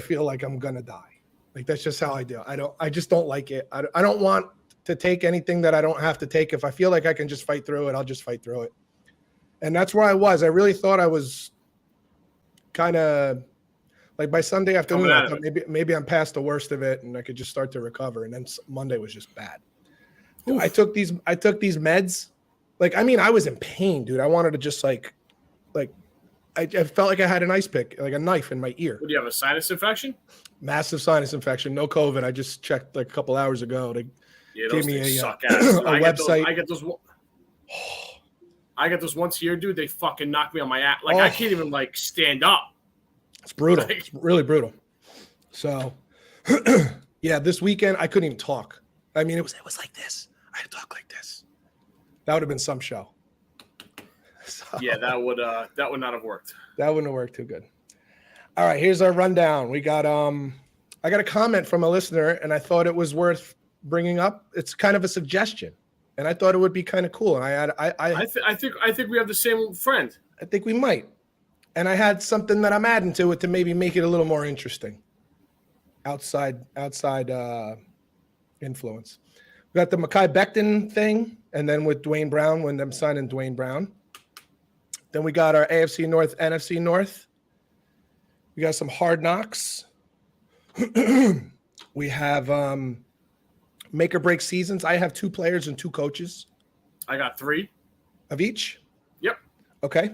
feel like I'm gonna die. Like that's just how I do. I just don't like it. I don't want to take anything that I don't have to take. If I feel like I can just fight through it, I'll just fight through it. And that's where I was. I really thought I was kind of like by Sunday afternoon, I thought maybe I'm past the worst of it and I could just start to recover. And then Monday was just bad. Oof. I took these meds. Like, I mean, I was in pain, dude. I wanted to just like I felt like I had an ice pick, like a knife in my ear. Would you have a sinus infection? Massive sinus infection, no COVID. I just checked like a couple hours ago. They gave me a website. I get those once a year, dude. They fucking knock me on my ass. Like I can't even like stand up. It's brutal. It's really brutal. So, yeah, this weekend I couldn't even talk. I mean, it was like this. I had to talk like this. That would have been some show. So, yeah, that would not have worked. That wouldn't have worked too good. All right, here's our rundown. We got I got a comment from a listener, and I thought it was worth bringing up. It's kind of a suggestion, and I thought it would be kind of cool. And I think we have the same friend. I think we might. And I had something that I'm adding to it to maybe make it a little more interesting. Outside influence. We got the Mekhi Becton thing, and then with Dwayne Brown, when them signing Dwayne Brown. Then we got our AFC North, NFC North. We got some hard knocks. We have make or break seasons. I have 2 players and 2 coaches. I got 3 of each. Yep. Okay.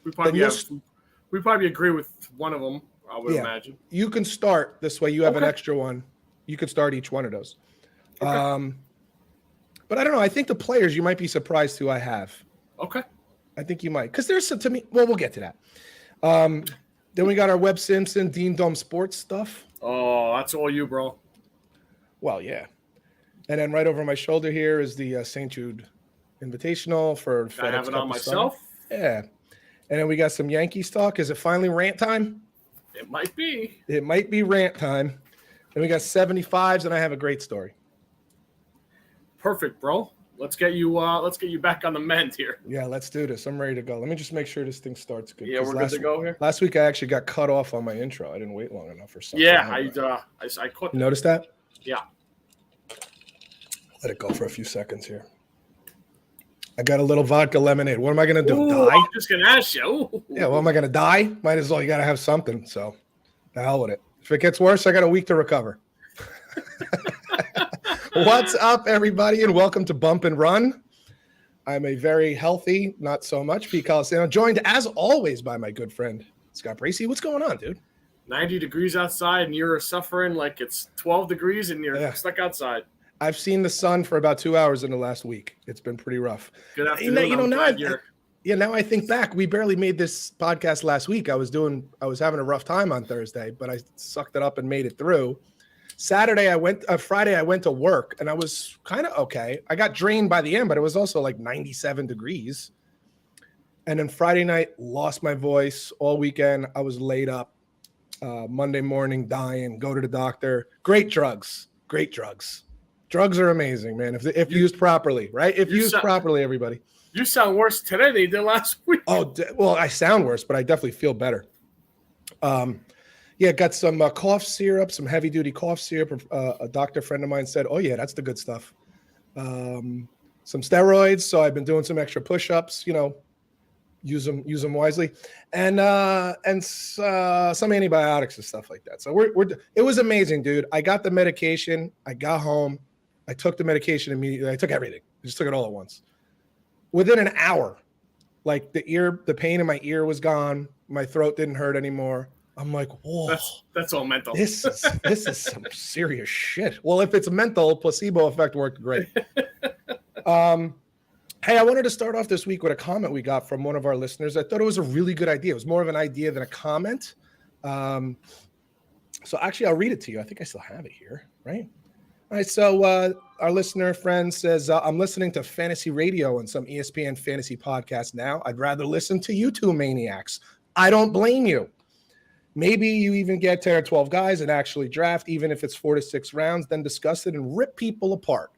We probably agree with one of them. I would imagine. You can start this way. You have an extra one. You could start each one of those. Okay. But I don't know. I think the players you might be surprised who I have. Okay. I think you might, because there's some to me. Well, we'll get to that. Then we got our Webb Simpson, Dean Dome Sports stuff. Oh, that's all you, bro. Well, yeah. And then right over my shoulder here is the St. Jude Invitational for FedEx. I have it on myself. Yeah. And then we got some Yankees talk. Is it finally rant time? It might be. It might be rant time. And we got 75s, and I have a great story. Perfect, bro. Let's get you back on the mend here. Yeah, let's do this. I'm ready to go. Let me just make sure this thing starts good. Yeah, we're good to go here. Last week I actually got cut off on my intro. I didn't wait long enough or something. Yeah, I caught. You noticed that? Yeah. Let it go for a few seconds here. I got a little vodka lemonade. What am I going to do? Die? I'm just going to ask you. Ooh. Yeah, well, am I going to die? Might as well. You got to have something. So, the hell with it. If it gets worse, I got a week to recover. What's up, everybody, and welcome to Bump and Run. I'm a very healthy, not so much, Pete Coliseum, joined as always by my good friend Scott Bracey. What's going on, dude? 90 degrees outside, and you're suffering like it's 12 degrees, and you're stuck outside. I've seen the sun for about 2 hours in the last week. It's been pretty rough. Good afternoon. Now I think back. We barely made this podcast last week. I was having a rough time on Thursday, but I sucked it up and made it through. Friday I went to work, and I was kind of okay. I got drained by the end, but it was also like 97 degrees. And then Friday night, lost my voice all weekend. I was laid up. Monday morning, dying. Go to the doctor. Great drugs. Drugs are amazing, man. If used properly, right? If used properly, everybody. You sound worse today than you did last week. Oh, well, I sound worse, but I definitely feel better. Got some cough syrup, some heavy-duty cough syrup. A doctor friend of mine said, oh, yeah, that's the good stuff. Some steroids, so I've been doing some extra push-ups, use them wisely. And some antibiotics and stuff like that. So it was amazing, dude. I got the medication. I got home. I took the medication immediately. I took everything. I just took it all at once. Within an hour, like the pain in my ear was gone. My throat didn't hurt anymore. I'm like, whoa. That's all mental. This is some serious shit. Well, if it's mental, placebo effect worked great. Hey, I wanted to start off this week with a comment we got from one of our listeners. I thought it was a really good idea. It was more of an idea than a comment. So actually, I'll read it to you. I think I still have it here, right? All right, so our listener friend says, I'm listening to fantasy radio and some ESPN fantasy podcasts now. I'd rather listen to you two maniacs. I don't blame you. Maybe you even get 10 or 12 guys and actually draft, even if it's 4 to 6 rounds, then discuss it and rip people apart.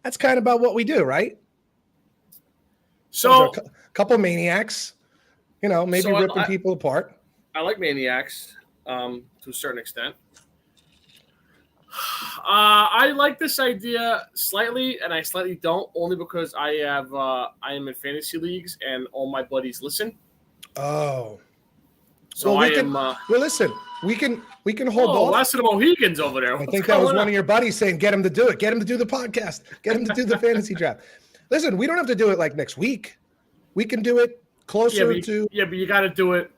That's kind of about what we do, right? So a couple maniacs, maybe ripping people apart. I like maniacs. to a certain extent. I like this idea slightly, and I slightly don't, only because I am in fantasy leagues, and all my buddies listen. Oh, so well, I am. Well, listen, we can hold off. Last of the Mohegans over there. I think that was one of your buddies saying, "Get him to do it. Get him to do the podcast. Get him to do the fantasy draft." Listen, we don't have to do it like next week. We can do it closer to. Yeah, but you got to do it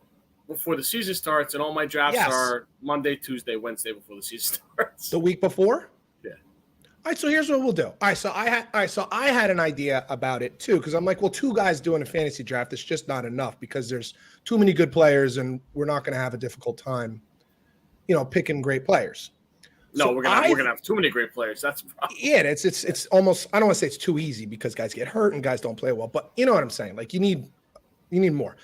before the season starts, and all my drafts are Monday, Tuesday, Wednesday before the season starts. The week before? Yeah. All right, so here's what we'll do. All right, so I had an idea about it too, because I'm like, well, 2 guys doing a fantasy draft is just not enough because there's too many good players, and we're not going to have a difficult time, picking great players. No, so we're gonna have too many great players. That's the problem. Yeah, it's almost, I don't want to say it's too easy because guys get hurt and guys don't play well, but you know what I'm saying? Like you need more.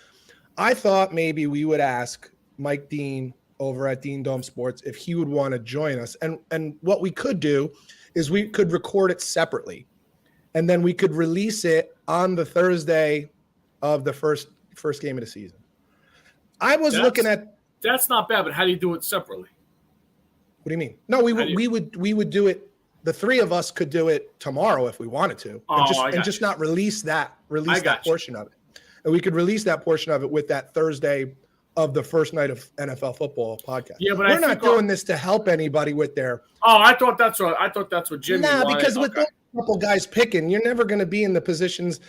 I thought maybe we would ask Mike Dean over at Dean Dome Sports if he would want to join us. And what we could do is we could record it separately, and then we could release it on the Thursday of the first game of the season. I was looking at. That's not bad, but how do you do it separately? What do you mean? No, we would do it. The 3 of us could do it tomorrow if we wanted to, and just not release that portion of it. And we could release that portion of it with that Thursday of the first night of NFL football podcast. Yeah, but we're not doing this to help anybody with their. Oh, I thought that's what Jimmy wanted. Because with those couple guys picking, you're never going to be in the positions.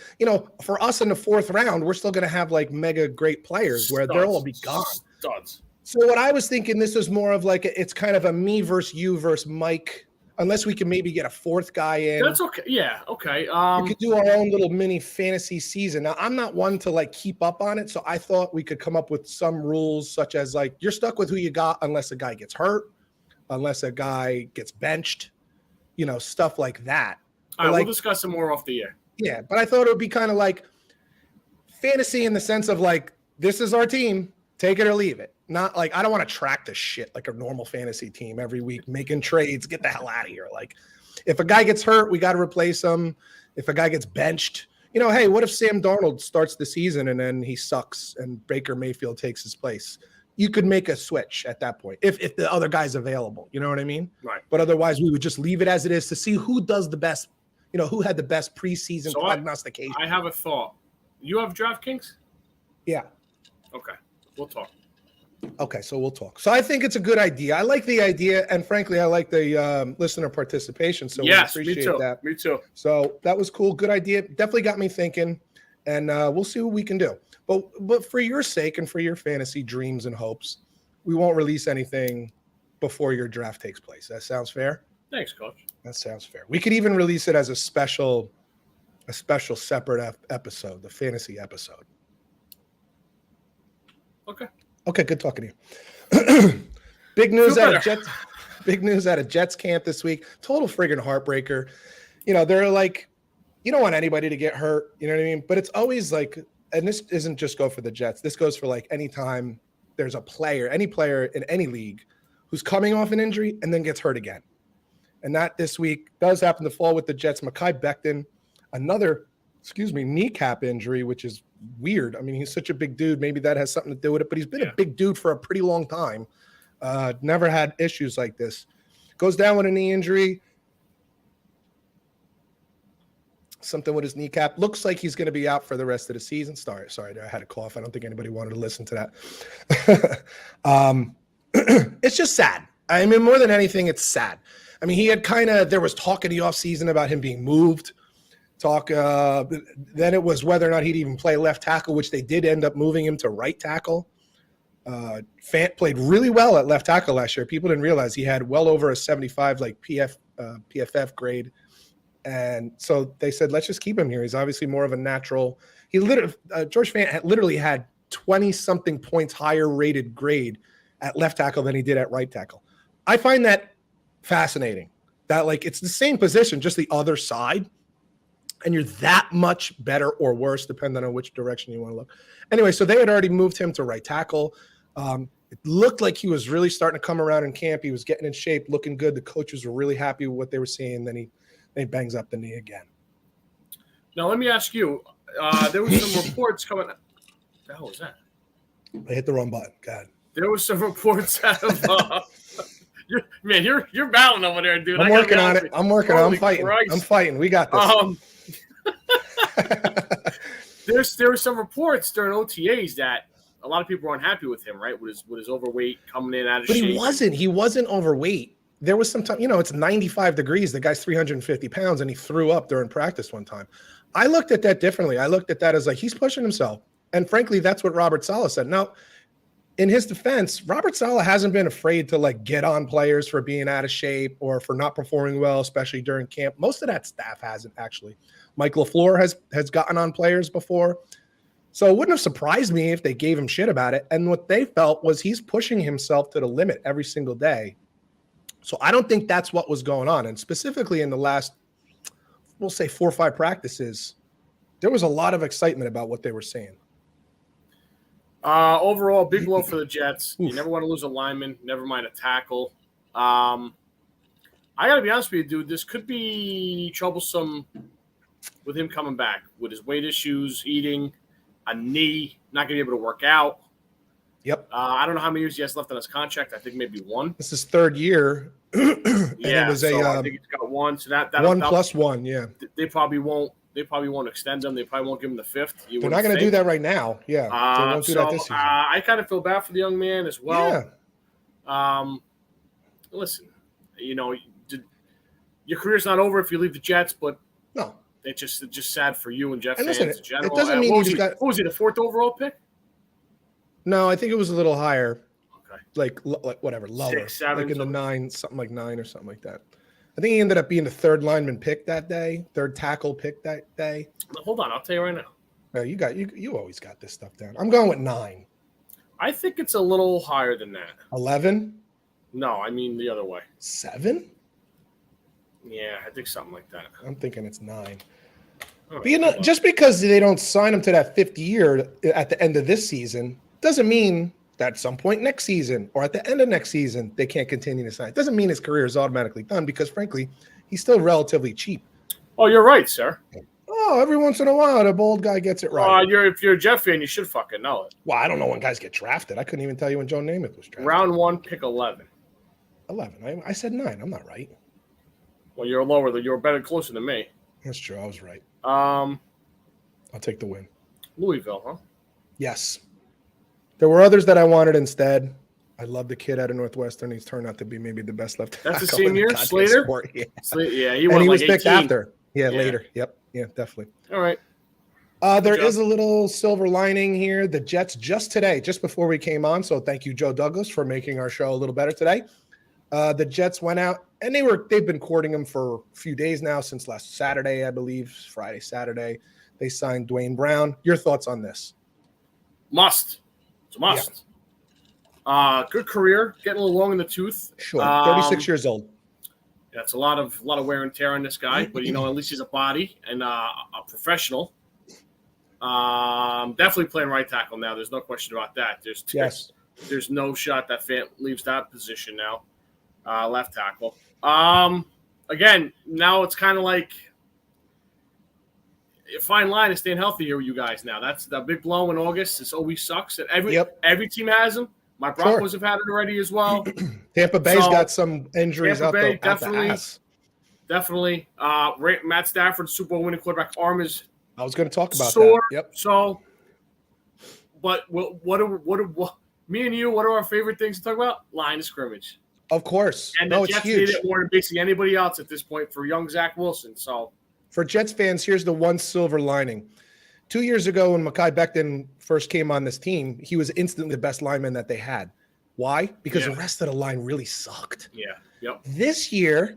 For us in the 4th round, we're still going to have like mega great players where they'll all be gone. Studs. So what I was thinking, this is more of like it's kind of a me versus you versus Mike. Unless we can maybe get a 4th guy in. That's okay. Yeah, okay. We could do our own little mini fantasy season. Now, I'm not one to like keep up on it, so I thought we could come up with some rules such as like you're stuck with who you got unless a guy gets hurt, unless a guy gets benched, stuff like that. All right, we'll discuss it more off the air. Yeah, but I thought it would be kind of like fantasy in the sense of like this is our team, take it or leave it. Not like I don't want to track this shit like a normal fantasy team every week, making trades. Get the hell out of here. Like, if a guy gets hurt, we got to replace him. If a guy gets benched, hey, what if Sam Darnold starts the season and then he sucks and Baker Mayfield takes his place? You could make a switch at that point if the other guy's available. You know what I mean? Right. But otherwise, we would just leave it as it is to see who does the best. Who had the best preseason prognostication. I have a thought. You have DraftKings? Yeah. Okay. We'll talk. Okay, so we'll talk. So I think it's a good idea. I like the idea, and frankly, I like the listener participation. So yes, we appreciate that. Me too. So that was cool. Good idea. Definitely got me thinking, and we'll see what we can do. But for your sake and for your fantasy dreams and hopes, we won't release anything before your draft takes place. That sounds fair? Thanks, Coach. That sounds fair. We could even release it as a special separate episode, the fantasy episode. Okay, good talking to you. Big news out of Jets camp this week. Total friggin' heartbreaker. They're like, you don't want anybody to get hurt. You know what I mean? But it's always like, and this isn't just go for the Jets. This goes for like anytime there's any player in any league who's coming off an injury and then gets hurt again. And that this week does happen to fall with the Jets. Mekhi Becton, another, kneecap injury, which is weird. I mean, he's such a big dude. Maybe that has something to do with it, but he's been a big dude for a pretty long time. Never had issues like this. Goes down with a knee injury. Something with his kneecap. Looks like he's going to be out for the rest of the season. Sorry, I had a cough. I don't think anybody wanted to listen to that. It's just sad. I mean, more than anything, it's sad. I mean, he had there was talk in the offseason about him being moved. Then it was whether or not he'd even play left tackle, which they did end up moving him to right tackle. Fant played really well at left tackle last year. People didn't realize he had well over a 75 PFF grade. And so they said, let's just keep him here. He's obviously more of a natural. George Fant literally had 20-something points higher rated grade at left tackle than he did at right tackle. I find that fascinating. That it's the same position, just the other side. And you're that much better or worse, depending on which direction you want to look. Anyway, so they had already moved him to right tackle. It looked like he was really starting to come around in camp. He was getting in shape, looking good. The coaches were really happy with what they were seeing. Then he bangs up the knee again. Now, let me ask you. There was some reports coming. What the hell was that? I hit the wrong button. God. There was some reports out of you're battling over there, dude. I'm working on it. I'm working on it. I'm fighting. Christ. I'm fighting. We got this. There were some reports during OTAs that a lot of people were unhappy with him, right? With his overweight coming in out of shape. But he wasn't overweight. There was some time, it's 95 degrees. The guy's 350 pounds and he threw up during practice one time. I looked at that differently. I looked at that as like, he's pushing himself. And frankly, that's what Robert Saleh said. Now, in his defense, Robert Saleh hasn't been afraid to like get on players for being out of shape or for not performing well, especially during camp. Most of that staff hasn't actually. Mike LaFleur has gotten on players before. So it wouldn't have surprised me if they gave him shit about it. And what they felt was he's pushing himself to the limit every single day. So I don't think that's what was going on. And specifically in the last, we'll say 4 or 5 practices, there was a lot of excitement about what they were saying. Overall, big blow for the Jets. You never want to lose a lineman, never mind a tackle. I got to be honest with you, dude. This could be troublesome with him coming back with his weight issues, eating, a knee, not going to be able to work out. Yep. I don't know how many years he has left on his contract. I think maybe 1. This is 3rd year. Yeah, it was I think he's got 1. So that 1 plus 1. Yeah. They probably won't. They probably won't extend him. They probably won't give him the 5th. They're not going to do that right now. Yeah, they won't do that this season. I kind of feel bad for the young man as well. Yeah. Listen, your career's not over if you leave the Jets, but no, it's just sad for you and Jeff fans in general. It doesn't mean what was he, the 4th overall pick? No, I think it was a little higher. Okay, like whatever, lower, 6, 7, like in the 9, something like 9 or something like that. I think he ended up being the 3rd lineman pick that day, 3rd tackle pick that day. Hold on, I'll tell you right now. No, you always got this stuff down. I'm going with 9. I think it's a little higher than that. 11? No, I mean the other way. 7? Yeah, I think something like that. I'm thinking it's 9. Right, but just because they don't sign him to that 5th year at the end of this season doesn't mean that at some point next season or at the end of next season they can't continue to sign. It doesn't mean his career is automatically done because, frankly, he's still relatively cheap. Oh, you're right, sir. Oh, every once in a while, the bold guy gets it right. If you're a Jeff fan, you should fucking know it. Well, I don't know when guys get drafted. I couldn't even tell you when Joe Namath was drafted. Round 1, pick 11. 11. I said 9. I'm not right. Well, you're lower. You're better, closer than me. That's true. I was right. I'll take the win. Louisville, huh? Yes. There were others that I wanted instead. I love the kid out of Northwestern. He's turned out to be maybe the best left tackle. That's the same year, Slater? Yeah. Yeah, he was 18. picked after. Yeah, later. Yep. Yeah, definitely. All right. There is a little silver lining here. The Jets just before we came on, so thank you, Joe Douglas, for making our show a little better today. The Jets went out, and they've been courting him for a few days now, since last Saturday, I believe, Friday, Saturday. They signed Dwayne Brown. Your thoughts on this? Must. It's a must. Yeah. Good career, getting a little long in the tooth. Sure, 36 years old. That's a lot of wear and tear on this guy, but at least he's a body and a professional. Definitely playing right tackle now. There's no question about that. There's no shot that Fant leaves that position now. Left tackle. Again, now it's kind of like a fine line is staying healthy here with you guys now. That's the big blow in August. This always sucks. And every team has them. My Broncos have had it already as well. Tampa Bay's got some injuries out the ass. Definitely. Matt Stafford, Super Bowl winning quarterback, arm is I was going to talk about sore. that. Yep. So, but what me and you, what are our favorite things to talk about? Line of scrimmage. Of course. And the Jets need it more than basically anybody else at this point for young Zach Wilson. So, for Jets fans, here's the one silver lining. 2 years ago, when Mekhi Becton first came on this team, he was instantly the best lineman that they had. Why? Because the rest of the line really sucked. Yeah. Yep. This year,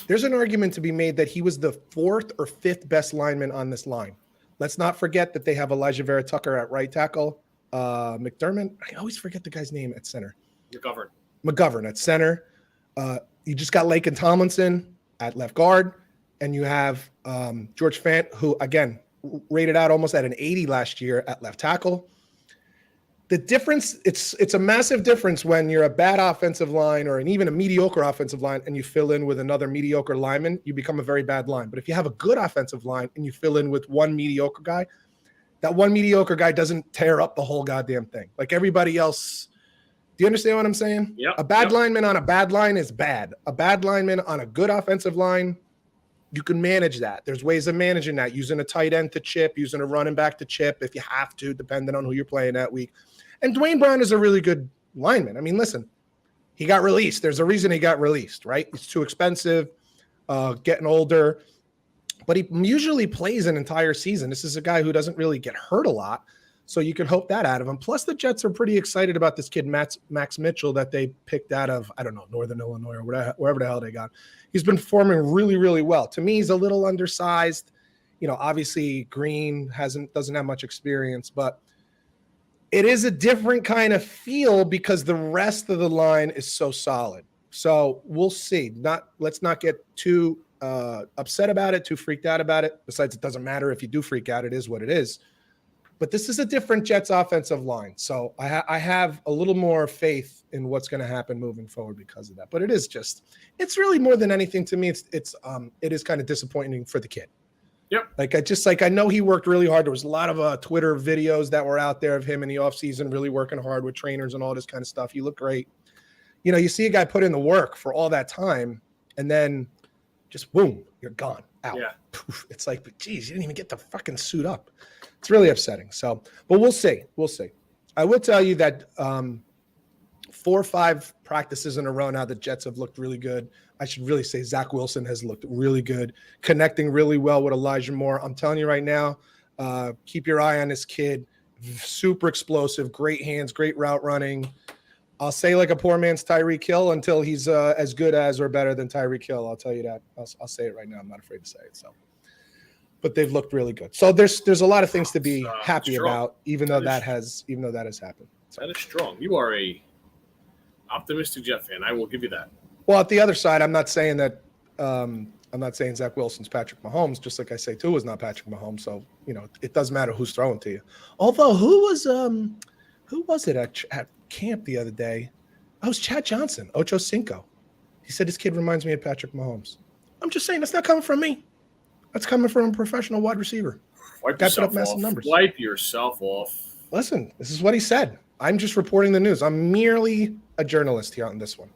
there's an argument to be made that he was the 4th or 5th best lineman on this line. Let's not forget that they have Elijah Vera Tucker at right tackle, McDermott. I always forget the guy's name at center. McGovern at center. You just got Laken Tomlinson at left guard, and you have George Fant, who again rated out almost at an 80 last year at left tackle. The difference, it's a massive difference when you're a bad offensive line or even a mediocre offensive line and you fill in with another mediocre lineman, you become a very bad line. But if you have a good offensive line and you fill in with one mediocre guy, that one mediocre guy doesn't tear up the whole goddamn thing. Like everybody else Do you understand what I'm saying? Yep. A bad lineman on a bad line is bad. A bad lineman on a good offensive line, you can manage that. There's ways of managing that, using a tight end to chip, using a running back to chip if you have to, depending on who you're playing that week. And Dwayne Brown is a really good lineman. I mean, listen, he got released. There's a reason he got released, right? He's too expensive, getting older. But he usually plays an entire season. This is a guy who doesn't really get hurt a lot. So you can hope that out of him. Plus, the Jets are pretty excited about this kid, Max Mitchell, that they picked out of, I don't know, Northern Illinois or wherever the hell they got. He's been performing really, really well. To me, he's a little undersized. You know, obviously Green doesn't have much experience, but it is a different kind of feel because the rest of the line is so solid. So we'll see. Let's not get too upset about it, too freaked out about it. Besides, it doesn't matter if you do freak out. It is what it is. But this is a different Jets offensive line. So I have a little more faith in what's going to happen moving forward because of that. But it's really more than anything to me. It is kind of disappointing for the kid. Yep. I know he worked really hard. There was a lot of Twitter videos that were out there of him in the offseason really working hard with trainers and all this kind of stuff. He looked great. You know, you see a guy put in the work for all that time and then just boom, you're gone, out. Yeah. Poof. It's like, but geez, you didn't even get the fucking suit up. It's really upsetting. So, but we'll see. We'll see. I will tell you that 4 or 5 practices in a row now, the Jets have looked really good. I should really say Zach Wilson has looked really good, connecting really well with Elijah Moore. I'm telling you right now, keep your eye on this kid. Super explosive, great hands, great route running. I'll say like a poor man's Tyreek Hill until he's as good as or better than Tyreek Hill. I'll tell you that. I'll say it right now. I'm not afraid to say it. So, but they've looked really good. So there's a lot of things to be happy about, even though that has happened. So. That is strong. You are a optimistic Jet fan. I will give you that. Well, at the other side, I'm not saying that. I'm not saying Zach Wilson's Patrick Mahomes. Just like I say, Tua is not Patrick Mahomes. So it doesn't matter who's throwing to you. Although who was it at camp the other day? Oh, it was Chad Johnson, Ocho Cinco. He said this kid reminds me of Patrick Mahomes. I'm just saying that's not coming from me. That's coming from a professional wide receiver. Wipe yourself off. Wipe yourself off. Listen, this is what he said. I'm just reporting the news. I'm merely a journalist here on this one.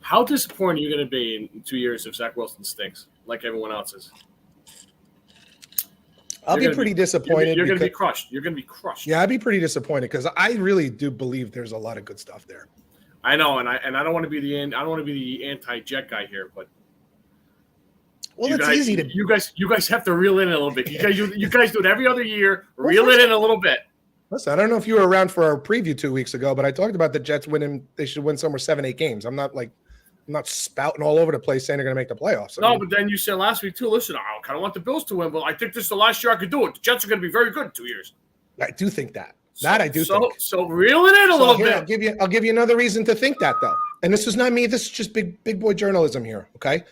How disappointed are you going to be in 2 years if Zach Wilson stinks like everyone else is? I'll be pretty disappointed. You're going to be crushed. You're going to be crushed. Yeah, I'd be pretty disappointed because I really do believe there's a lot of good stuff there. I know, and I don't want to be the anti-Jet guy here, but it's easy to. You guys have to reel in a little bit. You guys do it every other year. Reel it in a little bit. Listen, I don't know if you were around for our preview 2 weeks ago, but I talked about the Jets winning. They should win somewhere 7-8 games. I'm not spouting all over the place saying they're going to make the playoffs. But then you said last week too. Listen, I kind of want the Bills to win, but I think this is the last year I could do it. The Jets are going to be very good in 2 years. I do think that. I do think. So reel it in a little bit. I'll give you another reason to think that though. And this is not me. This is just big boy journalism here. Okay.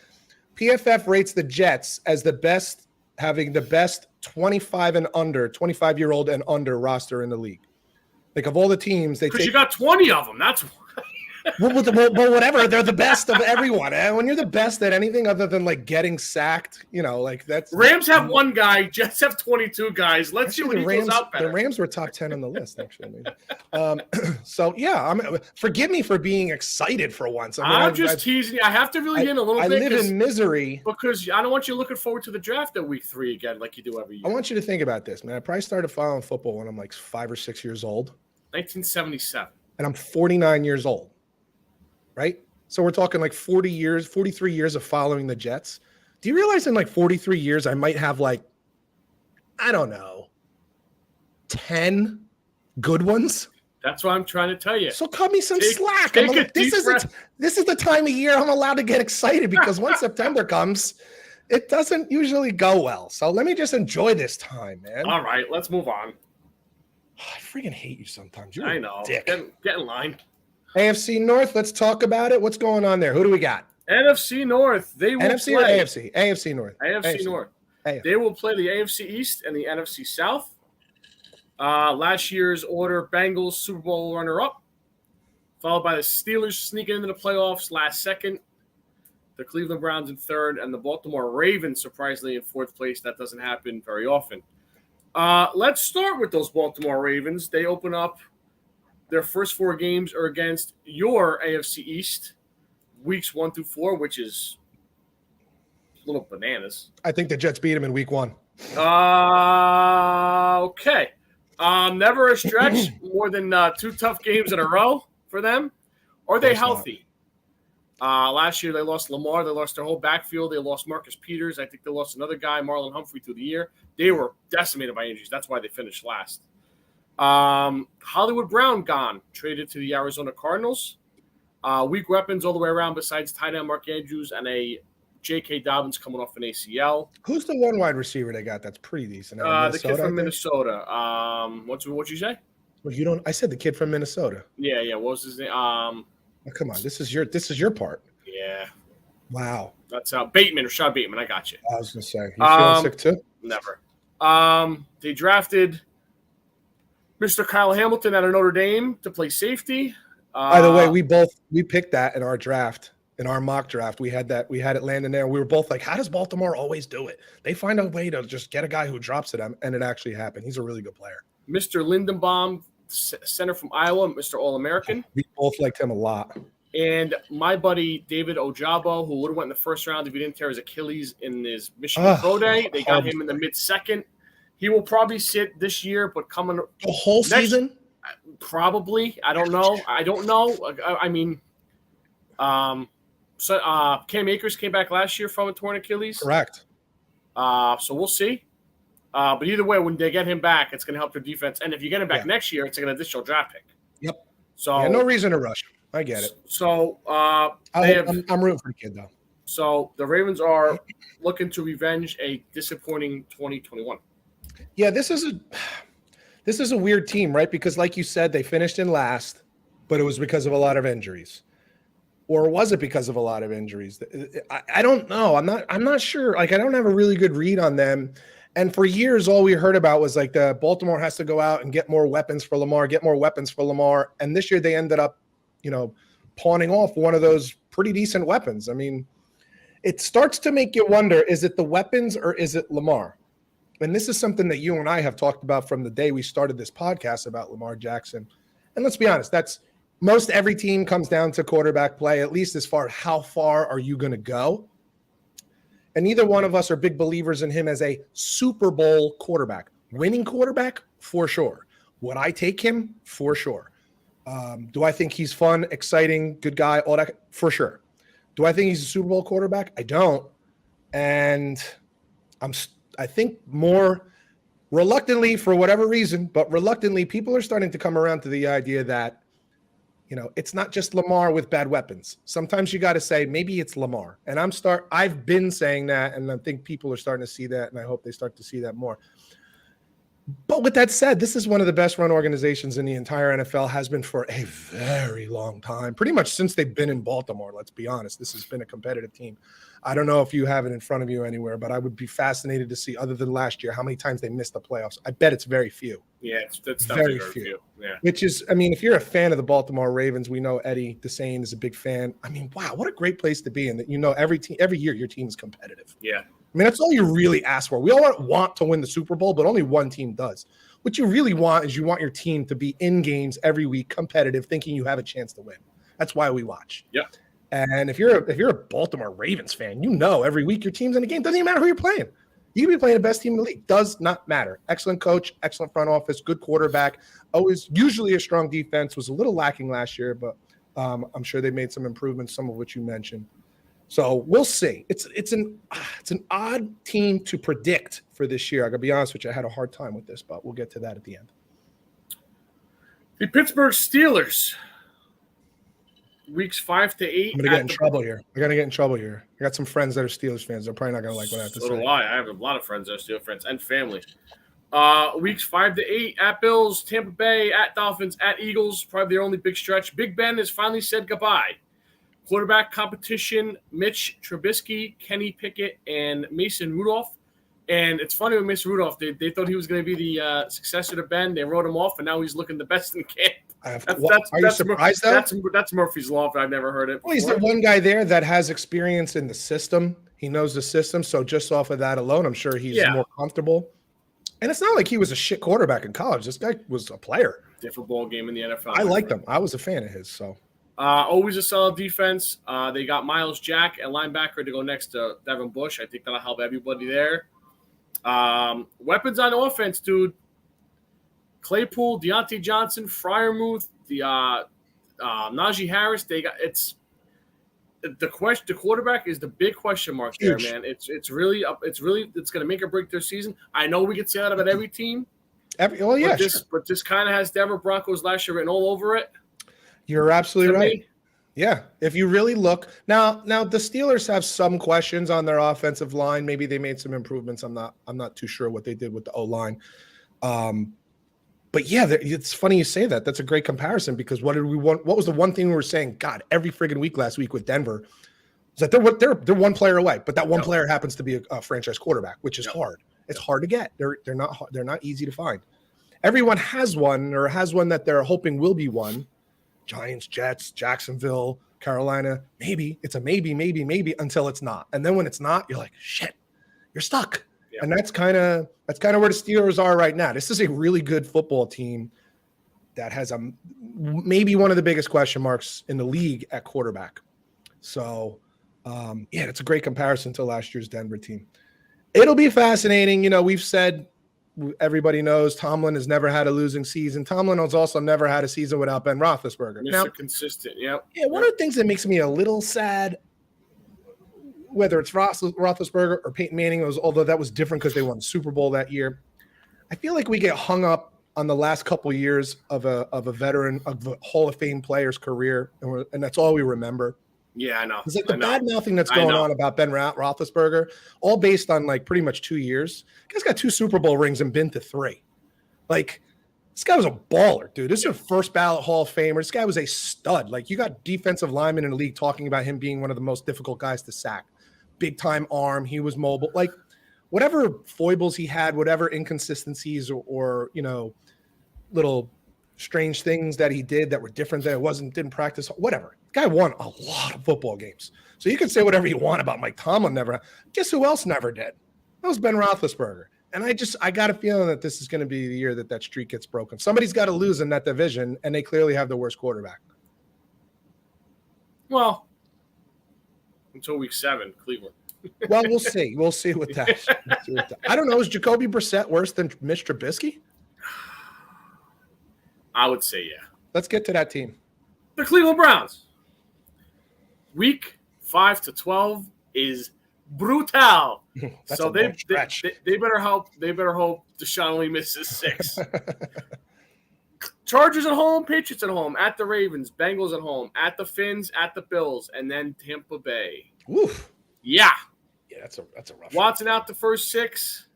PFF rates the Jets as the best, having the best 25-year-old and under roster in the league. Like of all the teams, because you got 20 of them. That's well, whatever. They're the best of everyone. And when you're the best at anything other than like getting sacked, that's Rams have 1 guy. Jets have 22 guys. Let's see what he goes out better. The Rams were top 10 on the list, actually. So yeah, forgive me for being excited for once. I'm just teasing you. I have to really in a little bit. I live in misery because I don't want you looking forward to the draft at week 3 again, like you do every year. I want you to think about this, man. I probably started following football when I'm like 5 or 6 years old. 1977. And I'm 49 years old. Right? So we're talking like 40 years, 43 years of following the Jets. Do you realize in like 43 years, I might have like, I don't know, 10 good ones? That's what I'm trying to tell you. So cut me some slack. This is the time of year I'm allowed to get excited because once September comes, it doesn't usually go well. So let me just enjoy this time, man. All right, let's move on. I freaking hate you sometimes. You're I know. Dick. Get in line. AFC North, let's talk about it. What's going on there? Who do we got? NFC North. They will NFC play. or AFC? AFC North. AFC North. AFC. They will play the AFC East and the NFC South. Last year's order, Bengals Super Bowl runner-up, followed by the Steelers sneaking into the playoffs last second, the Cleveland Browns in third, and the Baltimore Ravens surprisingly in fourth place. That doesn't happen very often. Let's start with those Baltimore Ravens. They open up their first 4 games are against your AFC East, weeks 1 through 4, which is a little bananas. I think the Jets beat him in week 1. Okay. Never a stretch more than 2 tough games in a row for them. Are they healthy? Last year they lost Lamar. They lost their whole backfield. They lost Marcus Peters. I think they lost another guy, Marlon Humphrey, through the year. They were decimated by injuries. That's why they finished last. Hollywood Brown gone, traded to the Arizona Cardinals. Weak weapons all the way around besides tight end Mark Andrews and a J.K. Dobbins coming off an ACL. Who's the one wide receiver they got that's pretty decent? The kid from Minnesota. What'd you say? Well, you don't. I said the kid from Minnesota. Yeah. What was his name? Oh, come on, this is your part. Yeah. Wow. That's Bateman, Rashad Bateman. I got you. I was gonna say, you feeling sick too? Never. They drafted Mr. Kyle Hamilton out of Notre Dame to play safety. By the way, we picked that in our draft. In our mock draft, we had it landing there. We were both like, how does Baltimore always do it? They find a way to just get a guy who drops it, and it actually happened. He's a really good player. Mr. Lindenbaum, center from Iowa, Mr. All-American. We both liked him a lot. And my buddy David Ojabo, who would have went in the first round if he didn't tear his Achilles in his Michigan Pro Day. They got him in the mid-second. He will probably sit this year, but coming the whole season? Probably. I don't know. I mean, Cam Akers came back last year from a torn Achilles. Correct. So we'll see. But either way, when they get him back, it's going to help their defense. And if you get him back next year, it's an additional draft pick. Yep. So no reason to rush. I get it. So I'm rooting for the kid, though. So the Ravens are looking to revenge a disappointing 2021. Yeah, this is a weird team, right? Because like you said, they finished in last, but it was because of a lot of injuries. Or was it because of a lot of injuries? I don't know. I'm not sure. Like, I don't have a really good read on them. And for years, all we heard about was like the Baltimore has to go out and get more weapons for Lamar, And this year they ended up, pawning off one of those pretty decent weapons. I mean, it starts to make you wonder, is it the weapons or is it Lamar? And this is something that you and I have talked about from the day we started this podcast about Lamar Jackson. And let's be honest, that's most every team comes down to quarterback play, at least as far as how far are you going to go. And neither one of us are big believers in him as a Super Bowl quarterback. Winning quarterback, for sure. Would I take him? For sure. Do I think he's fun, exciting, good guy, all that? For sure. Do I think he's a Super Bowl quarterback? I don't. And I think more reluctantly, for whatever reason, but reluctantly, people are starting to come around to the idea that, it's not just Lamar with bad weapons. Sometimes you got to say, maybe it's Lamar. And I've been saying that, and I think people are starting to see that, and I hope they start to see that more. But with that said, this is one of the best run organizations in the entire NFL, has been for a very long time, pretty much since they've been in Baltimore. Let's be honest. This has been a competitive team. I don't know if you have it in front of you anywhere, but I would be fascinated to see, other than last year, how many times they missed the playoffs. I bet it's very few. Yeah, it's very few. Yeah. Which is, I mean, if you're a fan of the Baltimore Ravens, we know Eddie Desane is a big fan. I mean, wow, what a great place to be in, that every year your team is competitive. Yeah. I mean, that's all you really ask for. We all want to win the Super Bowl, but only one team does. What you really want is you want your team to be in games every week, competitive, thinking you have a chance to win. That's why we watch. Yeah. And if you're a Baltimore Ravens fan, every week your team's in a game. Doesn't even matter who you're playing. You can be playing the best team in the league. Does not matter. Excellent coach, excellent front office, good quarterback. Always usually a strong defense. Was a little lacking last year, but I'm sure they made some improvements, some of which you mentioned. So we'll see. It's an odd team to predict for this year. I gotta be honest with you, I had a hard time with this, but we'll get to that at the end. The Pittsburgh Steelers, weeks 5 to 8. I'm gonna get in trouble here. I gotta get in trouble here. I got some friends that are Steelers fans. They're probably not gonna like what I have to say. So do I. I have a lot of friends that are Steelers fans and family. Weeks 5 to 8 at Bills, Tampa Bay, at Dolphins, at Eagles. Probably their only big stretch. Big Ben has finally said goodbye. Quarterback competition, Mitch Trubisky, Kenny Pickett, and Mason Rudolph. And it's funny with Mason Rudolph, they thought he was going to be the successor to Ben. They wrote him off, and now he's looking the best in camp. Are you surprised, though? That's Murphy's Law, but I've never heard it before. Well, he's the one guy there that has experience in the system. He knows the system, so just off of that alone, I'm sure he's more comfortable. And it's not like he was a shit quarterback in college. This guy was a player. Different ball game in the NFL. I like them. I was a fan of his. So always a solid defense. They got Miles Jack at linebacker to go next to Devin Bush. I think that'll help everybody there. Weapons on offense, dude. Claypool, Deontay Johnson, Freiermuth, the Najee Harris. They got the quarterback is the big question mark there, Huge. man. It's going to make or break their season. I know we can say that about every team. But this kind of has Denver Broncos last year written all over it. You're absolutely right. Yeah, if you really look now, the Steelers have some questions on their offensive line. Maybe they made some improvements. I'm not too sure what they did with the O-line. But yeah, it's funny you say that. That's a great comparison because what did we want? What was the one thing we were saying? God, every friggin' week last week with Denver is that they're one player away, but that one player happens to be a franchise quarterback, which is hard. It's hard to get. They're not easy to find. Everyone has one that they're hoping will be one. Giants, Jets, Jacksonville, Carolina. Maybe it's a maybe until it's not, and then when it's not, you're like, shit, you're stuck. Yeah. And that's kind of where the Steelers are right now. This is a really good football team that has maybe one of the biggest question marks in the league at quarterback. So, it's a great comparison to last year's Denver team. It'll be fascinating. You know, we've said everybody knows Tomlin has never had a losing season. Tomlin has also never had a season without Ben Roethlisberger. Mr. Consistent, Yeah, one of the things that makes me a little sad, whether it's Roethlisberger or Peyton Manning, although that was different because they won the Super Bowl that year, I feel like we get hung up on the last couple of years of a veteran, of a Hall of Fame player's career, and that's all we remember. Yeah, I know. It's like the bad mouthing that's going on about Ben Roethlisberger, all based on like pretty much 2 years. The guy's got 2 Super Bowl rings and been to 3. Like, this guy was a baller, dude. This is a first ballot Hall of Famer. This guy was a stud. Like, you got defensive linemen in the league talking about him being one of the most difficult guys to sack. Big time arm. He was mobile. Like, whatever foibles he had, whatever inconsistencies or little strange things that he did that were different that didn't practice, whatever. The guy won a lot of football games. So you can say whatever you want about Mike Tomlin never. Guess who else never did? That was Ben Roethlisberger. And I got a feeling that this is going to be the year that streak gets broken. Somebody's got to lose in that division, and they clearly have the worst quarterback. Well, until week 7, Cleveland. Well, we'll see. We'll see with that. I don't know. Is Jacoby Brissett worse than Mitch Trubisky? I would say yeah. Let's get to that team. The Cleveland Browns. Week 5 to 12 is brutal. So they better hope Deshaun only misses 6. Chargers at home, Patriots at home, at the Ravens, Bengals at home, at the Finns, at the Bills, and then Tampa Bay. Oof. Yeah. Yeah, that's a rough Watson out the first 6.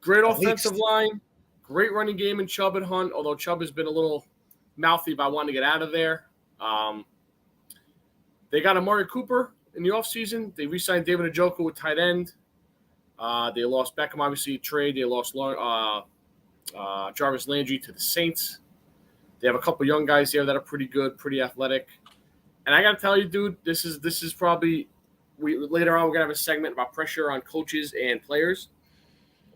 Great offensive line. Great running game in Chubb and Hunt, although Chubb has been a little mouthy about wanting to get out of there. They got Amari Cooper in the offseason. They re-signed David Njoku with tight end. They lost Beckham, obviously, trade. They lost Jarvis Landry to the Saints. They have a couple young guys here that are pretty good, pretty athletic. And I got to tell you, dude, this is probably later on we're going to have a segment about pressure on coaches and players.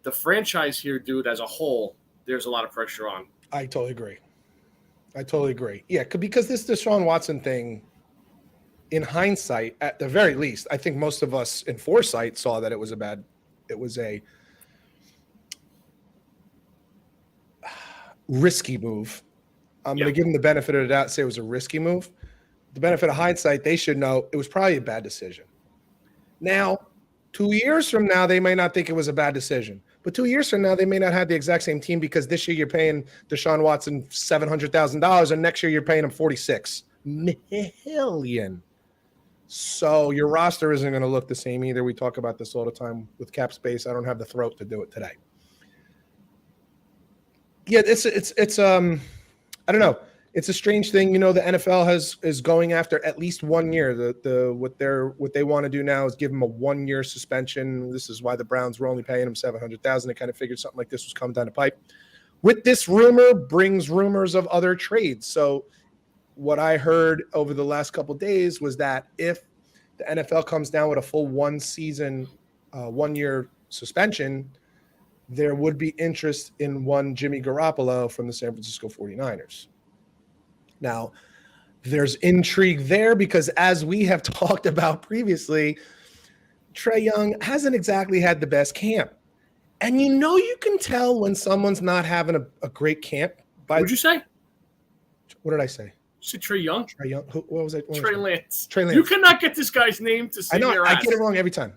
The franchise here, dude, as a whole, there's a lot of pressure on. I totally agree. Yeah, because this Deshaun Watson thing, in hindsight, at the very least, I think most of us in foresight saw that it was a risky move. I'm going to give them the benefit of the doubt, say it was a risky move. The benefit of hindsight, they should know it was probably a bad decision. Now, 2 years from now, they may not think it was a bad decision. But 2 years from now, they may not have the exact same team because this year you're paying Deshaun Watson $700,000 and next year you're paying him $46 million. So your roster isn't going to look the same either. We talk about this all the time with cap space. I don't have the throat to do it today. Yeah, it's I don't know. It's a strange thing. You know, the NFL is going after at least 1 year. What they want to do now is give him a 1 year suspension. This is why the Browns were only paying him $700,000. They kind of figured something like this was coming down the pipe. With this rumor brings rumors of other trades. So what I heard over the last couple of days was that if the NFL comes down with a full 1 season, 1 year suspension, there would be interest in one Jimmy Garoppolo from the San Francisco 49ers. Now, there's intrigue there because, as we have talked about previously, Trae Young hasn't exactly had the best camp. And you can tell when someone's not having a great camp. What'd you say? What did I say? You said Trae Young? Trae Young. What was it? Trey Lance. Trey Lance. You cannot get this guy's name to say I know. your I ass. get it wrong every time.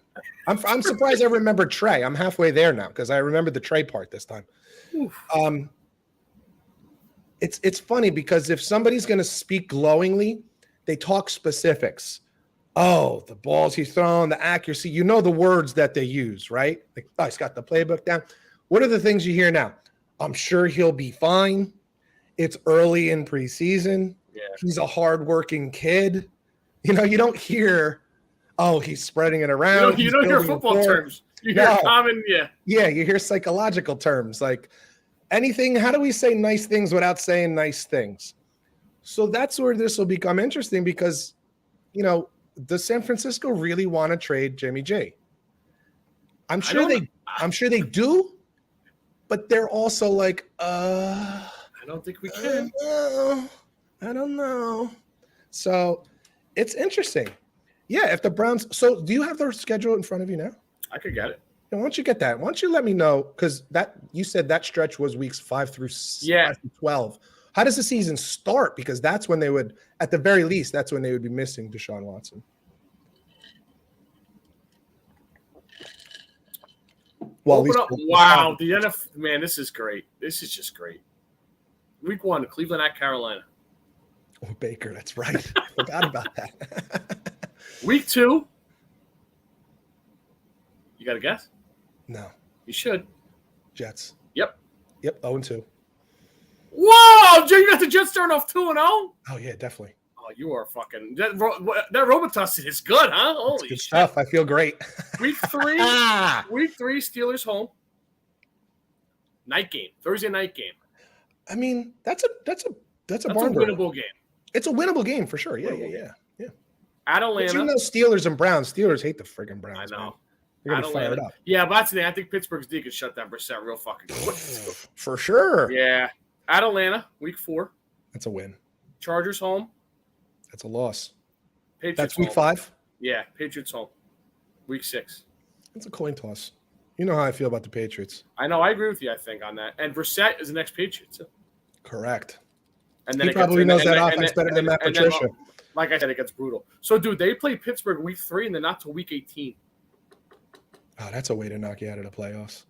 I'm surprised I remember Trey. I'm halfway there now because I remembered the Trey part this time. Oof. It's funny because if somebody's going to speak glowingly, they talk specifics. Oh, the balls he's throwing, the accuracy. You know the words that they use, right? Like, oh, he's got the playbook down. What are the things you hear now? I'm sure he'll be fine. It's early in preseason. Yeah. He's a hardworking kid. You don't hear, oh, he's spreading it around. You don't hear football terms. You hear common, yeah. Yeah, you hear psychological terms like anything. How do we say nice things without saying nice things? So that's where this will become interesting because, does San Francisco really want to trade Jimmy G? I'm sure they do, but they're also like, I don't think we can. I don't know. So it's interesting. Yeah, if the Browns. So do you have their schedule in front of you now? I could get it. And why don't you get that? Why don't you let me know? Because you said that stretch was weeks 5 through 12. How does the season start? Because that's when they would, at the very least, that's when they would be missing Deshaun Watson. Well, wow, the NFL, man, this is great. This is just great. Week 1, Cleveland at Carolina. Oh, Baker, that's right. I forgot about that. Week 2. You got a guess? No. You should. Jets. Yep. 0-2. Whoa, Jay, you got the Jets starting off 2-0? Oh, yeah, definitely. Oh, you are fucking – that Robitussin is good, huh? Holy good shit. Stuff. I feel great. Week 3, Steelers home. Night game, Thursday night game. I mean, that's a winnable game. It's a winnable game for sure. Yeah. At Atlanta. But Steelers and Browns. Steelers hate the friggin' Browns. I know. Man. They're going to fire it up. Yeah, but that's the thing. I think Pittsburgh's D could shut down Brissett real fucking quick. For sure. Yeah. At Atlanta, week 4. That's a win. Chargers home. That's a loss. Patriots That's week home. 5? Yeah, Patriots home. Week 6. It's a coin toss. You know how I feel about the Patriots. I know. I agree with you, I think, on that. And Brissett is the next Patriots. Correct. And then he probably knows that offense better than Matt Patricia. Like I said, it gets brutal. So, dude, they play Pittsburgh week 3, and then not till week 18. Oh, that's a way to knock you out of the playoffs.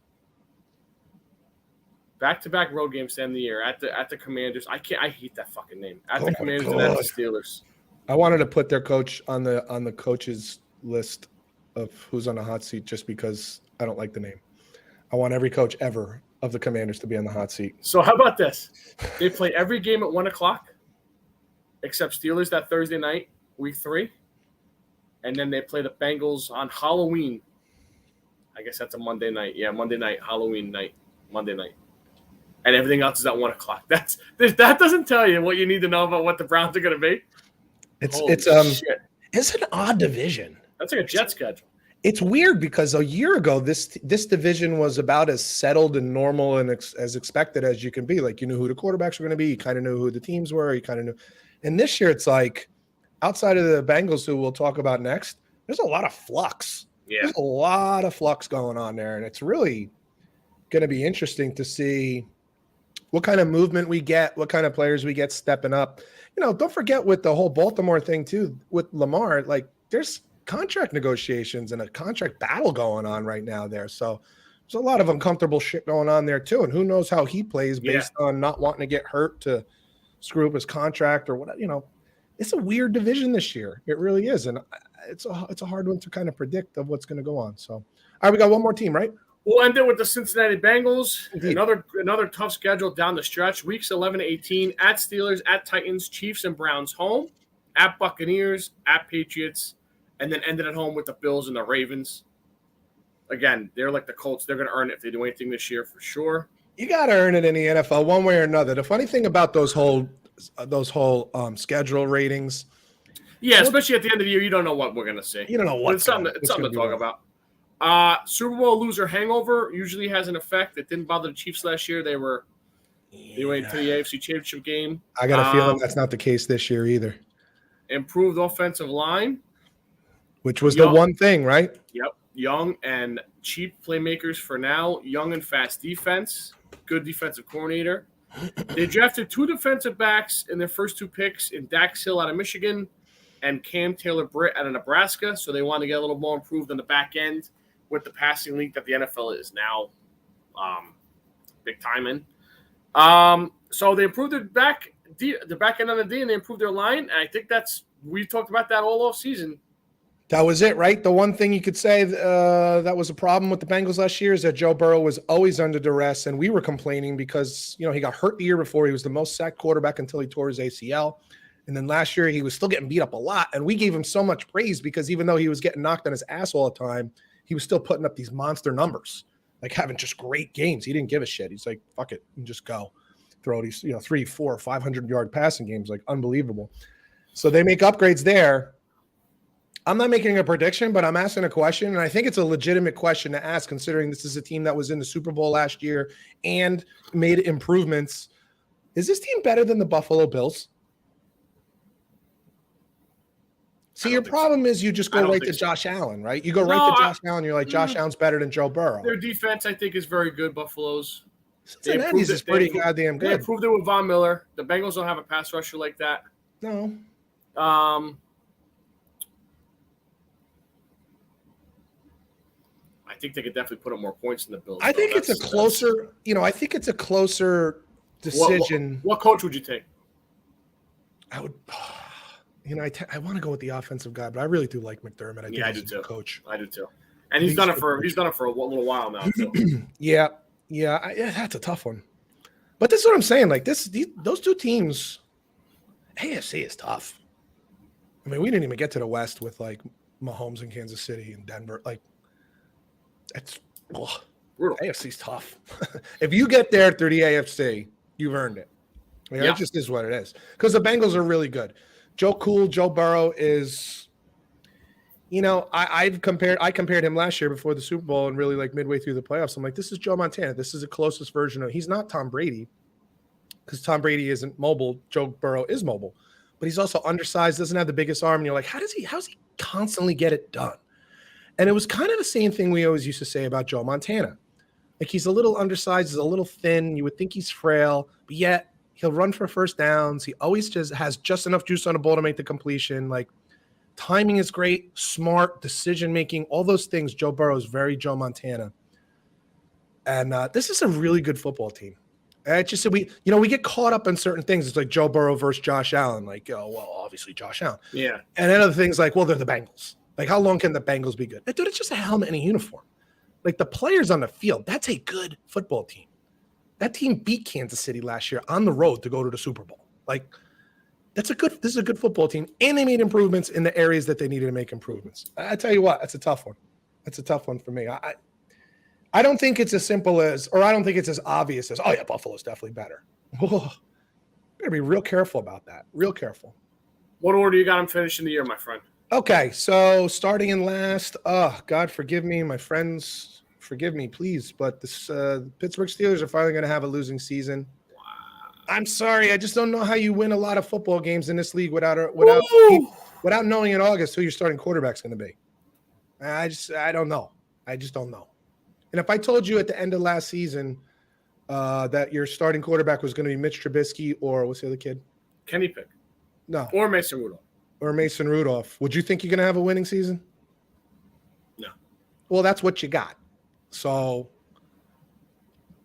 Back-to-back road games to end the year at the Commanders. I hate that fucking name. At the Commanders and at the Steelers. I wanted to put their coach on the coaches list of who's on the hot seat just because I don't like the name. I want every coach ever of the Commanders to be on the hot seat. So how about this? They play every game at 1:00, except Steelers that Thursday night, week 3, and then they play the Bengals on Halloween. I guess that's a Monday night. Yeah, Monday night, Halloween night, Monday night. And everything else is at 1:00. That doesn't tell you what you need to know about what the Browns are going to be. It's an odd division. That's like a jet schedule. It's weird because a year ago this division was about as settled and normal and as expected as you can be. Like you knew who the quarterbacks were going to be. You kind of knew who the teams were. You kind of knew. And this year it's like outside of the Bengals, who we'll talk about next, there's a lot of flux. Yeah. There's a lot of flux going on there, and it's really going to be interesting to see what kind of movement we get, what kind of players we get stepping up. Don't forget with the whole Baltimore thing too, with Lamar, like there's contract negotiations and a contract battle going on right now there. So there's a lot of uncomfortable shit going on there too. And who knows how he plays based on not wanting to get hurt to screw up his contract or what, it's a weird division this year. It really is. And it's a hard one to kind of predict of what's going to go on. So, all right, we got one more team, right? We'll end it with the Cincinnati Bengals. Indeed. Another tough schedule down the stretch. Weeks 11-18 at Steelers, at Titans, Chiefs and Browns home, at Buccaneers, at Patriots, and then ended at home with the Bills and the Ravens. Again, they're like the Colts. They're going to earn it if they do anything this year for sure. You got to earn it in the NFL one way or another. The funny thing about those whole schedule ratings. Yeah, especially at the end of the year, you don't know what we're going to see. You don't know what. It's something to talk about. Super Bowl loser hangover usually has an effect. It didn't bother the Chiefs last year. They went to the AFC Championship game. I got a feeling that's not the case this year either. Improved offensive line. Which was the one thing, right? Yep. Young and cheap playmakers for now. Young and fast defense. Good defensive coordinator. They drafted 2 defensive backs in their first 2 picks in Dax Hill out of Michigan and Cam Taylor-Britt out of Nebraska. So they wanted to get a little more improved on the back end with the passing league that the NFL is now big time in. So they improved the back end on the D, and they improved their line. And I think we talked about that all off season. That was it, right? The one thing you could say that was a problem with the Bengals last year is that Joe Burrow was always under duress, and we were complaining because he got hurt the year before. He was the most sacked quarterback until he tore his ACL, and then last year he was still getting beat up a lot, and we gave him so much praise because even though he was getting knocked on his ass all the time, he was still putting up these monster numbers, like having just great games. He didn't give a shit. He's like, fuck it, and just go throw these 300, 400, 500-yard passing games, like unbelievable. So they make upgrades there. I'm not making a prediction, but I'm asking a question, and I think it's a legitimate question to ask considering this is a team that was in the Super Bowl last year and made improvements. Is this team better than the Buffalo Bills? See, your problem is you just go right to Josh Allen, right? You go right to Josh Allen. You're like, Josh Allen's better than Joe Burrow. Their defense, I think, is very good, Buffalo's. Cincinnati's is pretty goddamn good. They improved it with Von Miller. The Bengals don't have a pass rusher like that. No. I think they could definitely put up more points than the Bills. I think it's a closer, I think it's a closer decision. What coach would you take? I would, I want to go with the offensive guy, but I really do like McDermott. I do too. Coach. I do too. And he's done it for a little while now too. Yeah, that's a tough one. But this is what I'm saying. Like those 2 teams, AFC is tough. I mean, we didn't even get to the West with like Mahomes in Kansas City and Denver. Like, it's brutal. AFC's tough. If you get there through the AFC, you've earned it. It just is what it is. Because the Bengals are really good. Joe Burrow is, I compared him last year before the Super Bowl and really like midway through the playoffs. I'm like, this is Joe Montana. This is the closest version of. He's not Tom Brady because Tom Brady isn't mobile. Joe Burrow is mobile, but he's also undersized, doesn't have the biggest arm. And you're like, how's he constantly get it done? And it was kind of the same thing we always used to say about Joe Montana. Like he's a little undersized, he's a little thin. You would think he's frail, but yet he'll run for first downs. He always just has just enough juice on the ball to make the completion. Like timing is great, smart, decision-making, all those things. Joe Burrow is very Joe Montana. And this is a really good football team. It's just we get caught up in certain things. It's like Joe Burrow versus Josh Allen. Like, obviously Josh Allen. Yeah. And then other things like, well, they're the Bengals. Like, how long can the Bengals be good? Dude, it's just a helmet and a uniform. Like, the players on the field, that's a good football team. That team beat Kansas City last year on the road to go to the Super Bowl. Like, this is a good football team, and they made improvements in the areas that they needed to make improvements. I tell you what, that's a tough one. That's a tough one for me. I don't think it's as simple as, or I don't think it's as obvious as, Buffalo's definitely better. Better be real careful about that. Real careful. What order you got them finishing the year, my friend? Okay, so starting in last, God forgive me, my friends, forgive me, please, but this Pittsburgh Steelers are finally going to have a losing season. Wow. I'm sorry, I just don't know how you win a lot of football games in this league without knowing in August who your starting quarterback's going to be. I don't know. I just don't know. And if I told you at the end of last season that your starting quarterback was going to be Mitch Trubisky or what's the other kid? Kenny Pick. No. Or Mason Rudolph. Would you think you're going to have a winning season? No. Well, that's what you got. So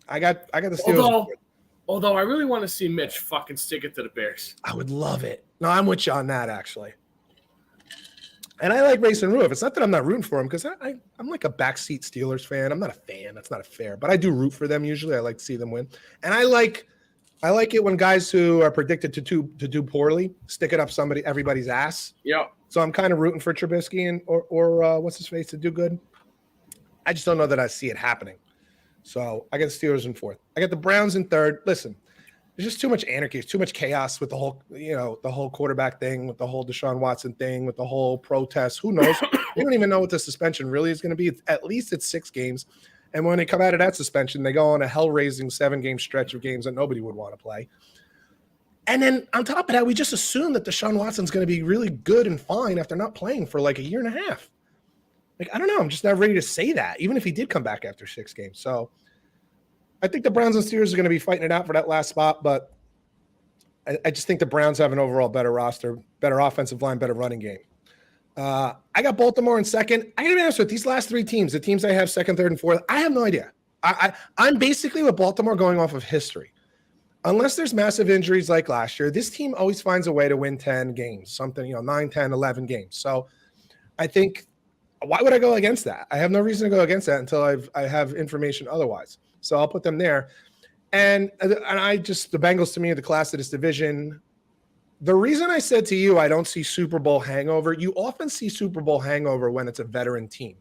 I got the Steelers. Although I really want to see Mitch fucking stick it to the Bears. I would love it. No, I'm with you on that, actually. And I like Mason Rudolph. It's not that I'm not rooting for him because I'm like a backseat Steelers fan. I'm not a fan. That's not fair. But I do root for them usually. I like to see them win. And I like it when guys who are predicted to do poorly stick it up everybody's ass. Yeah. So I'm kind of rooting for Trubisky and or what's his face to do good. I just don't know that I see it happening. So I got the Steelers in fourth. I got the Browns in third. Listen, there's just too much anarchy, too much chaos with the whole quarterback thing, with the whole Deshaun Watson thing, with the whole protest. Who knows? We don't even know what the suspension really is going to be. At least it's 6 games. And when they come out of that suspension, they go on a hell-raising 7-game stretch of games that nobody would want to play. And then on top of that, we just assume that Deshaun Watson's going to be really good and fine after not playing for like a year and a half. Like, I don't know. I'm just not ready to say that, even if he did come back after 6 games. So I think the Browns and Steelers are going to be fighting it out for that last spot, but I just think the Browns have an overall better roster, better offensive line, better running game. I got Baltimore in second. I got to be honest with these last 3 teams, the teams I have second, third, and fourth, I have no idea. I'm basically with Baltimore going off of history. Unless there's massive injuries like last year, this team always finds a way to win 10 games, something, 9, 10, 11 games. So I think, why would I go against that? I have no reason to go against that until I have information otherwise. So I'll put them there. And the Bengals to me are the class of this division. The reason I said to you I don't see Super Bowl hangover, you often see Super Bowl hangover when it's a veteran team.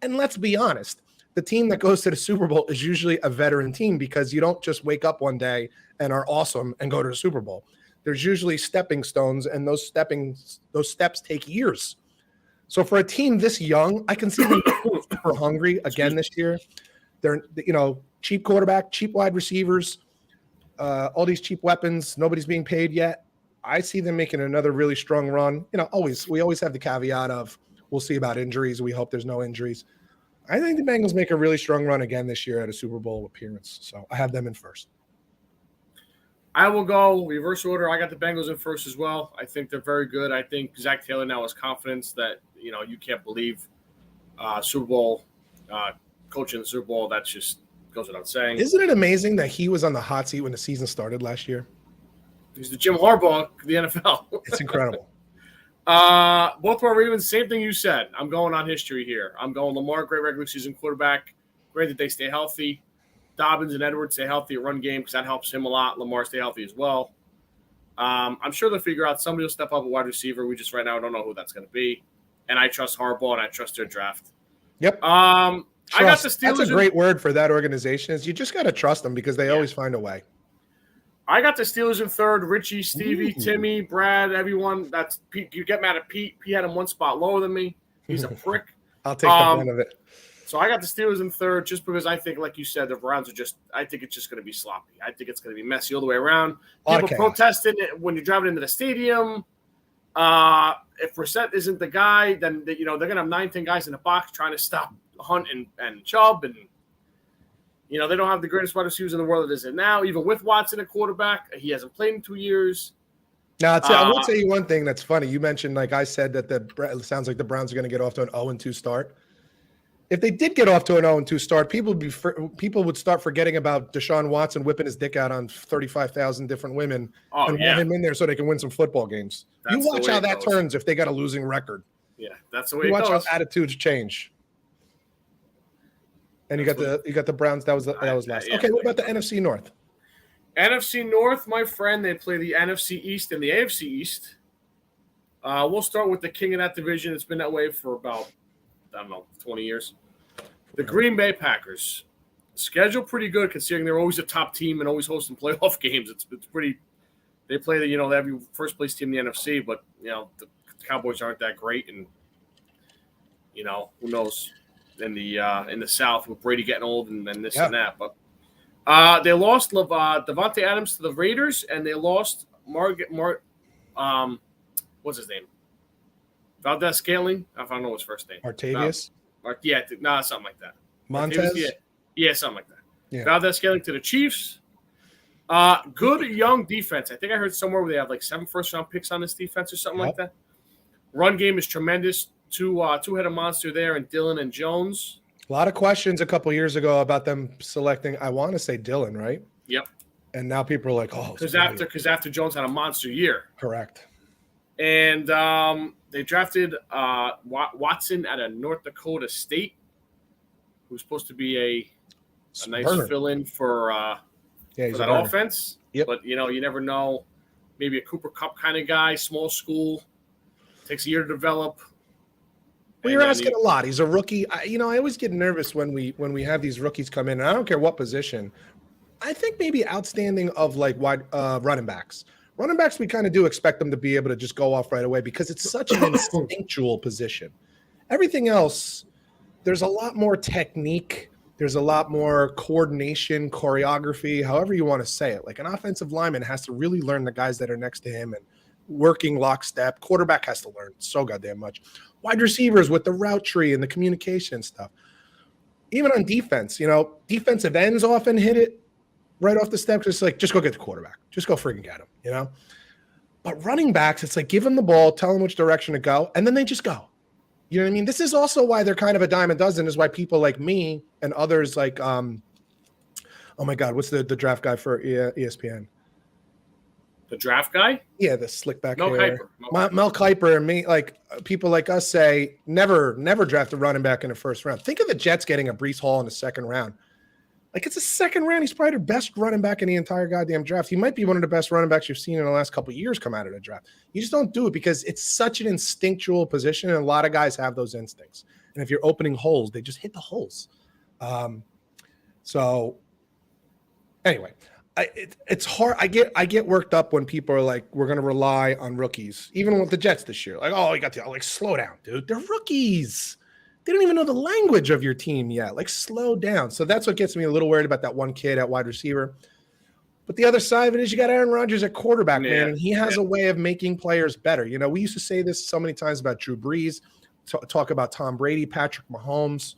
And let's be honest, the team that goes to the Super Bowl is usually a veteran team because you don't just wake up one day and are awesome and go to the Super Bowl. There's usually stepping stones, and those steps take years. So for a team this young, I can see them super hungry again this year. They're, cheap quarterback, cheap wide receivers, all these cheap weapons. Nobody's being paid yet. I see them making another really strong run. We always have the caveat of we'll see about injuries. We hope there's no injuries. I think the Bengals make a really strong run again this year at a Super Bowl appearance. So I have them in first. I will go reverse order. I got the Bengals in first as well. I think they're very good. I think Zach Taylor now has confidence that, you can't believe Super Bowl coaching the Super Bowl. That just goes without saying. Isn't it amazing that he was on the hot seat when the season started last year? He's the Jim Harbaugh of the NFL. It's incredible. Baltimore Ravens, same thing you said. I'm going on history here. I'm going Lamar, great regular season quarterback. Great that they stay healthy. Dobbins and Edwards stay healthy at run game because that helps him a lot. Lamar stay healthy as well. I'm sure they'll figure out somebody will step up a wide receiver. We just right now don't know who that's going to be. And I trust Harbaugh and I trust their draft. Yep. I got the Steelers. That's a great word for that organization. Is you just got to trust them because they always find a way. I got the Steelers in third. Richie, Stevie, Timmy, Brad, everyone. That's Pete. You get mad at Pete. Pete had him one spot lower than me. He's a prick. I'll take the brunt of it. So I got the Steelers in third just because I think, like you said, the Browns I think it's just going to be sloppy. I think it's going to be messy all the way around. People protesting it when you're driving into the stadium. If Brissett isn't the guy, then they're going to have 9, 10 guys in the box trying to stop Hunt and Chubb. And, they don't have the greatest wide receivers in the world that is it now. Even with Watson at quarterback, he hasn't played in 2 years. Now, I will tell you one thing that's funny. You mentioned, like I said, that it sounds like the Browns are going to get off to an 0-2 start. If they did get off to an 0-2 start, people would start forgetting about Deshaun Watson whipping his dick out on 35,000 different women and want him in there so they can win some football games. You watch how that turns if they got a losing record. Yeah, that's the way it goes. You watch how attitudes change. And you got the Browns. That was last. Okay, what about the NFC North? NFC North, my friend, they play the NFC East and the AFC East. We'll start with the king of that division. It's been that way for about 20 years. The Green Bay Packers. Schedule pretty good considering they're always a top team and always hosting playoff games. It's pretty. They play they have your first place team in the NFC, but the Cowboys aren't that great, and who knows in the South with Brady getting old and this and that. But they lost Devontae Adams to the Raiders, and they lost what's his name? Valdez Scaling? I don't know his first name. Martavius? Something like that. Montez? Yeah, something like that. Yeah. Valdez Scaling to the Chiefs. Good young defense. I think I heard somewhere where they have like 7 first-round picks on this defense or something like that. Run game is tremendous. Two-headed monster there in Dillon and Jones. A lot of questions a couple years ago about them selecting, I want to say Dillon, right? Yep. And now people are like, oh. Because after Jones had a monster year. Correct. And they drafted Watson out of North Dakota State, who's supposed to be a nice fill-in for that offense. Yep. But, you never know. Maybe a Cooper Kupp kind of guy, small school, takes a year to develop. Well, you're asking a lot. He's a rookie. I always get nervous when we have these rookies come in, and I don't care what position. I think maybe outstanding of like wide running backs. Running backs, we kind of do expect them to be able to just go off right away because it's such an instinctual position. Everything else, there's a lot more technique. There's a lot more coordination, choreography, however you want to say it. Like an offensive lineman has to really learn the guys that are next to him and working lockstep. Quarterback has to learn so goddamn much. Wide receivers with the route tree and the communication stuff. Even on defense, defensive ends often hit it right off the step. Just like, just go get the quarterback. Just go freaking get him, But running backs, it's like give them the ball, tell them which direction to go, and then they just go. You know what I mean? This is also why they're kind of a dime a dozen, is why people like me and others like, oh my God, what's the draft guy for ESPN? The draft guy? Yeah, the slick back Mel hair. Kiper. Mel Kiper and me, like people like us say, never draft a running back in the first round. Think of the Jets getting a Breece Hall in the second round. Like it's a second round. He's probably the best running back in the entire goddamn draft. He might be one of the best running backs you've seen in the last couple of years come out of the draft. You just don't do it because it's such an instinctual position, and a lot of guys have those instincts. And if you're opening holes, they just hit the holes. So anyway, it's hard. I get worked up when people are like, we're going to rely on rookies, even with the Jets this year. Like, oh, you got to like slow down, dude. They're rookies. They don't even know the language of your team yet. Like, slow down. So that's what gets me a little worried about that one kid at wide receiver. But the other side of it is you got Aaron Rodgers at quarterback, man, and he has a way of making players better. We used to say this so many times about Drew Brees, talk about Tom Brady, Patrick Mahomes.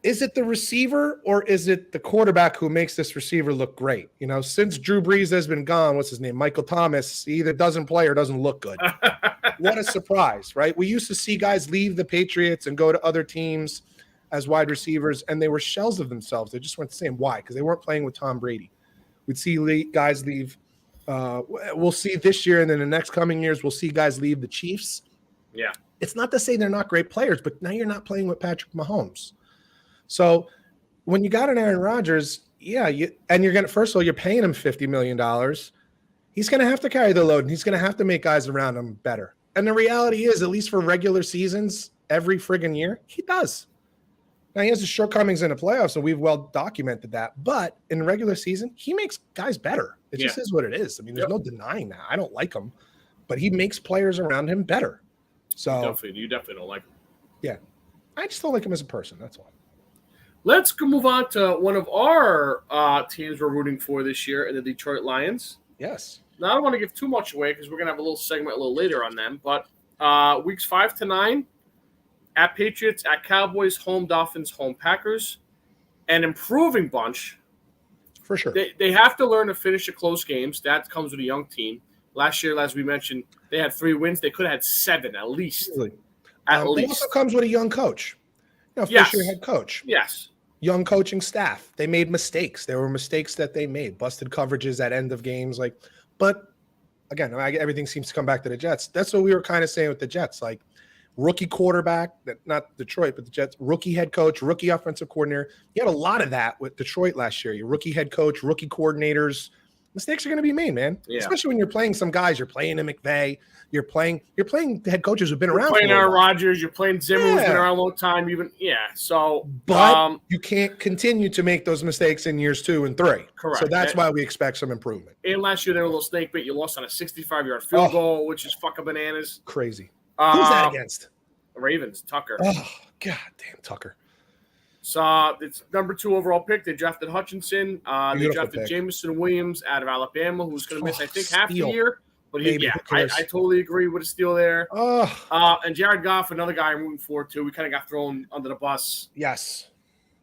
Is it the receiver or is it the quarterback who makes this receiver look great? Since Drew Brees has been gone, what's his name? Michael Thomas, he either doesn't play or doesn't look good. What a surprise, right? We used to see guys leave the Patriots and go to other teams as wide receivers, and they were shells of themselves. They just weren't the same. Why? Because they weren't playing with Tom Brady. We'd see guys leave. We'll see this year, and then the next coming years, we'll see guys leave the Chiefs. Yeah. It's not to say they're not great players, but now you're not playing with Patrick Mahomes. So when you got an Aaron Rodgers, you're going to, first of all, you're paying him $50 million. He's going to have to carry the load, and he's going to have to make guys around him better. And the reality is, at least for regular seasons, every friggin' year, he does. Now, he has his shortcomings in the playoffs, and we've well documented that. But in the regular season, he makes guys better. It just is what it is. I mean, there's no denying that. I don't like him, but he makes players around him better. So you definitely don't like him. Yeah. I just don't like him as a person. That's all. Let's move on to one of our teams we're rooting for this year, in the Detroit Lions. Yes. Now, I don't want to give too much away because we're going to have a little segment a little later on them. But weeks 5 to 9, at Patriots, at Cowboys, home Dolphins, home Packers. An improving bunch. For sure. They have to learn to finish the close games. That comes with a young team. Last year, as we mentioned, they had 3 wins. They could have had 7 at least. Really? At least. It also comes with a young coach. Fisher head coach. Yes. Young coaching staff. They made mistakes. There were mistakes that they made. Busted coverages at end of games. But again, everything seems to come back to the Jets. That's what we were kind of saying with the Jets. Like, rookie quarterback, not Detroit, but the Jets, rookie head coach, rookie offensive coordinator. You had a lot of that with Detroit last year. Your rookie head coach, rookie coordinators. Mistakes are going to be made, man. Yeah. Especially when you're playing some guys. You're playing a McVay. You're playing head coaches who've been around. You're playing Aaron Rodgers. You're playing Zimmer, who's been around a long time. So, but you can't continue to make those mistakes in years 2 and 3. Correct. So that's why we expect some improvement. And last year they were a little snake bait. You lost on a 65-yard field goal, which is fucking bananas. Crazy. Who's that against? The Ravens. Tucker. Oh, god damn, Tucker. So it's number 2 overall pick. They drafted Hutchinson. They drafted pick. Jamison Williams out of Alabama, who's going to miss, I think, half the year. But I totally agree with a steal there. And Jared Goff, another guy I'm rooting for, too. We kind of got thrown under the bus. Yes.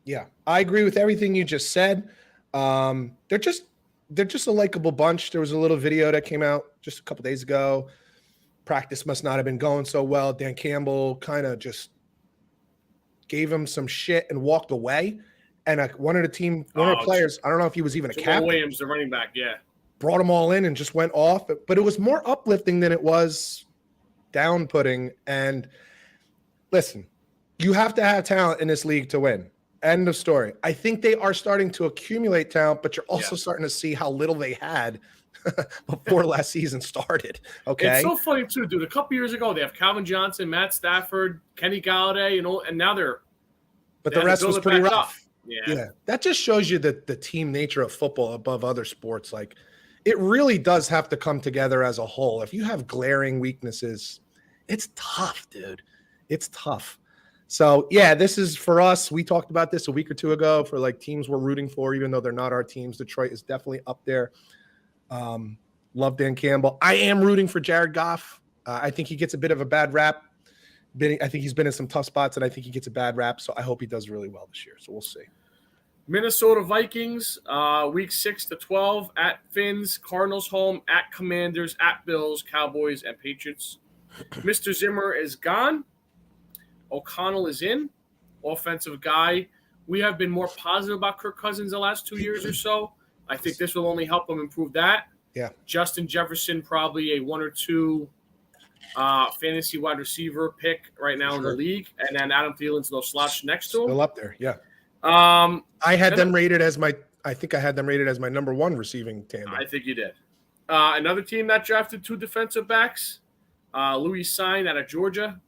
Yeah. I agree with everything you just said. They're just a likable bunch. There was a little video that came out just a couple days ago. Practice must not have been going so well. Dan Campbell kind of just gave him some shit and walked away. And one of the players, I don't know if he was even a captain. Williams, the running back, brought them all in and just went off. But it was more uplifting than it was down-putting. And listen, you have to have talent in this league to win. End of story. I think they are starting to accumulate talent, but you're also starting to see how little they had before last season started. Okay. It's so funny, too, dude. A couple years ago, they have Calvin Johnson, Matt Stafford, Kenny Galladay, and now they're – but the rest was pretty rough. Yeah, that just shows you that the team nature of football above other sports. Like, it really does have to come together as a whole. If you have glaring weaknesses, it's tough, dude. It's tough. So, yeah, this is for us. We talked about this a week or two ago for like teams we're rooting for, even though they're not our teams. Detroit is definitely up there. Love Dan Campbell. I am rooting for Jared Goff. I think he gets a bit of a bad rap. I think he's been in some tough spots, and I think he gets a bad rap. So I hope he does really well this year. So we'll see. Minnesota Vikings, week 6 to 12 at Finns, Cardinals home, at Commanders, at Bills, Cowboys, and Patriots. Mr. Zimmer is gone. O'Connell is in. Offensive guy. We have been more positive about Kirk Cousins the last 2 years or so. I think this will only help him improve that. Yeah. Justin Jefferson, probably a 1 or 2 fantasy wide receiver pick right now in the league. And then Adam Thielen's no slouch next to him. Still up there, yeah. I had them rated as my number 1 receiving tandem. I think you did. Another team that drafted 2 defensive backs, Louis Sign out of Georgia,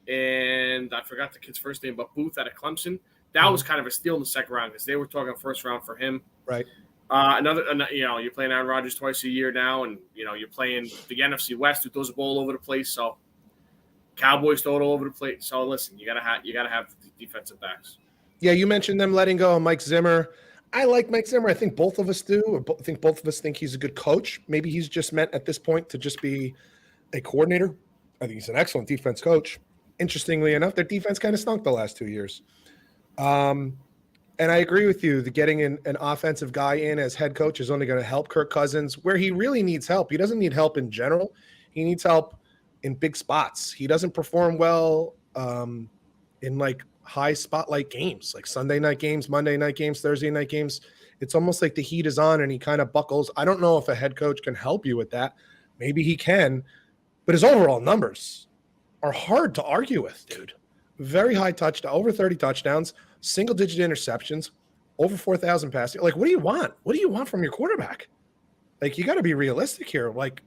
and I forgot the kid's first name, but Booth out of Clemson. That was kind of a steal in the second round because they were talking first round for him. Right. You're playing Aaron Rodgers twice a year now, and you're playing the NFC West, who throws the ball all over the place. So Cowboys throw it all over the place. So listen, you gotta have defensive backs. Yeah, you mentioned them letting go of Mike Zimmer. I like Mike Zimmer. I think both of us do. I think both of us think he's a good coach. Maybe he's just meant at this point to just be a coordinator. I think he's an excellent defense coach. Interestingly enough, their defense kind of stunk the last 2 years. And I agree with you. Getting an offensive guy in as head coach is only going to help Kirk Cousins where he really needs help. He doesn't need help in general. He needs help in big spots. He doesn't perform well in like high spotlight games, like Sunday night games, Monday night games, Thursday night games. It's almost like the heat is on and he kind of buckles. I don't know if a head coach can help you with that. Maybe he can, but his overall numbers are hard to argue with, dude. Very high touchdown, over 30 touchdowns, single-digit interceptions, over 4,000 passing. Like, what do you want? What do you want from your quarterback? Like, you got to be realistic here. Like,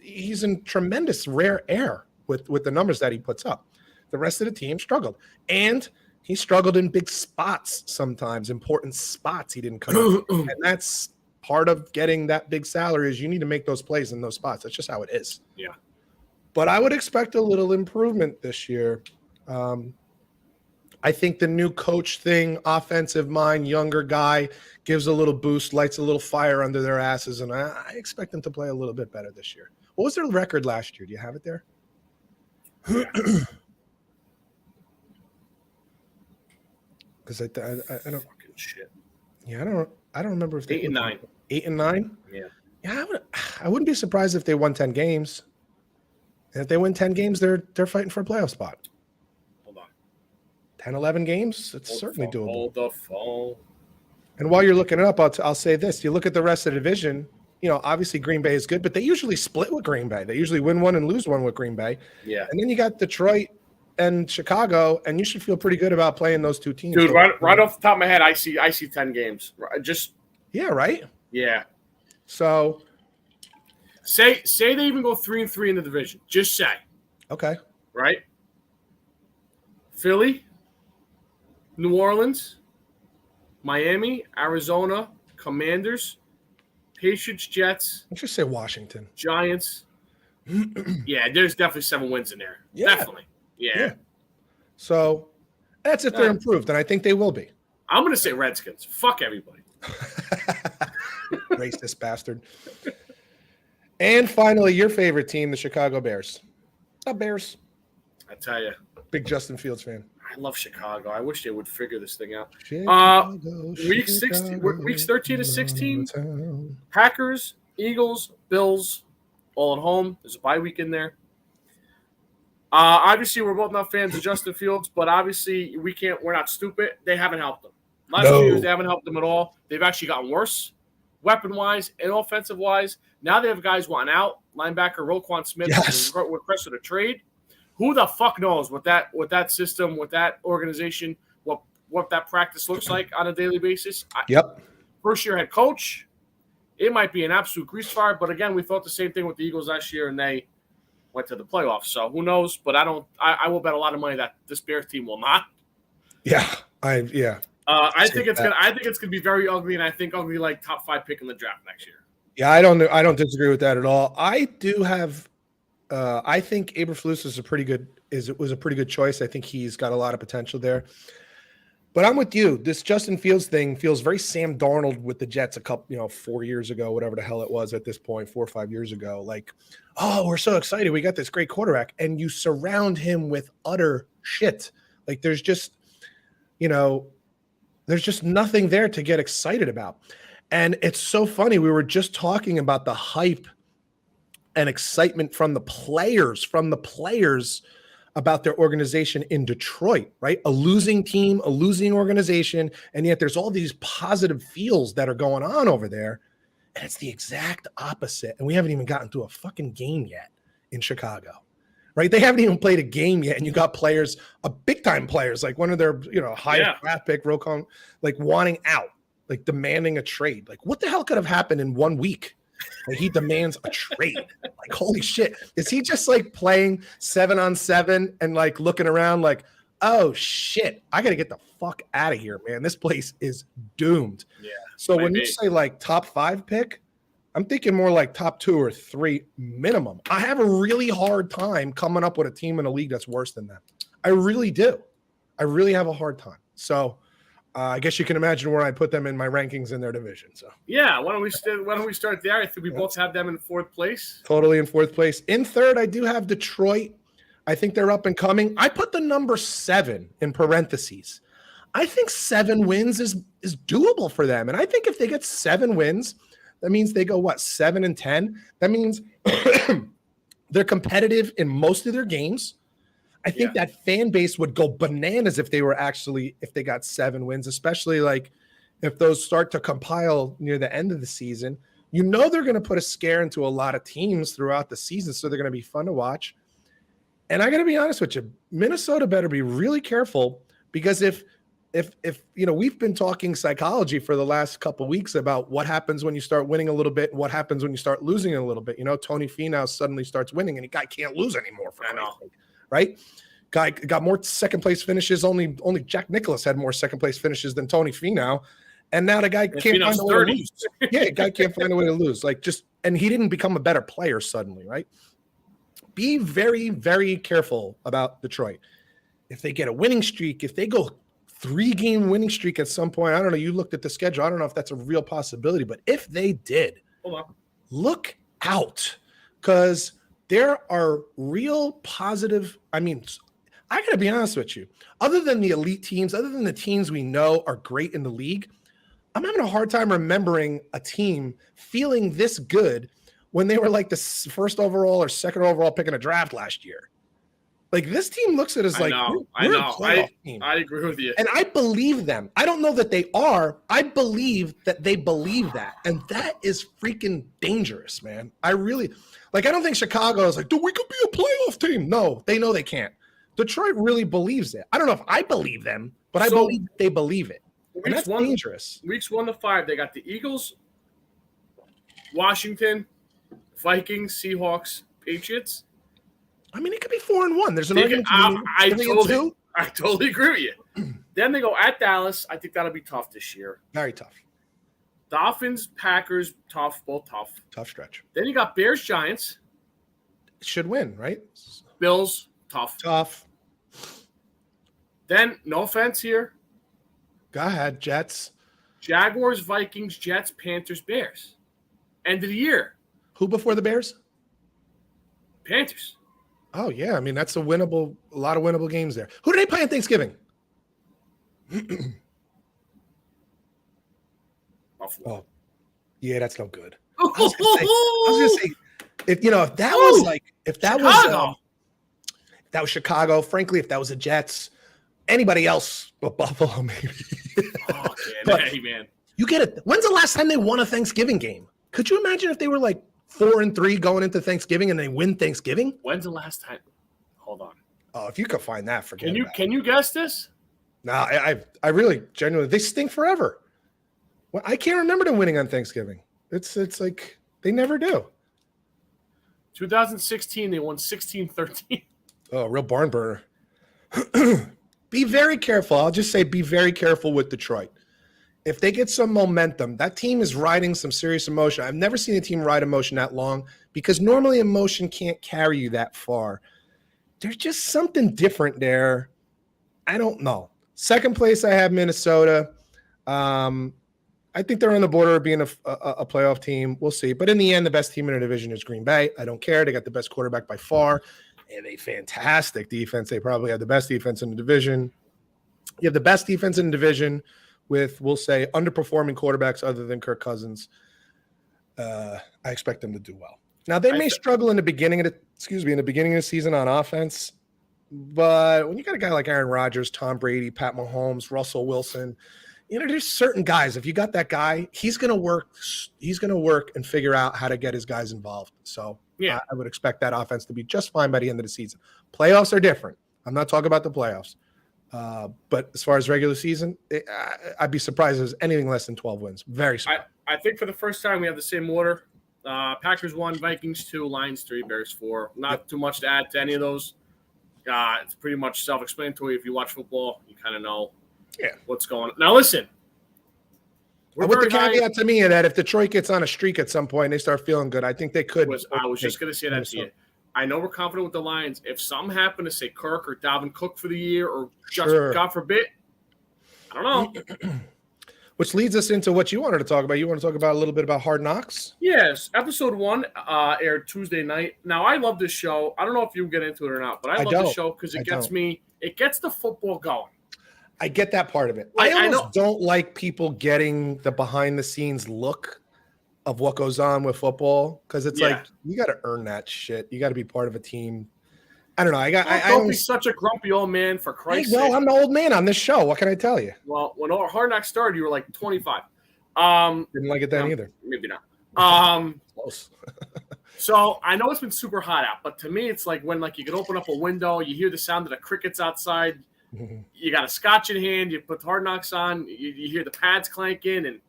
he's in tremendous rare air with the numbers that he puts up. The rest of the team struggled. And he struggled in big spots sometimes, important spots he didn't come up. And that's part of getting that big salary is you need to make those plays in those spots. That's just how it is. Yeah. But I would expect a little improvement this year. I think the new coach thing, offensive mind, younger guy, gives a little boost, lights a little fire under their asses, and I expect them to play a little bit better this year. What was their record last year? Do you have it there? Because I don't fucking shit. Yeah, I don't remember if they 8-9. 8-9. Yeah. Yeah, I wouldn't be surprised if they won 10 games. And if they win 10 games, they're fighting for a playoff spot. Hold on. 10, 11 games, it's certainly doable. Hold the phone. And while you're looking it up, I'll say this. You look at the rest of the division, obviously Green Bay is good, but they usually split with Green Bay. They usually win one and lose one with Green Bay. Yeah. And then you got Detroit and Chicago, and you should feel pretty good about playing those two teams. Dude, right off the top of my head, I see 10 games. Yeah, right? Yeah. So say they even go 3-3 in the division. Just say. Okay. Right? Philly, New Orleans, Miami, Arizona, Commanders, Patriots, Jets. Let's just say Washington. Giants. Yeah, there's definitely 7 wins in there. Yeah. Definitely. Yeah. So that's if they're improved, and I think they will be. I'm going to say Redskins. Fuck everybody. Racist bastard. And finally, your favorite team, the Chicago Bears. The Bears. I tell you. Big Justin Fields fan. I love Chicago. I wish they would figure this thing out. Weeks 13 to 16, Packers, Eagles, Bills, all at home. There's a bye week in there. Obviously, we're both not fans of Justin Fields, but obviously we're not stupid. They haven't helped them. Last 2 years, they haven't helped them at all. They've actually gotten worse, weapon-wise and offensive-wise. Now they have guys wanting out. Linebacker Roquan Smith requested a trade. Who the fuck knows what that system, what that organization, what that practice looks like on a daily basis? First-year head coach. It might be an absolute grease fire, but again, we thought the same thing with the Eagles last year, and they went to the playoffs. So who knows? But I will bet a lot of money that this Bears team will not. Yeah. I think it's gonna be very ugly, and I think ugly like top 5 pick in the draft next year. Yeah, I don't disagree with that at all. I do have. I think Eberflus was a pretty good choice. I think he's got a lot of potential there. But I'm with you. This Justin Fields thing feels very Sam Darnold with the Jets 4 years ago, whatever the hell it was at this point, 4 or 5 years ago. Like, oh, we're so excited. We got this great quarterback. And you surround him with utter shit. Like there's just nothing there to get excited about. And it's so funny. We were just talking about the hype and excitement from the players about their organization in Detroit, right? A losing team, a losing organization, and yet there's all these positive feels that are going on over there, and it's the exact opposite. And we haven't even gotten to a fucking game yet in Chicago, right? They haven't even played a game yet, and you got players, big-time players, like one of their, highest draft pick, Rokon, like wanting out, like demanding a trade. Like, what the hell could have happened in 1 week? Like he demands a trade. Like, holy shit. Is he just like playing 7-on-7 and like looking around like, oh shit, I got to get the fuck out of here, man. This place is doomed. Yeah. So when you say like top 5 pick, I'm thinking more like top 2 or 3 minimum. I have a really hard time coming up with a team in a league that's worse than that. I really do. I really have a hard time. So I guess you can imagine where I put them in my rankings in their division. So yeah, why don't we start there? I think we both have them in 4th place. Totally in 4th place. In 3rd, I do have Detroit. I think they're up and coming. I put the number 7 in parentheses. I think 7 wins is doable for them, and I think if they get 7 wins, that means they go 7-10. That means they're competitive in most of their games. I think that fan base would go bananas if they got 7 wins, especially like if those start to compile near the end of the season. They're going to put a scare into a lot of teams throughout the season, so they're going to be fun to watch. And I got to be honest with you, Minnesota better be really careful, because if we've been talking psychology for the last couple of weeks about what happens when you start winning a little bit, what happens when you start losing a little bit. Tony Finau suddenly starts winning, and the guy can't lose anymore for anything. Right? Guy got more second place finishes. Only Jack Nicklaus had more second place finishes than Tony Finau. And now the guy can't find a way to lose. Yeah, guy can't find a way to lose. And he didn't become a better player suddenly, right? Be very, very careful about Detroit. If they get a winning streak, if they go 3-game winning streak at some point, I don't know, you looked at the schedule. I don't know if that's a real possibility, but if they did, look out, because there are real positive. I mean, I got to be honest with you. Other than the elite teams, other than the teams we know are great in the league, I'm having a hard time remembering a team feeling this good when they were like the 1st overall or 2nd overall pick in a draft last year. Like, this team looks at us like, we're a playoff team. I agree with you. And I believe them. I don't know that they are. I believe that they believe that. And that is freaking dangerous, man. I really – I don't think Chicago is like, dude, we could be a playoff team. No, they know they can't. Detroit really believes it. I don't know if I believe them, but I believe they believe it. And that's dangerous. Weeks 1 to 5, they got the Eagles, Washington, Vikings, Seahawks, Patriots. I mean, it could be 4-1. There's an argument. I totally agree with you. Then they go at Dallas. I think that'll be tough this year. Very tough. Dolphins, Packers, tough, both tough. Tough stretch. Then you got Bears, Giants. Should win, right? Bills, tough. Tough. Then, no offense here. Go ahead, Jets. Jaguars, Vikings, Jets, Panthers, Bears. End of the year. Who before the Bears? Panthers. Oh, yeah. I mean, that's a lot of winnable games there. Who do they play on Thanksgiving? Buffalo. Oh, yeah, that's no good. I was gonna say, if that was Chicago, frankly, if that was the Jets, anybody else but Buffalo, maybe. Oh, man. Hey, man. You get it. When's the last time they won a Thanksgiving game? Could you imagine if they were like 4-3 going into Thanksgiving and they win Thanksgiving? When's the last time? Hold on. Oh, if you could find that, forget it. Can you guess this? No, I really genuinely, they stink forever. Well, I can't remember them winning on Thanksgiving. It's like they never do. 2016, they won 16-13. Oh, real barn burner. Be very careful. I'll just say be very careful with Detroit. If they get some momentum, that team is riding some serious emotion. I've never seen a team ride emotion that long because normally emotion can't carry you that far. There's just something different there. I don't know. Second place, I have Minnesota. I think they're on the border of being a playoff team. We'll see. But in the end, the best team in the division is Green Bay. I don't care. They got the best quarterback by far and a fantastic defense. They probably have the best defense in the division. You have the best defense in the division with, we'll say, underperforming quarterbacks other than Kirk Cousins. I expect them to do well. Now, they may struggle in the beginning of the season on offense. But when you got a guy like Aaron Rodgers, Tom Brady, Pat Mahomes, Russell Wilson, there's certain guys. If you got that guy, he's going to work. He's going to work and figure out how to get his guys involved. So yeah, I would expect that offense to be just fine by the end of the season. Playoffs are different. I'm not talking about the playoffs. But as far as regular season, I'd be surprised if there's anything less than 12 wins. Very surprised. I think for the first time we have the same order. Packers 1, Vikings 2, Lions 3, Bears 4. Not too much to add to any of those. It's pretty much self-explanatory. If you watch football, you kind of know what's going on. Now, listen. With the caveat to me that if Detroit gets on a streak at some point and they start feeling good, I think they could. I was just going to say that to you. I know we're confident with the Lions. If some happen to say Kirk or Dalvin Cook for the year or just, God forbid, I don't know. Which leads us into what you wanted to talk about. You want to talk about a little bit about Hard Knocks? Yes. Episode 1 aired Tuesday night. Now, I love this show. I don't know if you get into it or not, but I love this show because it gets the football going. I get that part of it. I almost don't like people getting the behind-the-scenes look of what goes on with football because it's like you got to earn that shit. You got to be part of a team. I don't know. Don't be such a grumpy old man, for Christ's sake. Well, I'm the old man on this show. What can I tell you? Well, when Hard Knocks started, you were like 25. Didn't like it then either. Maybe not. Close. So I know it's been super hot out, but to me, it's like when you can open up a window, you hear the sound of the crickets outside. You got a scotch in hand. You put Hard Knocks on. You hear the pads clanking, and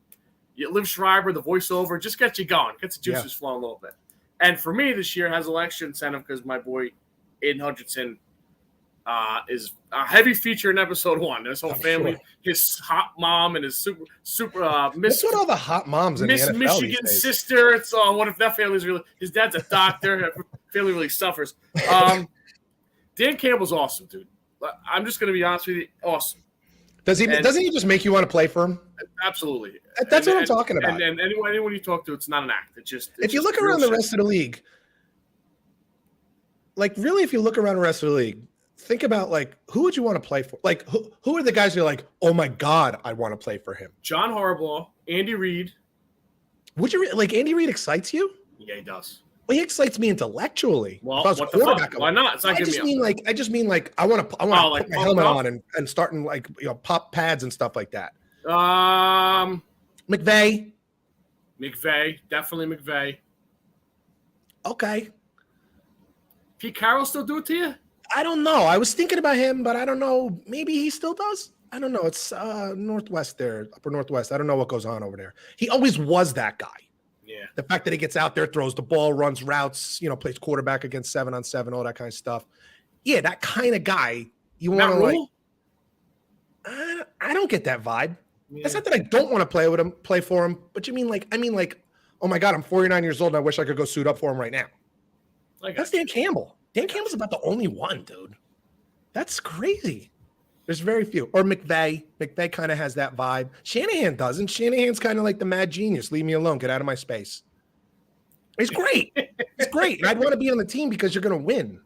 you Liv Schreiber, the voiceover, just gets you going, gets the juices flowing a little bit. And for me, this year has a little extra incentive because my boy Aiden Hutchinson is a heavy feature in episode 1. His whole family, his hot mom, and his super What's with all the hot moms in the NFL Michigan sister. It's what if that family's really? His dad's a doctor. Family really suffers. Dan Campbell's awesome, dude. I'm just going to be honest with you. Awesome. Doesn't he just make you want to play for him? Absolutely. That's what I'm talking about. And anyone you talk to, it's not an act. If you look around the rest of the league, if you look around the rest of the league, think about who would you want to play for? Who are the guys who are like, oh my God, I want to play for him? John Harbaugh, Andy Reid. Would you Andy Reid excites you? Yeah, he does. Well, he excites me intellectually. Well, what the fuck? Why not? It's not I just mean I want to put my helmet on and starting pop pads and stuff like that. McVay, definitely McVay. Okay. Pete Carroll still do it to you? I don't know. I was thinking about him, but I don't know. Maybe he still does. I don't know. It's Northwest there, upper Northwest. I don't know what goes on over there. He always was that guy. Yeah. The fact that he gets out there, throws the ball, runs routes, plays quarterback against 7-on-7, all that kind of stuff. Yeah, that kind of guy. You want to I don't get that vibe. Yeah. It's not that I don't want to play for him, but I mean oh my God, I'm 49 years old and I wish I could go suit up for him right now. That's Dan Campbell. Dan Campbell's about the only one, dude. That's crazy. There's very few. Or McVay. McVay kind of has that vibe. Shanahan doesn't. Shanahan's kind of like the mad genius. Leave me alone. Get out of my space. He's great. He's great. And I'd want to be on the team because you're going to win.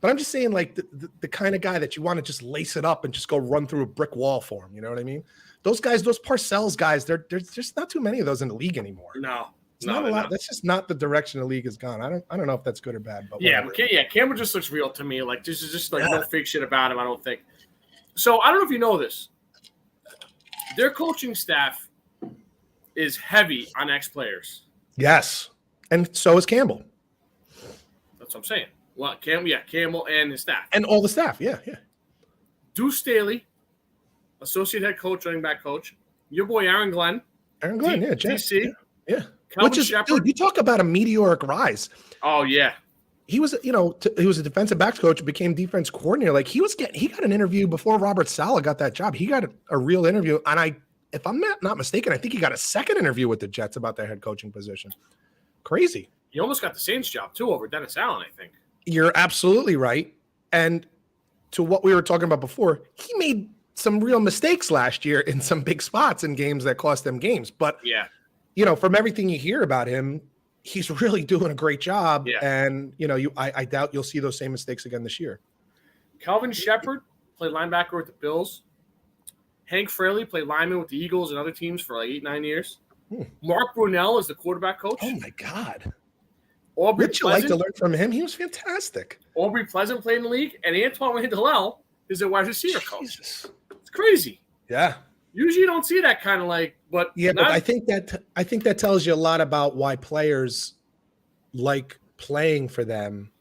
But I'm just saying the kind of guy that you want to just lace it up and just go run through a brick wall for him. You know what I mean? Those guys, those Parcells guys, there's just not too many of those in the league anymore. No. It's not a lot. No. That's just not the direction the league has gone. I don't know if that's good or bad. But Campbell just looks real to me. This is just no fake shit about him, I don't think. So I don't know if you know this. Their coaching staff is heavy on ex-players. Yes. And so is Campbell. That's what I'm saying. Well, Campbell and his staff. And all the staff, yeah. Deuce Staley, associate head coach, running back coach. Your boy Aaron Glenn. DC. Yeah. Which is, dude, you talk about a meteoric rise. Oh, yeah. he was, he was a defensive backs coach, became defense coordinator. Like he got an interview before Robert Saleh got that job. He got a real interview. And if I'm not mistaken, I think he got a second interview with the Jets about their head coaching position. Crazy. He almost got the Saints job too over Dennis Allen, I think. You're absolutely right. And to what we were talking about before, he made some real mistakes last year in some big spots in games that cost them games. But from everything you hear about him, he's really doing a great job. Yeah. And I doubt you'll see those same mistakes again this year. Calvin Shepard played linebacker with the Bills. Hank Fraley played lineman with the Eagles and other teams for like 8-9 years. Mark Brunell is the quarterback coach. Oh my God. Would you like to learn from him? He was fantastic. Aubrey Pleasant played in the league, and Antoine Randall is a wide receiver coach. It's crazy. Yeah. Usually you don't see that kind of but I think that tells you a lot about why players like playing for them,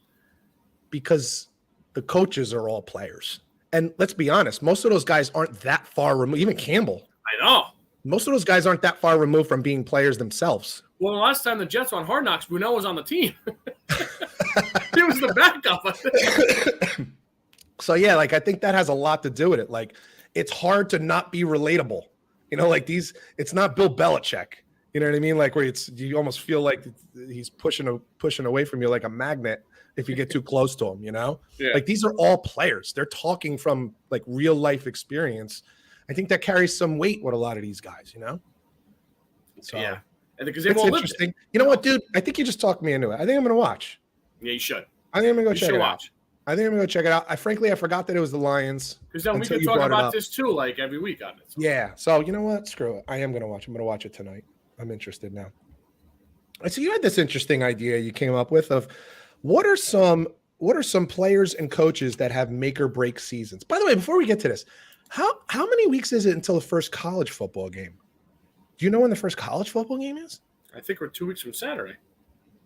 because the coaches are all players. And let's be honest, most of those guys aren't that far removed. Even Campbell. I know. Most of those guys aren't that far removed from being players themselves. Well, the last time the Jets were on Hard Knocks, Brunell was on the team. He was the backup. So, yeah, I think that has a lot to do with it. It's hard to not be relatable. It's not Bill Belichick. You know what I mean? Where you almost feel like he's pushing away from you like a magnet if you get too close to him, Yeah. These are all players. They're talking from, real life experience. I think that carries some weight with a lot of these guys, So, yeah. And because they it's won't interesting. You know what, dude? I think you just talked me into it. I think I'm going to watch. Yeah, you should. I think I'm going to go check it out. I think I'm going to go check it out. Frankly, I forgot that it was the Lions. Because then we can talk about this too, every week on it. So. Yeah. So, you know what? Screw it. I am going to watch. I'm going to watch it tonight. I'm interested now. So you had this interesting idea you came up with of what are some players and coaches that have make or break seasons? By the way, before we get to this, how many weeks is it until the first college football game? Do you know when the first college football game is? I think we're 2 weeks from Saturday.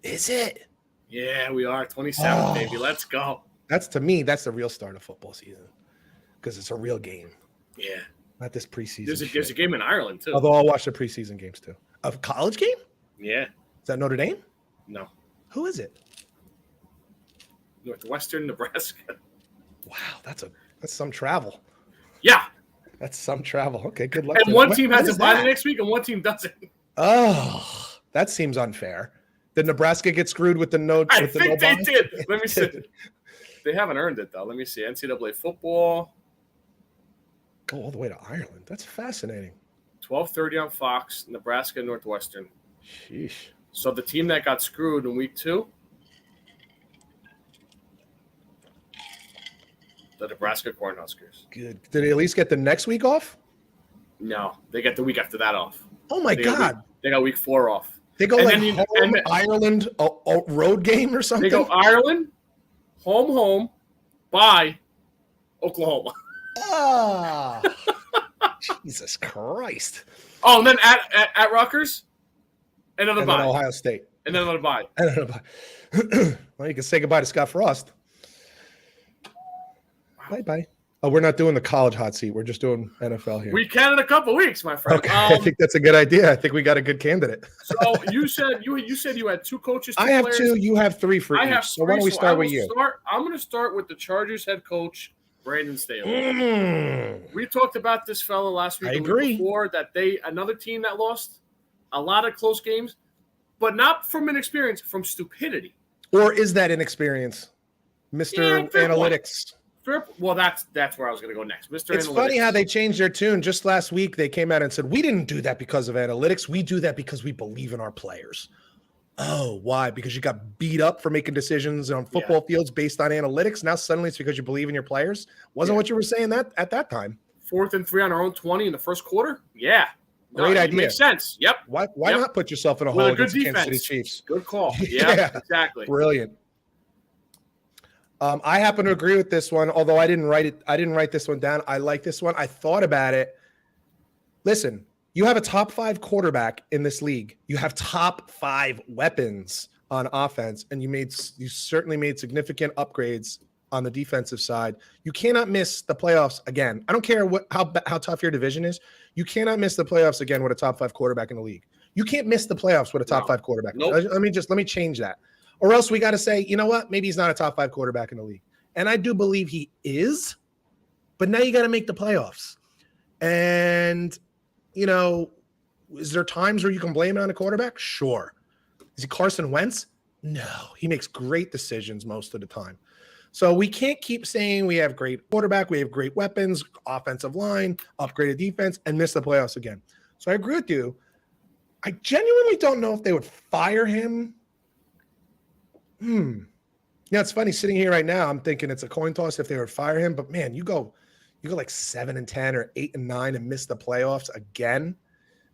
Is it? Yeah, we are. 27th, baby. Let's go. That's the real start of football season because it's a real game. Yeah. Not this preseason. There's a game in Ireland, too. Although I'll watch the preseason games, too. A college game? Yeah. Is that Notre Dame? No. Who is it? Northwestern, Nebraska. Wow, that's some travel. Yeah. That's some travel. Okay, good luck. And one team has a bye the next week and one team doesn't. Oh, that seems unfair. Did Nebraska get screwed with the no? I think they did. Let me see. They haven't earned it, though. Let me see. NCAA football. Go all the way to Ireland. That's fascinating. 12:30 on Fox, Nebraska, Northwestern. Sheesh. So the team that got screwed in week 2, the Nebraska Cornhuskers. Good. Did they at least get the next week off? No, they get the week after that off. Oh, my God. They got week 4 off. They go Ireland, a road game or something? They go Ireland, home, bye, Oklahoma. Ah, Jesus Christ. Oh, and then at Rutgers, another bye. Ohio State. And then another bye. Well, you can say goodbye to Scott Frost. Wow. Bye-bye. Oh, we're not doing the college hot seat. We're just doing NFL here. We can in a couple weeks, my friend. Okay. I think that's a good idea. I think we got a good candidate. So you said you had 2 coaches. I have 2. You have 3 for each. Have 3, so why don't we start with you? I'm going to start with the Chargers head coach, Brandon Staley. We talked about this fella last week. I agree. Before that another team that lost a lot of close games, but not from inexperience, from stupidity. Or is that inexperience, Mr. Analytics? Well, that's where I was going to go next. Mr. It's funny how they changed their tune. Just last week, they came out and said, we didn't do that because of analytics. We do that because we believe in our players. Oh, why? Because you got beat up for making decisions on football fields based on analytics. Now suddenly it's because you believe in your players. Wasn't what you were saying that at that time. 4th and 3 on our own 20 in the first quarter. Yeah. Great idea. Makes sense. Yep. Why not put yourself in a hole against the Kansas City Chiefs? Good call. Yeah, exactly. Brilliant. I happen to agree with this one, although I didn't write it. I didn't write this one down. I like this one. I thought about it. Listen, you have a top 5 quarterback in this league. You have top 5 weapons on offense, and you certainly made significant upgrades on the defensive side. You cannot miss the playoffs again. I don't care how tough your division is. You cannot miss the playoffs again with a top 5 quarterback in the league. You can't miss the playoffs with a top 5 quarterback. Nope. Let me change that. Or else we got to say, you know what? Maybe he's not a top 5 quarterback in the league. And I do believe he is, but now you got to make the playoffs. And, you know, is there times where you can blame it on a quarterback? Sure. Is he Carson Wentz? No. He makes great decisions most of the time. So we can't keep saying we have great quarterback, we have great weapons, offensive line, upgraded defense, and miss the playoffs again. So I agree with you. I genuinely don't know if they would fire him. Yeah, it's funny sitting here right now. I'm thinking it's a coin toss if they would fire him. But man, you go like 7-10 or 8-9 and miss the playoffs again.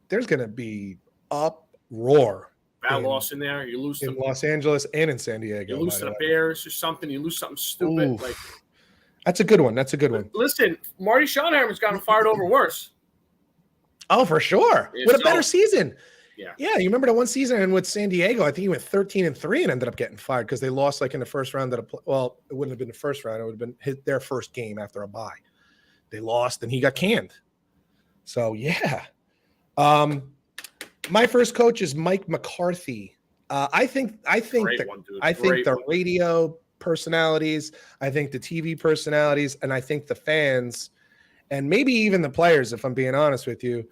There's going to be uproar. Bad loss in there. You lose in to Los Angeles and in San Diego. You lose to the Bears or something. You lose something stupid. Oof. Like that's a good one. That's a good one. Listen, Marty Schottenheimer's gotten fired over worse. Oh, for sure. With a better season. Yeah, you remember the one season and with San Diego, I think he went 13-3 and ended up getting fired because they lost like in the first round it wouldn't have been the first round. It would have been their first game after a bye. They lost and he got canned. So yeah. My first coach is Mike McCarthy. I think the radio personalities, I think the TV personalities, and I think the fans, and maybe even the players, if I'm being honest with you,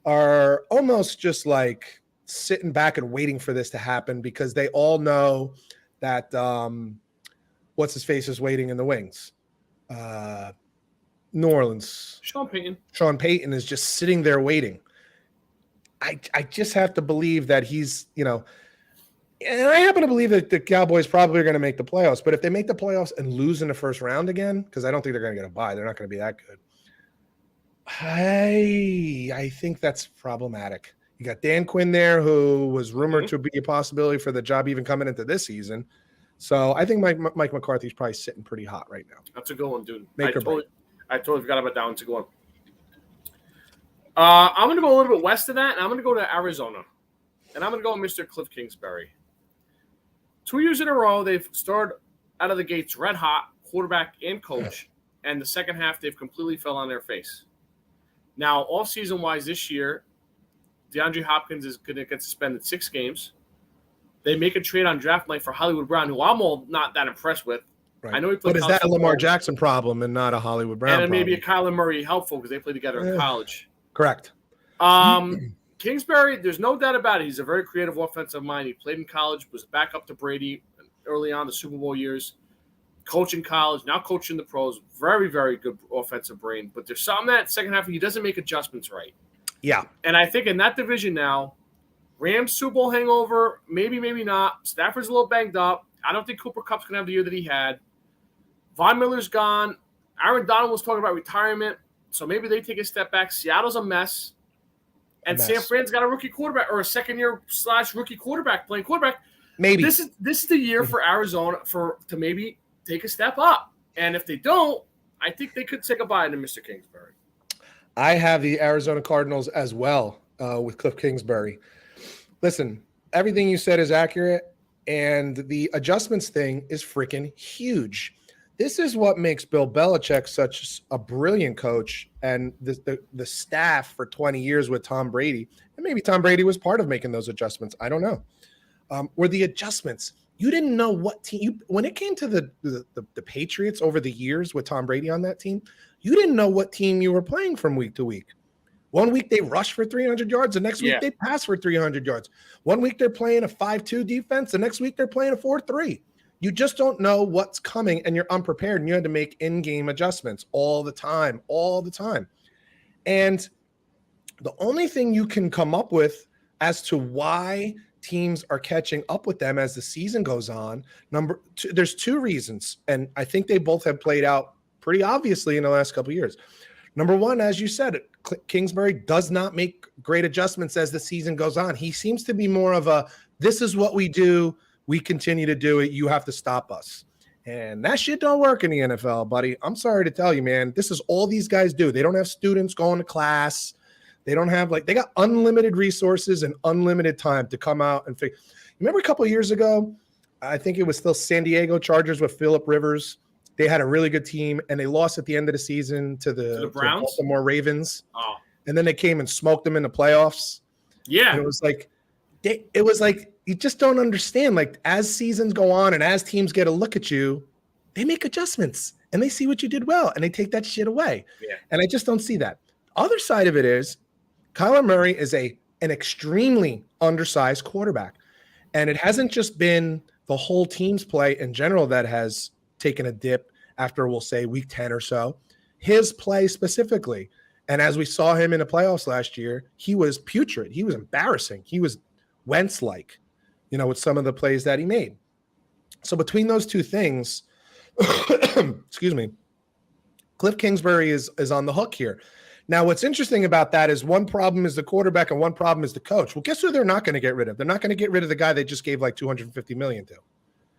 are almost just like sitting back and waiting for this to happen because they all know that what's his face is waiting in the wings. New Orleans. Sean Payton is just sitting there waiting. I just have to believe that he's, you know, and I happen to believe that the Cowboys probably are going to make the playoffs. But if they make the playoffs and lose in the first round again, because I don't think they're going to get a bye, they're not going to be that good. I think that's problematic. You got Dan Quinn there, who was rumored to be a possibility for the job even coming into this season. So I think Mike McCarthy's probably sitting pretty hot right now. That's a good one, dude. I totally forgot about that one. It's a good one. I'm going to go a little bit west of that, and I'm going to go to Arizona. And I'm going to go with Mr. Cliff Kingsbury. 2 years in a row, they've started out of the gates red hot, quarterback and coach, and the second half they've completely fell on their face. Now, all season-wise this year, DeAndre Hopkins is going to get suspended 6 games. They make a trade on draft night for Hollywood Brown, who I'm not that impressed with. Right. I know he played. But is that a Lamar Jackson problem and not a Hollywood Brown and problem? Maybe a Kyler Murray helpful because they played together in college. Correct. Kingsbury, there's no doubt about it. He's a very creative offensive mind. He played in college, was back up to Brady early on the Super Bowl years. Coaching college, now coaching the pros. Very, very good offensive brain. But there's something that second half he doesn't make adjustments right. Yeah. And I think in that division now, Rams Super Bowl hangover, maybe not. Stafford's a little banged up. I don't think Cooper Kupp's going to have the year that he had. Von Miller's gone. Aaron Donald was talking about retirement, so maybe they take a step back. Seattle's a mess. And San Fran's got a rookie quarterback or a second-year / rookie quarterback playing quarterback. Maybe. This is the year for Arizona to maybe take a step up. And if they don't, I think they could say goodbye to Mr. Kingsbury. I have the Arizona Cardinals as well with Cliff Kingsbury. Listen, everything you said is accurate, and the adjustments thing is freaking huge. This is what makes Bill Belichick such a brilliant coach, and the staff for 20 years with Tom Brady, and maybe Tom Brady was part of making those adjustments. I don't know. Were the adjustments. You didn't know what team when it came to the Patriots over the years with Tom Brady on that team, you didn't know what team you were playing from week to week. 1 week they rush for 300 yards, the next week they pass for 300 yards. 1 week they're playing a 5-2 defense, the next week they're playing a 4-3. You just don't know what's coming, and you're unprepared, and you had to make in-game adjustments all the time. And the only thing you can come up with as to why teams are catching up with them as the season goes on, there's 2 reasons, and I think they both have played out pretty obviously in the last couple of years. Number one, as you said, Kingsbury does not make great adjustments as the season goes on. He seems to be more of a, this is what we do, we continue to do it, you have to stop us. And that shit don't work in the NFL, buddy. I'm sorry to tell you, man. This is all these guys do. They don't have students going to class. They don't have, they got unlimited resources and unlimited time to come out and figure. Remember a couple of years ago, I think it was still San Diego Chargers with Phillip Rivers. They had a really good team, and they lost at the end of the season to the Browns? Baltimore Ravens. Oh. And then they came and smoked them in the playoffs. Yeah. And it was like you just don't understand. Like as seasons go on and as teams get a look at you, they make adjustments and they see what you did well and they take that shit away. Yeah. And I just don't see that. Other side of it is Kyler Murray is an extremely undersized quarterback. And it hasn't just been the whole team's play in general that has taken a dip after, we'll say, week 10 or so. His play specifically. And as we saw him in the playoffs last year, he was putrid. He was embarrassing. He was Wentz-like, with some of the plays that he made. So between those two things, excuse me, Cliff Kingsbury is on the hook here. Now, what's interesting about that is one problem is the quarterback and one problem is the coach. Well, guess who they're not going to get rid of? They're not going to get rid of the guy they just gave like $250 million to,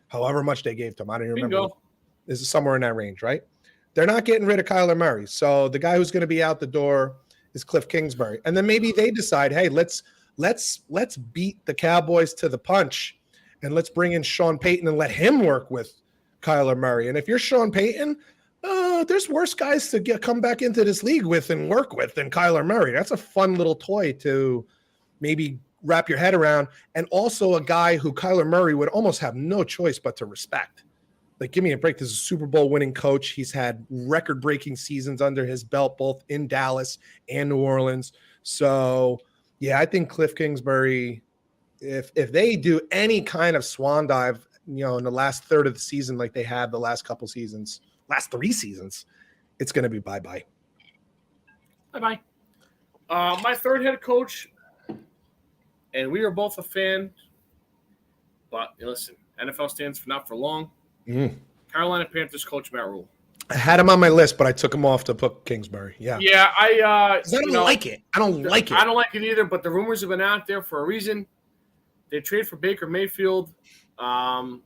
however much they gave to him. I don't even remember. This is somewhere in that range, right? They're not getting rid of Kyler Murray. So the guy who's going to be out the door is Cliff Kingsbury. And then maybe they decide, hey, let's beat the Cowboys to the punch and let's bring in Sean Payton and let him work with Kyler Murray. And if you're Sean Payton, there's worse guys to come back into this league with and work with than Kyler Murray. That's a fun little toy to maybe wrap your head around. And also a guy who Kyler Murray would almost have no choice but to respect. Like, give me a break. This is a Super Bowl winning coach. He's had record-breaking seasons under his belt, both in Dallas and New Orleans. So, yeah, I think Cliff Kingsbury, if they do any kind of swan dive, in the last third of the season like they had the last couple seasons, last 3 seasons, it's going to be bye-bye. Bye-bye. My third head coach, and we are both a fan, but listen, NFL stands for not for long. Carolina Panthers coach Matt Rule. I had him on my list, but I took him off to put Kingsbury. Yeah. Yeah, I don't like it. I don't like it. I don't like it either, but the rumors have been out there for a reason. They trade for Baker Mayfield. I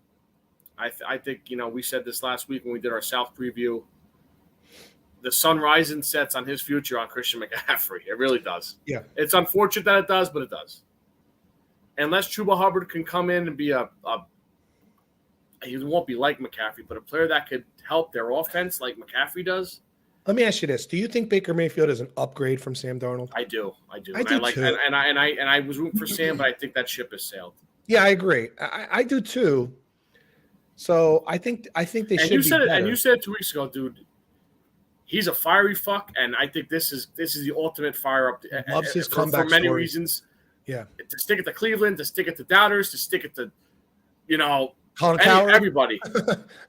think, we said this last week when we did our South preview. The sun rises and sets on his future on Christian McCaffrey. It really does. Yeah. It's unfortunate that it does, but it does. Unless Chuba Hubbard can come in and be he won't be like McCaffrey, but a player that could help their offense like McCaffrey does. Let me ask you this: do you think Baker Mayfield is an upgrade from Sam Darnold? I do. I do too. And I was rooting for Sam, but I think that ship has sailed. Yeah, I agree. I do too. So I think they should. And you said 2 weeks ago, dude. He's a fiery fuck, and I think this is the ultimate fire up. Loves his comeback for many story. Reasons. Yeah, to stick it to Cleveland, to stick it to doubters, to stick it to, Colin Cowherd, everybody.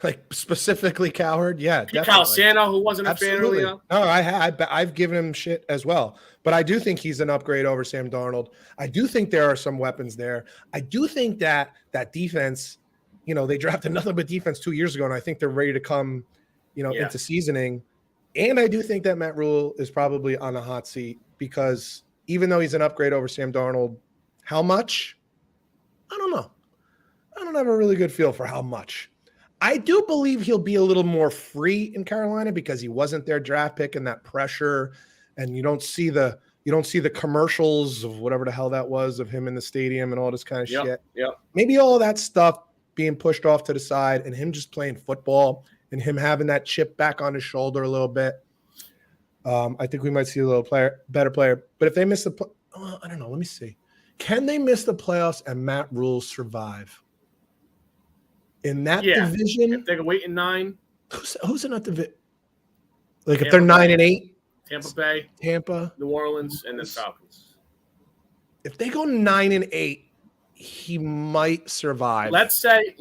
Like specifically Cowherd. Yeah, Pete Calisano, who wasn't absolutely. a fan. No, I've given him shit as well, but I do think he's an upgrade over Sam Darnold. I do think there are some weapons there. I do think that defense, they drafted nothing but defense 2 years ago, and I think they're ready to come, into seasoning. And I do think that Matt Rule is probably on a hot seat because even though he's an upgrade over Sam Darnold, how much? I don't know. I don't have a really good feel for how much. I do believe he'll be a little more free in Carolina because he wasn't their draft pick and that pressure, and you don't see the commercials of whatever the hell that was of him in the stadium and all this kind of shit. Yeah. Maybe all that stuff being pushed off to the side and him just playing football and him having that chip back on his shoulder a little bit. I think we might see a better player. But if they miss I don't know. Let me see. Can they miss the playoffs and Matt Rule survive? In that division, if they can wait in 9, who's in that division? Like if they're 9-8, Tampa Bay, New Orleans, and then Falcons. If they go 9-8, he might survive. Let's say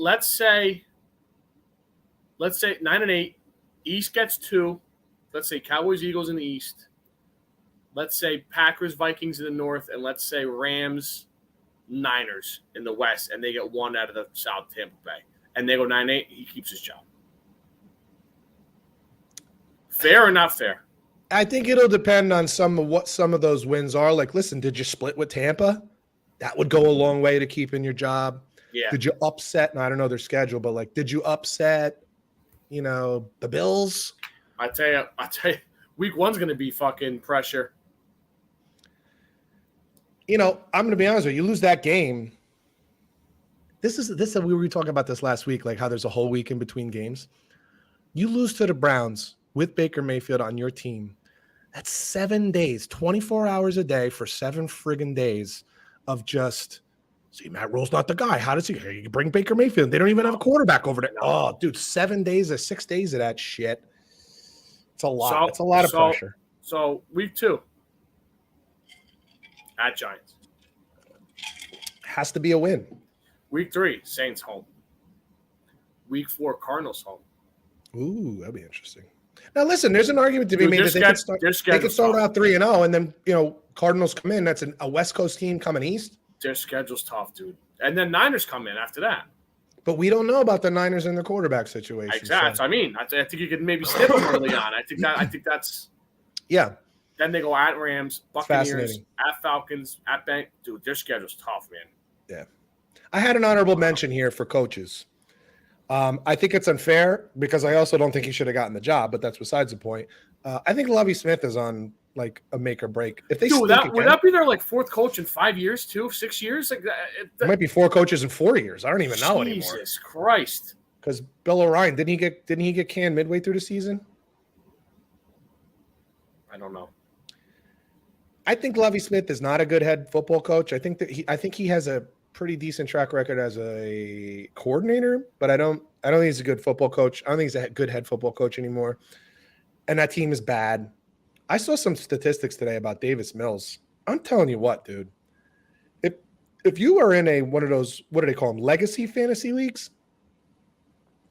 9-8. East gets 2. Let's say Cowboys, Eagles in the East. Let's say Packers, Vikings in the North, and let's say Rams, Niners in the West, and they get 1 out of the South, Tampa Bay. And they go 9-8, he keeps his job. Fair or not fair? I think it'll depend on what some of those wins are. Like, listen, did you split with Tampa? That would go a long way to keeping your job. Yeah. Did you upset? And I don't know their schedule, but like, did you upset, the Bills? I tell you, week 1's going to be fucking pressure. I'm going to be honest with you. You lose that game. We were talking about this last week, like how there's a whole week in between games. You lose to the Browns with Baker Mayfield on your team. That's 7 days, 24 hours a day for 7 friggin' days of just See, Matt Rule's not the guy. How does he? You bring Baker Mayfield. They don't even have a quarterback over there. Oh, dude, 7 days or 6 days of that shit. It's a lot. It's a lot of pressure. So week 2 at Giants. Has to be a win. Week 3, Saints home. Week 4, Cardinals home. Ooh, that'd be interesting. Now, listen, there's an argument to be made that they could start out 3-0, and then Cardinals come in. That's a West Coast team coming east. Their schedule's tough, dude. And then Niners come in after that. But we don't know about the Niners and their quarterback situation. Exactly. So. I mean, I think you could maybe snip them early on. I think that's yeah. Then they go at Rams, Buccaneers, at Falcons, at Bank. Dude, their schedule's tough, man. Yeah. I had an honorable mention here for coaches. I think it's unfair because I also don't think he should have gotten the job, but that's besides the point. I think Lovie Smith is on like a make or break. If they would that be their like 4th coach in 5 years too? 6 years? Like it might be 4 coaches in 4 years. I don't even know anymore. Jesus Christ! Because Bill O'Brien didn't he get canned midway through the season? I don't know. I think Lovie Smith is not a good head football coach. I think he has a pretty decent track record as a coordinator, but I don't think he's a good football coach. I don't think he's a good head football coach anymore. And that team is bad. I saw some statistics today about Davis Mills. I'm telling you what, dude. If you are in one of those, what do they call them, legacy fantasy leagues,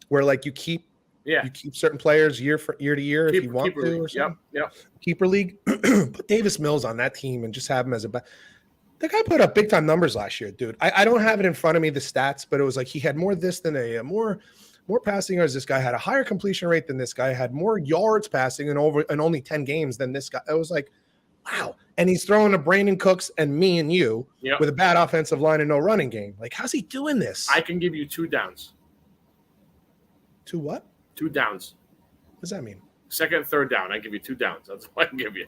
where like you keep certain players year to year if you want to, or something. Yep. Keeper league. Put Davis Mills on that team and just have him as a. The guy put up big time numbers last year, dude. I don't have it in front of me, the stats, but it was like he had more this than more passing yards. This guy had a higher completion rate than this guy, had more yards passing in only 10 games than this guy. It was like, wow. And he's throwing to Brandon Cooks and me and you with a bad offensive line and no running game. Like, how's he doing this? I can give you 2 downs. 2 what? 2 downs. What does that mean? 2nd and 3rd down. I give you 2 downs. That's what I can give you.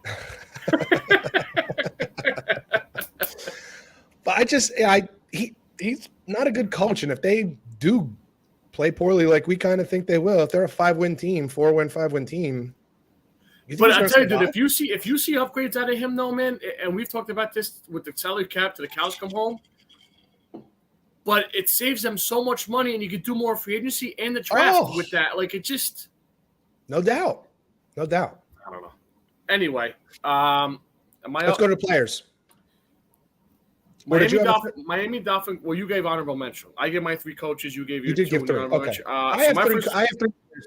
But he's not a good coach, and if they do play poorly like we kind of think they will, if they're a 5-win team, 4-win, 5-win team. But I tell you, dude, if you see upgrades out of him, though, man, and we've talked about this with the salary cap to the cows come home, but it saves them so much money, and you could do more free agency and the draft with that. Like it just, no doubt. I don't know. Anyway, let's go to players. Miami Dolphin. Well, you gave honorable mention. I gave my 3 coaches. You gave your 2 give 3. Honorable okay. mention. I have 3 players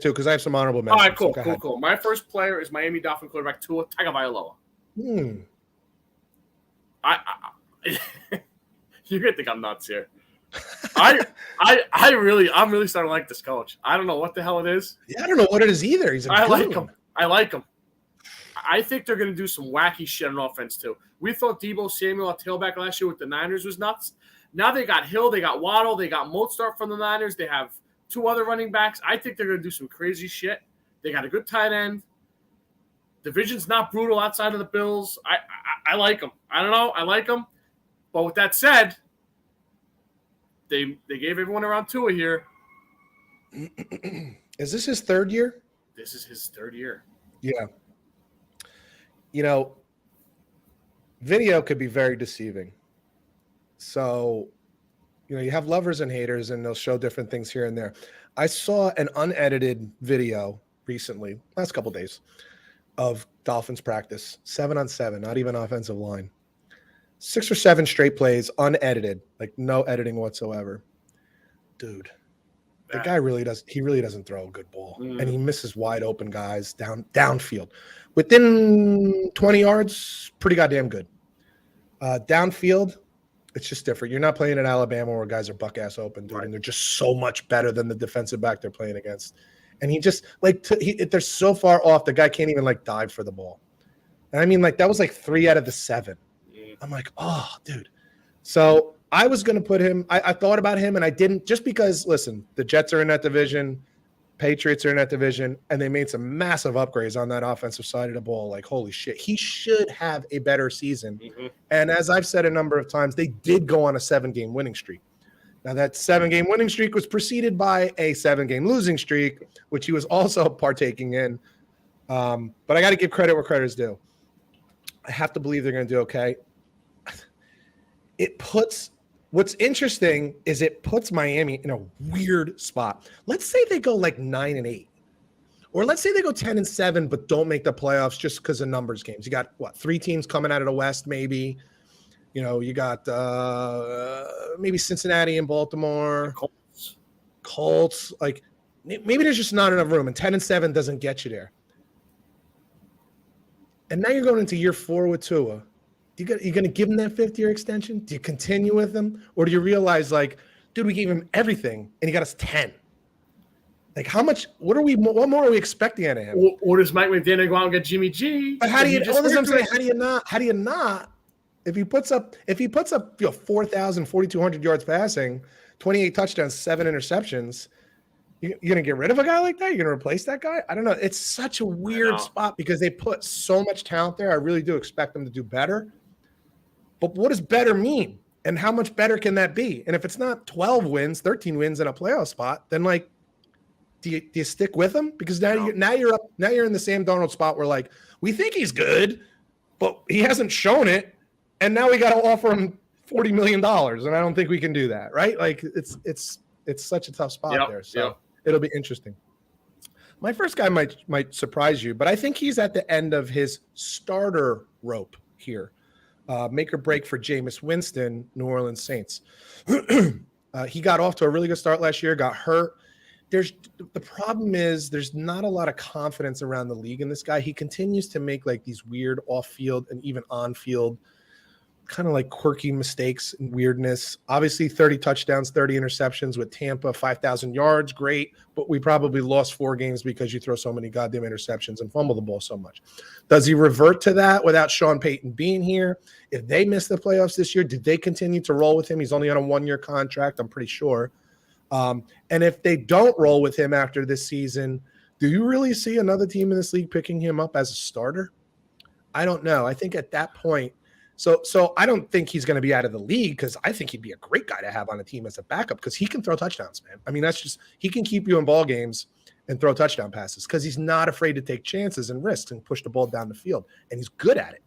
too because I have some honorable mentions. All right, cool. My first player is Miami Dolphin quarterback Tua Tagovailoa. You're gonna think I'm nuts here. I'm really starting to like this coach. I don't know what the hell it is. Yeah, I don't know what it is either. I like him. I think they're going to do some wacky shit on offense, too. We thought Deebo Samuel at tailback last year with the Niners was nuts. Now they got Hill, they got Waddle, they got Mostert from the Niners. They have 2 other running backs. I think they're going to do some crazy shit. They got a good tight end. Division's not brutal outside of the Bills. I like them. I don't know. I like them. But with that said, they gave everyone around Tua here. Is this his 3rd year? This is his 3rd year. Yeah. Video could be very deceiving. So, you have lovers and haters, and they'll show different things here and there. I saw an unedited video recently, last couple of days, of Dolphins practice, 7-on-7, not even offensive line. 6 or 7 straight plays, unedited, like no editing whatsoever. Dude, the guy really doesn't throw a good ball. And he misses wide open guys downfield. Within 20 yards, pretty goddamn good. Downfield, it's just different. You're not playing at Alabama where guys are buck ass open, dude, and they're just so much better than the defensive back they're playing against. And he just they're so far off, the guy can't even dive for the ball. And I mean, that was 3 out of the 7. I'm like, oh, dude. So I was going to put him. I thought about him, and I didn't, just because, listen, the Jets are in that division, Patriots are in that division, and they made some massive upgrades on that offensive side of the ball. Like, holy shit, he should have a better season. Mm-hmm. And as I've said a number of times, they did go on a 7-game winning streak. Now, that 7-game winning streak was preceded by a 7-game losing streak, which he was also partaking in. But I got to give credit where credit is due. I have to believe they're going to do okay. It puts What's interesting is it puts Miami in a weird spot. Let's say they go like 9-8, or let's say they go 10-7, but don't make the playoffs just because of numbers games. You got what, 3 teams coming out of the West, maybe. You got maybe Cincinnati and Baltimore, Colts. Like maybe there's just not enough room, and 10-7 doesn't get you there. And now you're going into year 4 with Tua. You going to give him that 5th-year extension? Do you continue with him? Or do you realize, like, dude, we gave him everything, and he got us 10? Like, how much – what more are we expecting out of him? Or does Mike McDaniel go out and get Jimmy G? But how do you not – if he puts up 4,000, 4,200 yards passing, 28 touchdowns, 7 interceptions – you're going to get rid of a guy like that? You're going to replace that guy? I don't know. It's such a weird spot because they put so much talent there. I really do expect them to do better. But what does better mean? And how much better can that be? And if it's not 12 wins, 13 wins in a playoff spot, then like, do you stick with him? Because now you're in the Sam Darnold spot where like, we think he's good, but he hasn't shown it. And now we got to offer him $40 million. And I don't think we can do that. Right. Like it's such a tough spot there. So it'll be interesting. My first guy might surprise you, but I think he's at the end of his starter rope here. Make or break for Jameis Winston, New Orleans Saints. He got off to a really good start last year, got hurt. The problem is there's not a lot of confidence around the league in this guy. He continues to make like these weird off-field and even on-field kind of like quirky mistakes and weirdness. Obviously 30 touchdowns, 30 interceptions with Tampa, 5,000 yards. Great. But we probably lost 4 games because you throw so many goddamn interceptions and fumble the ball so much. Does he revert to that without Sean Payton being here? If they miss the playoffs this year, did they continue to roll with him? He's only on a 1-year contract, I'm pretty sure. And if they don't roll with him after this season, do you really see another team in this league picking him up as a starter? I don't know. I think at that point, So I don't think he's going to be out of the league because I think he'd be a great guy to have on a team as a backup because he can throw touchdowns, man. I mean, he can keep you in ball games and throw touchdown passes because he's not afraid to take chances and risks and push the ball down the field, and he's good at it.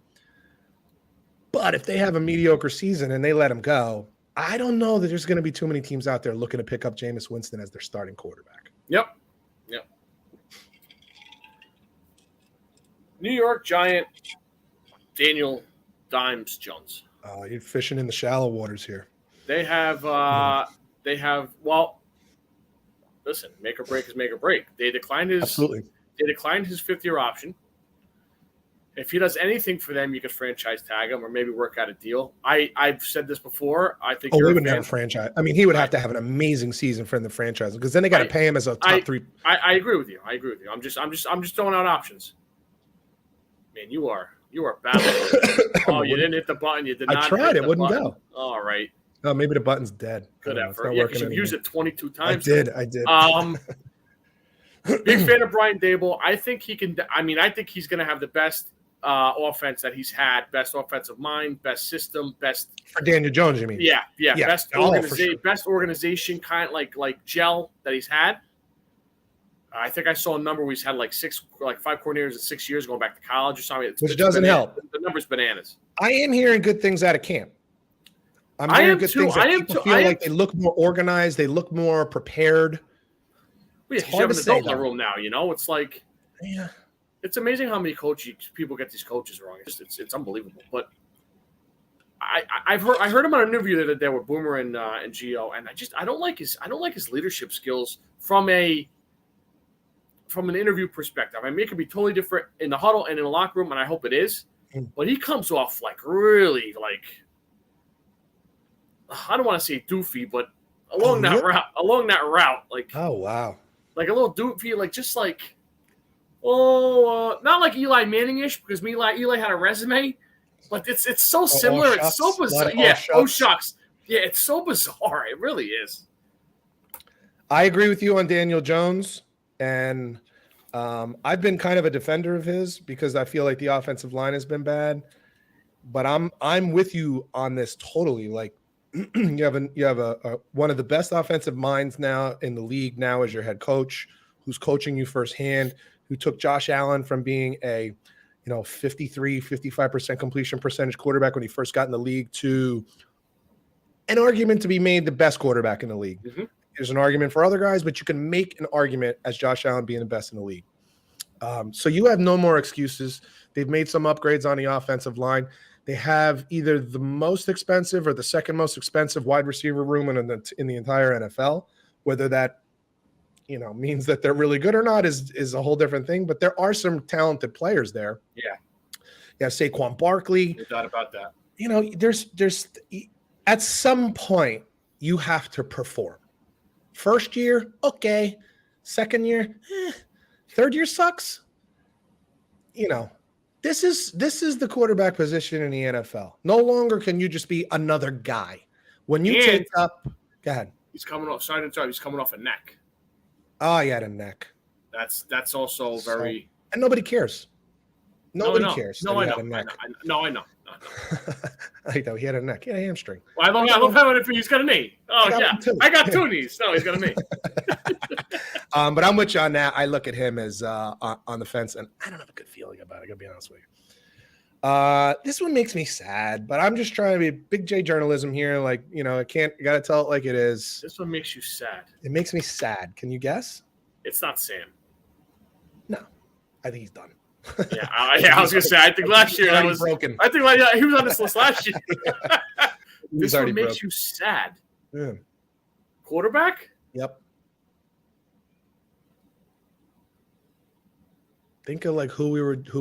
But if they have a mediocre season and they let him go, I don't know that there's going to be too many teams out there looking to pick up Jameis Winston as their starting quarterback. Yep. New York Giant, Daniel Dimes Jones. You're fishing in the shallow waters here. They have listen, make or break is make or break. They declined his 5th-year option. If he does anything for them, you could franchise tag him or maybe work out a deal. I've said this before. I think we would never franchise. I mean, he would have to have an amazing season for the franchise because then they got to pay him as a top 3. I agree with you. I'm just throwing out options. Man, you are battling. Oh, you didn't hit the button. You did not. I tried. It wouldn't button. go. All right. Oh, maybe the button's dead. Good effort. Yeah, because you've used it 22 times. I did. Big fan of Brian Dable. I think he can. I think he's going to have the best offense that he's had. Best offensive mind. Best system. Best for Daniel Jones. You mean? Yeah. Best organization. Sure. Best organization kind of like gel that he's had. I think I saw a number where he's had like 5 coordinators in 6 years going back to college or something. Which doesn't help. The number's bananas. I am hearing good things out of camp. I'm hearing good things. People feel like they look more organized. They look more prepared. Well, yeah, you have an adult in the room now. It's like, yeah, it's amazing how many people get these coaches wrong. It's unbelievable. But I heard him on an interview the other day with Boomer and Gio, and I don't like his leadership skills from an interview perspective. I mean, it could be totally different in the huddle and in the locker room, and I hope it is. But he comes off like really like, I don't want to say doofy, but along that route, like, oh wow, like a little doofy, like just like, not like Eli Manning-ish because Eli had a resume, but it's so similar. It's so bizarre. Yeah. Oh shucks. Yeah, it's so bizarre. It really is. I agree with you on Daniel Jones. And I've been kind of a defender of his because I feel like the offensive line has been bad. But I'm with you on this totally. Like you have a one of the best offensive minds now in the league now as your head coach, who's coaching you firsthand, who took Josh Allen from being a 53, 55% completion percentage quarterback when he first got in the league to an argument to be made the best quarterback in the league. Mm-hmm. There's an argument for other guys, but you can make an argument as Josh Allen being the best in the league. So you have no more excuses. They've made some upgrades on the offensive line. They have either the most expensive or the second most expensive wide receiver room in the entire NFL. Whether that means that they're really good or not is a whole different thing. But there are some talented players there. Yeah. Yeah, Saquon Barkley. No doubt about that. There's at some point you have to perform. First year, okay. Second year, third year sucks. This is the quarterback position in the NFL. No longer can you just be another guy. When you take up, go ahead. He's coming off. Sorry to interrupt. He's coming off a neck. Oh, he had a neck. That's also very. And nobody cares. Nobody cares. No, I know. I know. I know he had a neck. He had a hamstring. Well, I love having it for he's got a knee. Oh yeah, I got two knees. No, he's got a knee. But I'm with you on that. I look at him as on the fence, and I don't have a good feeling about it. I gotta be honest with you. This one makes me sad, but I'm just trying to be big J journalism here. Like I gotta tell it like it is. This one makes you sad. It makes me sad. Can you guess? It's not Sam. No, I think he's done. Yeah, I was gonna say. I think last year that was broken. I think he was on this list last year. This one makes you sad. Yeah. Quarterback? Yep. Think of like who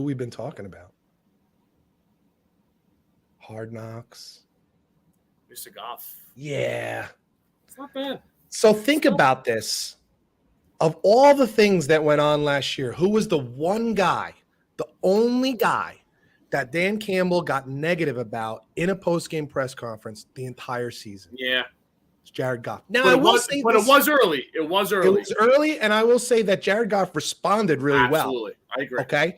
we've been talking about. Hard Knocks. Mr. Goff. Yeah. It's not bad. So think about this. Of all the things that went on last year, who was the one guy, the only guy that Dan Campbell got negative about in a post-game press conference the entire season? Yeah. It's Jared Goff. Now, it was early. It was early, and I will say that Jared Goff responded really well. Absolutely. I agree. Okay?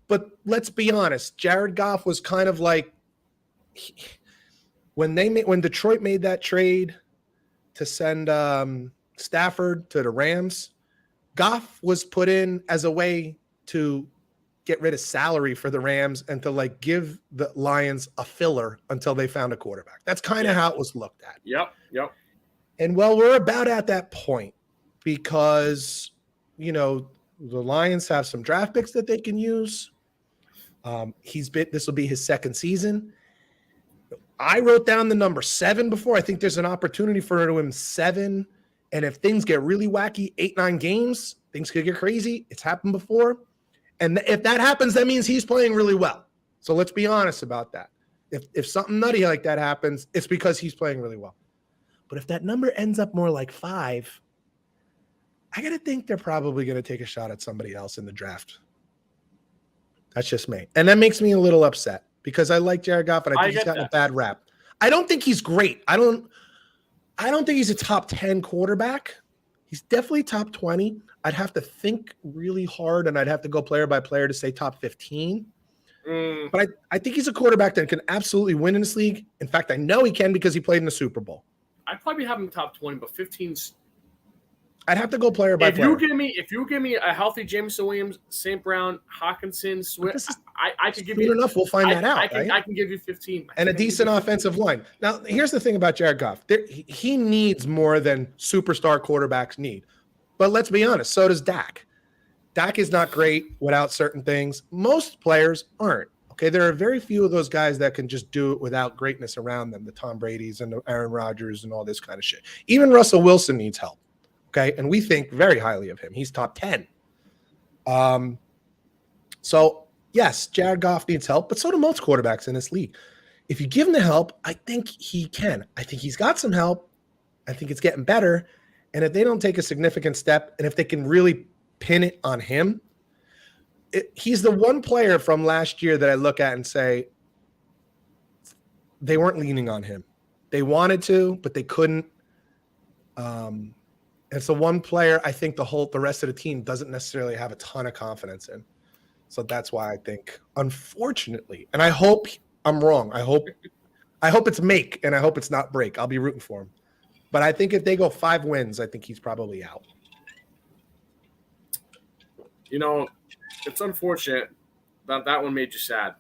But let's be honest. Jared Goff was kind of like when Detroit made that trade to send Stafford to the Rams, Goff was put in as a way to get rid of salary for the Rams and to like give the Lions a filler until they found a quarterback. That's kind of how it was looked at. Yep. And well, we're about at that point because, the Lions have some draft picks that they can use. This will be his second season. I wrote down the number 7 before. I think there's an opportunity for him 7. And if things get really wacky, 8-9 games, things could get crazy. It's happened before. And if that happens, that means he's playing really well. So let's be honest about that. If something nutty like that happens, it's because he's playing really well. But if that number ends up more like 5, I got to think they're probably going to take a shot at somebody else in the draft. That's just me. And that makes me a little upset because I like Jared Goff, and I think he's gotten a bad rap. I don't think he's great. I don't think he's a top 10 quarterback. He's definitely top 20. I'd have to think really hard, and I'd have to go player by player to say top 15. But I think he's a quarterback that can absolutely win in this league. In fact, I know he can because he played in the Super Bowl. I'd probably have him top 20, but 15's. I'd have to go player by player. If you give me a healthy Jameson Williams, St. Brown, Hawkinson, Swift, I could give you enough. We'll find that out. I can give you 15 and a decent offensive line. Now, here's the thing about Jared Goff: he needs more than superstar quarterbacks need. But let's be honest, so does Dak. Dak is not great without certain things. Most players aren't. Okay, there are very few of those guys that can just do it without greatness around them, the Tom Brady's and the Aaron Rodgers and all this kind of shit. Even Russell Wilson needs help, okay? And we think very highly of him. He's top 10. So, yes, Jared Goff needs help, but so do most quarterbacks in this league. If you give him the help, I think he can. I think he's got some help. I think it's getting better. And if they don't take a significant step, and if they can really pin it on him, he's the one player from last year that I look at and say they weren't leaning on him. They wanted to, but they couldn't. It's the one player I think the rest of the team doesn't necessarily have a ton of confidence in. So that's why I think, unfortunately, and I hope I'm wrong. I hope it's make, and I hope it's not break. I'll be rooting for him. But I think if they go 5 wins, I think he's probably out. It's unfortunate that one made you sad.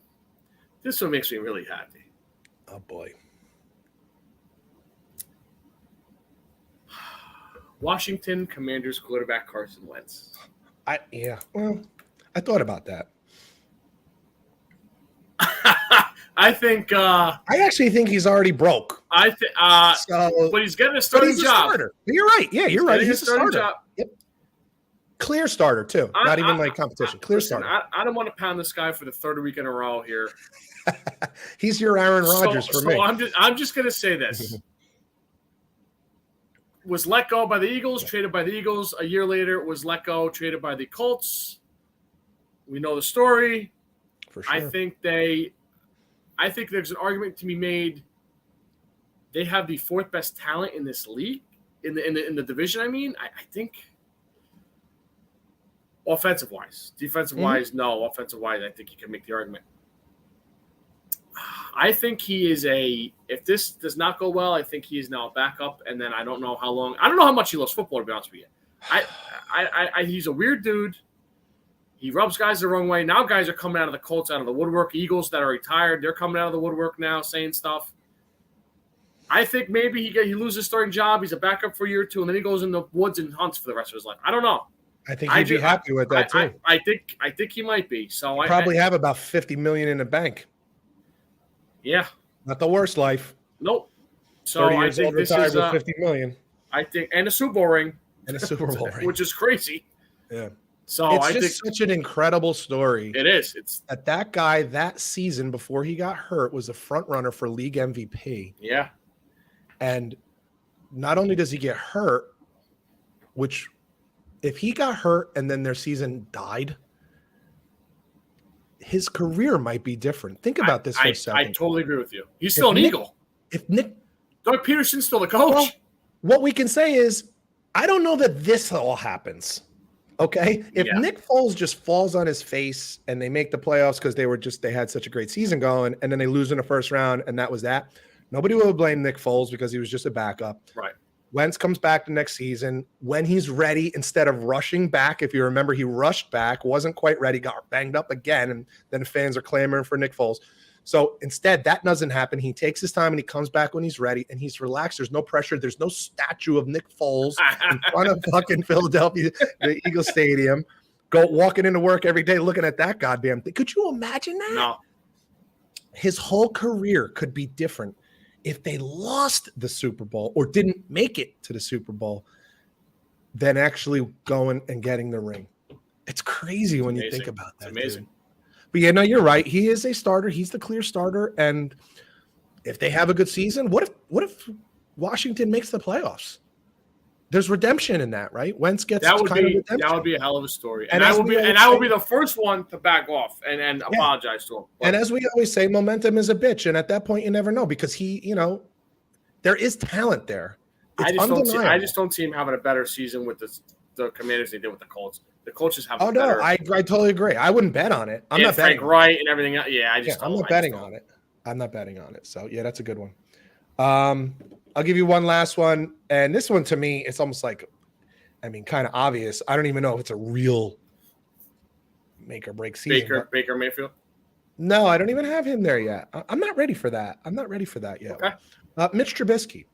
This one makes me really happy. Oh, boy. Washington Commanders quarterback Carson Wentz. Well, I thought about that. I think. I actually think he's already broke. But he's getting a starting job. Starter. You're right. Yeah, you're right. He's a starter. Job. Yep. Clear starter too. Not even like competition. Clear starter. I don't want to pound this guy for the third week in a row here. He's your Aaron Rodgers for me. So I'm just gonna say this. Was let go by the Eagles, traded by the Eagles. A year later, was let go, traded by the Colts. We know the story. For sure. I think there's an argument to be made. They have the fourth best talent in this league, in the division. I mean, I think offensive wise, defensive wise, no. Offensive wise, I think you can make the argument. I think he is if this does not go well, I think he is now a backup, and then I don't know how long. I don't know how much he loves football, to be honest with you. He's a weird dude. He rubs guys the wrong way. Now guys are coming out of the Colts, out of the woodwork. Eagles that are retired, they're coming out of the woodwork now saying stuff. I think maybe he loses his starting job. He's a backup for a year or two, and then he goes in the woods and hunts for the rest of his life. I don't know. I think he'd be happy with that too. I think he might be. So I probably have about $50 million in the bank. Yeah, not the worst life. Nope. So I think this is with $50 million. I think, and a Super Bowl ring, which is crazy. Yeah. So I think such an incredible story. It is. It's that guy that season before he got hurt was a front runner for league MVP. Yeah. And not only does he get hurt, which if he got hurt and then their season died, his career might be different. Think about this for a second. I totally agree with you. He's still an Eagle. Doug Peterson's still the coach. Well, what we can say is, I don't know that this all happens. Okay? If Nick Foles just falls on his face and they make the playoffs because they had such a great season going, and then they lose in the first round, and that was that, nobody will blame Nick Foles because he was just a backup. Right. Wentz comes back the next season when he's ready. Instead of rushing back, if you remember, he rushed back, wasn't quite ready, got banged up again, and then fans are clamoring for Nick Foles. So instead, that doesn't happen. He takes his time and he comes back when he's ready, and he's relaxed. There's no pressure. There's no statue of Nick Foles in front of fucking Philadelphia, the Eagles Stadium, walking into work every day looking at that goddamn thing. Could you imagine that? No. His whole career could be different if they lost the Super Bowl or didn't make it to the Super Bowl than actually going and getting the ring. It's crazy when you think about that. It's amazing. Dude. But yeah, no, you're right. He is a starter. He's the clear starter. And if they have a good season, what if Washington makes the playoffs? There's redemption in that, right? Wentz gets that would be a hell of a story. And I will be the first one to back off and apologize to him. But, and as we always say, momentum is a bitch. And at that point, you never know because there is talent there. I just don't see him having a better season with the Commanders they did with the Colts. The Colts just have better. I totally agree. I wouldn't bet on it. I'm not Frank betting Wright and everything else. Yeah, I'm not betting on it. I'm not betting on it. So yeah, that's a good one. I'll give you one last one. And this one to me, it's almost like, kind of obvious. I don't even know if it's a real make or break season. Baker Mayfield? No, I don't even have him there yet. I'm not ready for that. I'm not ready for that yet. Okay. Mitch Trubisky.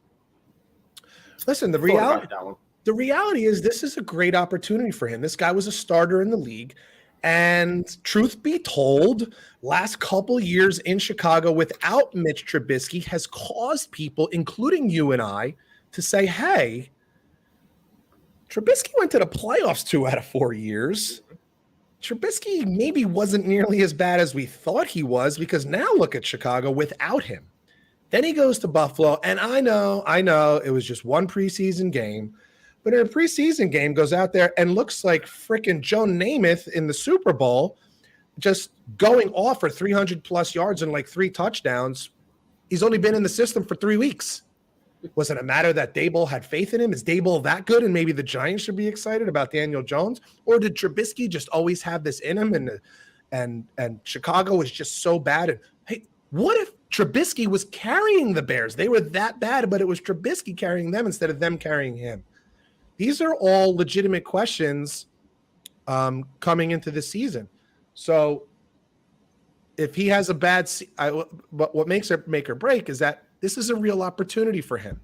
Listen, the reality is this is a great opportunity for him. This guy was a starter in the league. And truth be told, last couple years in Chicago without Mitch Trubisky has caused people, including you and I, to say, hey, Trubisky went to the playoffs 2 out of 4 years. Trubisky maybe wasn't nearly as bad as we thought he was because now look at Chicago without him. Then he goes to Buffalo, and I know it was just one preseason game, but in a preseason game goes out there and looks like freaking Joe Namath in the Super Bowl, just going off for 300-plus yards and like 3 touchdowns. He's only been in the system for 3 weeks. Was it a matter that Daboll had faith in him? Is Daboll that good and maybe the Giants should be excited about Daniel Jones? Or did Trubisky just always have this in him and Chicago was just so bad? And hey, what if Trubisky was carrying the Bears? They were that bad, but it was Trubisky carrying them instead of them carrying him. These are all legitimate questions coming into the season. So if he has a bad but what makes it make or break is that this is a real opportunity for him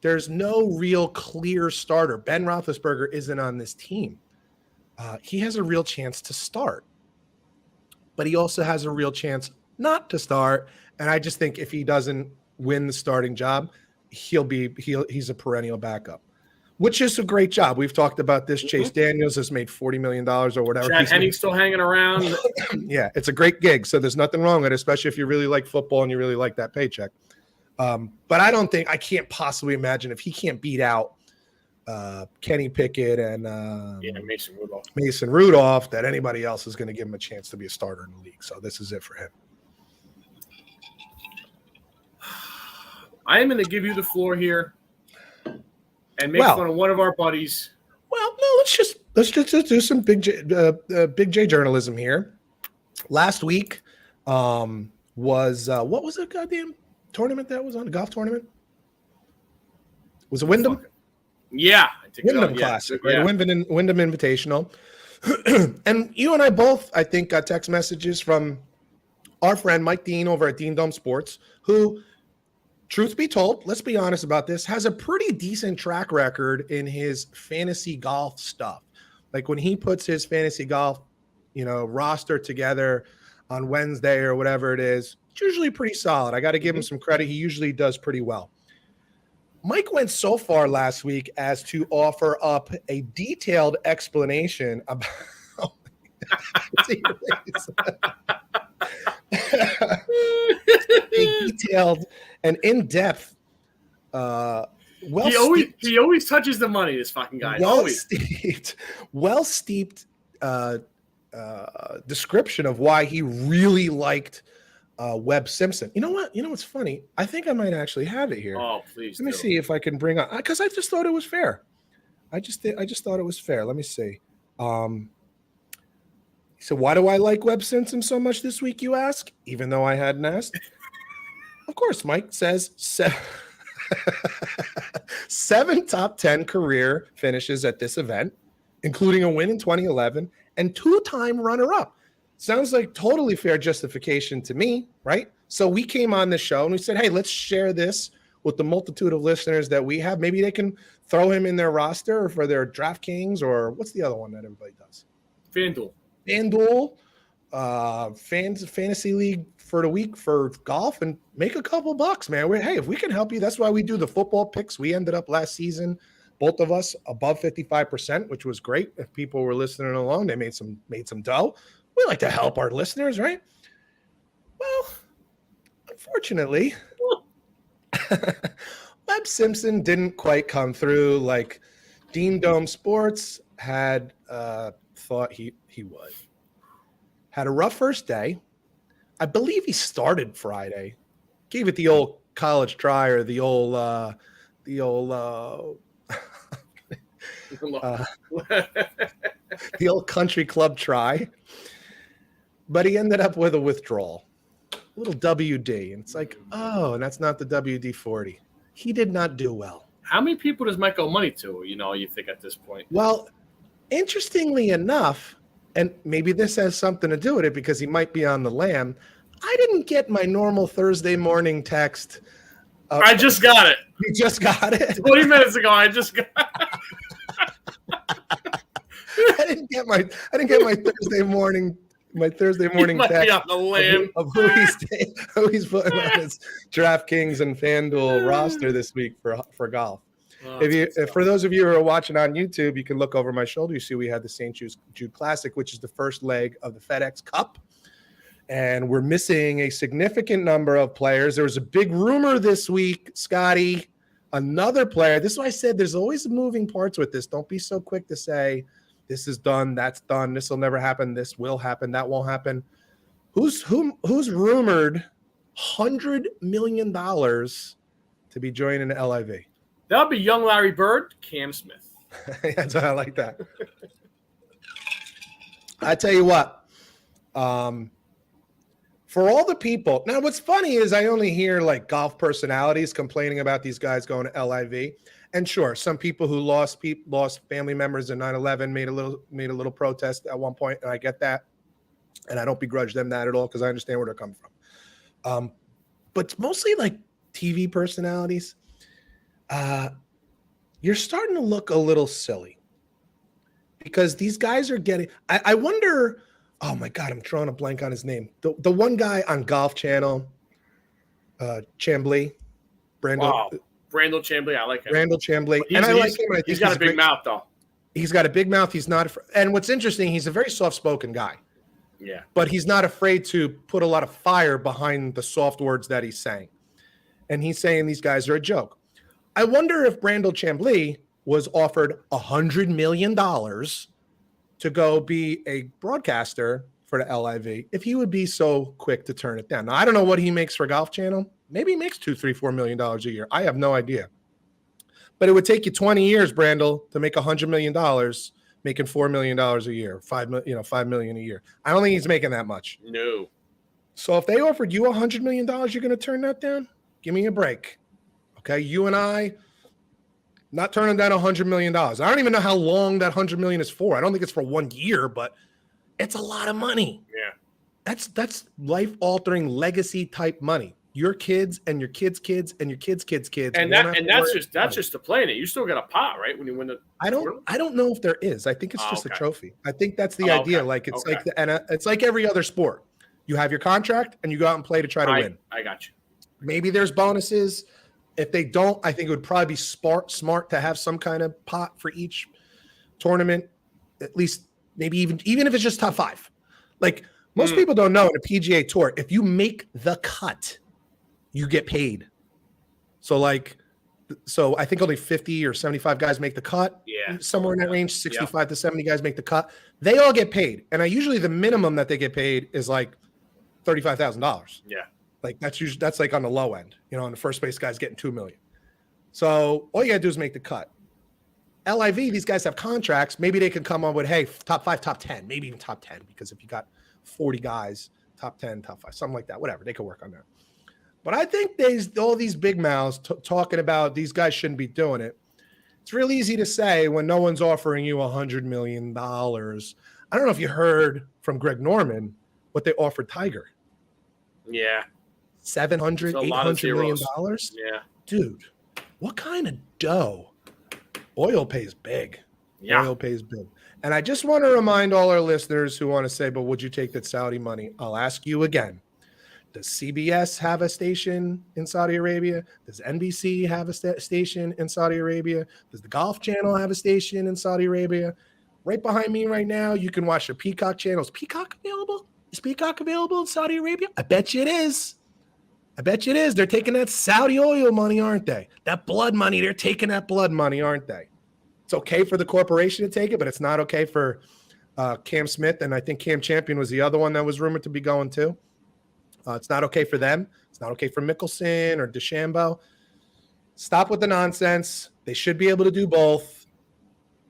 There's no real clear starter. Ben Roethlisberger isn't on this team. He has a real chance to start, but he also has a real chance not to start. And I just think if he doesn't win the starting job, he's a perennial backup, which is a great job. We've talked about this. Chase Daniels has made $40 million or whatever. Chad Henning's still hanging around. Yeah, it's a great gig. So there's nothing wrong with it, especially if you really like football and you really like that paycheck. But I can't possibly imagine if he can't beat out Kenny Pickett and Mason Rudolph that anybody else is going to give him a chance to be a starter in the league. So this is it for him. I am going to give you the floor here and make fun of one of our buddies. Well, no, let's just do some big J journalism here. Last week was what was the goddamn tournament that was on, the golf tournament? Was it Wyndham? Yeah, Wyndham Classic, right? Yeah. Wyndham Invitational. And you and I both, I think, got text messages from our friend Mike Dean over at Dean Dome Sports, who, truth be told, let's be honest about this, has a pretty decent track record in his fantasy golf stuff. Like when he puts his fantasy golf, roster together on Wednesday or whatever it is, it's usually pretty solid. I got to give him some credit. He usually does pretty well. Mike went so far last week as to offer up a detailed explanation about a detailed and in-depth he always touches the money, this fucking guy. Well steeped description of why he really liked Webb Simpson. You know what? You know what's funny? I think I might actually have it here. Oh, please. Let me see if I can bring on, because I just thought it was fair. I just thought it was fair. Let me see. So why do I like Webb Simpson so much this week, you ask? Even though I hadn't asked. Of course, Mike says 7 top 10 career finishes at this event, including a win in 2011 and 2-time runner-up. Sounds like totally fair justification to me, right? So we came on the show and we said, hey, let's share this with the multitude of listeners that we have. Maybe they can throw him in their roster or for their DraftKings, or what's the other one that everybody does? FanDuel, fantasy league for the week for golf, and make a couple bucks, man. Hey, if we can help you, that's why we do the football picks. We ended up last season, both of us, above 55%, which was great. If people were listening along, they made some dough. We like to help our listeners, right? Well, unfortunately, Webb Simpson didn't quite come through like Dean Dome Sports had thought he would. Had a rough first day. I believe he started Friday. Gave it the old college try, or the old the old country club try. But he ended up with a withdrawal, a little WD. And it's like, oh, and that's not the WD-40. He did not do well. How many people does Mike owe money to, you think at this point? Well, interestingly enough, and maybe this has something to do with it because he might be on the lam, I didn't get my normal Thursday morning text. I just got it. You just got it? 20 minutes ago, I just got it. I didn't get my Thursday morning text on the lamb. of who he's putting on his DraftKings and FanDuel roster this week for golf. Oh, if for those of you who are watching on YouTube, you can look over my shoulder. You see we had the St. Jude Classic, which is the first leg of the FedEx Cup. And we're missing a significant number of players. There was a big rumor this week, Scotty, another player. This is why I said there's always moving parts with this. Don't be so quick to say this is done, that's done, this will never happen, this will happen, that won't happen. Who's rumored $100 million to be joining the LIV? That'll be young Larry Bird, Cam Smith. That's I like that. I tell you what, for all the people, now what's funny is I only hear like golf personalities complaining about these guys going to LIV. And sure, some people who lost family members in 9/11 made a little protest at one point, and I get that, and I don't begrudge them that at all because I understand where they're coming from. But it's mostly like TV personalities. You're starting to look a little silly because these guys are getting. I wonder. Oh my God, I'm drawing a blank on his name. The one guy on Golf Channel, Chambly, Wow. Brandel Chambly, I like him. Randall Chambly, and I like him. And I think he's got a big mouth, though. He's got a big mouth. He's not. And what's interesting, he's a very soft-spoken guy. Yeah. But he's not afraid to put a lot of fire behind the soft words that he's saying. And he's saying these guys are a joke. I wonder if Brandel Chambly was offered $100 million to go be a broadcaster for the LIV, if he would be so quick to turn it down. Now, I don't know what he makes for Golf Channel. Maybe he makes $2, $3, $4 million a year. I have no idea. But it would take you 20 years, Brandel, to make $100 million, making $4 million a year, $5 million a year. I don't think he's making that much. No. So if they offered you $100 million, you're going to turn that down? Give me a break. Okay, you and I, not turning down $100 million. I don't even know how long that $100 million is for. I don't think it's for 1 year, but it's a lot of money. Yeah. That's life-altering legacy type money. Your kids and your kids' kids and your kids' kids' kids. And that's just to play in it. You still got a pot, right? When you win the I don't know if there is. I think it's just a trophy. I think that's the idea. Okay. Like it's like it's like every other sport. You have your contract and you go out and play to try to win. I got you. Maybe there's bonuses. If they don't, I think it would probably be smart to have some kind of pot for each tournament, at least maybe even if it's just top 5. Like most people don't know in a PGA Tour, if you make the cut, you get paid. So I think only 50 or 75 guys make the cut. Yeah. Somewhere in that range, 65 to 70 guys make the cut. They all get paid. And usually the minimum that they get paid is like $35,000. Yeah. Like that's like on the low end, and the first base guy's getting $2 million. So all you gotta do is make the cut. LIV, these guys have contracts. Maybe they can come on with, hey, top 5, top 10, maybe even top 10, because if you got 40 guys, top 10, top 5, something like that, whatever, they could work on that. But I think there's all these big mouths talking about these guys shouldn't be doing it. It's real easy to say when no one's offering you $100 million. I don't know if you heard from Greg Norman what they offered Tiger. Yeah. $700, $800 million. Yeah. Dude, what kind of dough? Oil pays big. Yeah. Oil pays big. And I just want to remind all our listeners who want to say, but would you take that Saudi money? I'll ask you again. Does CBS have a station in Saudi Arabia? Does NBC have a station in Saudi Arabia? Does the Golf Channel have a station in Saudi Arabia? Right behind me right now, you can watch the Peacock channel. Is Peacock available? Is Peacock available in Saudi Arabia? I bet you it is. They're taking that Saudi oil money, aren't they? That blood money, they're taking that blood money, aren't they? It's okay for the corporation to take it, but it's not okay for Cam Smith. And I think Cam Champion was the other one that was rumored to be going too. It's not okay for them. It's not okay for Mickelson or DeChambeau. Stop with the nonsense. They should be able to do both.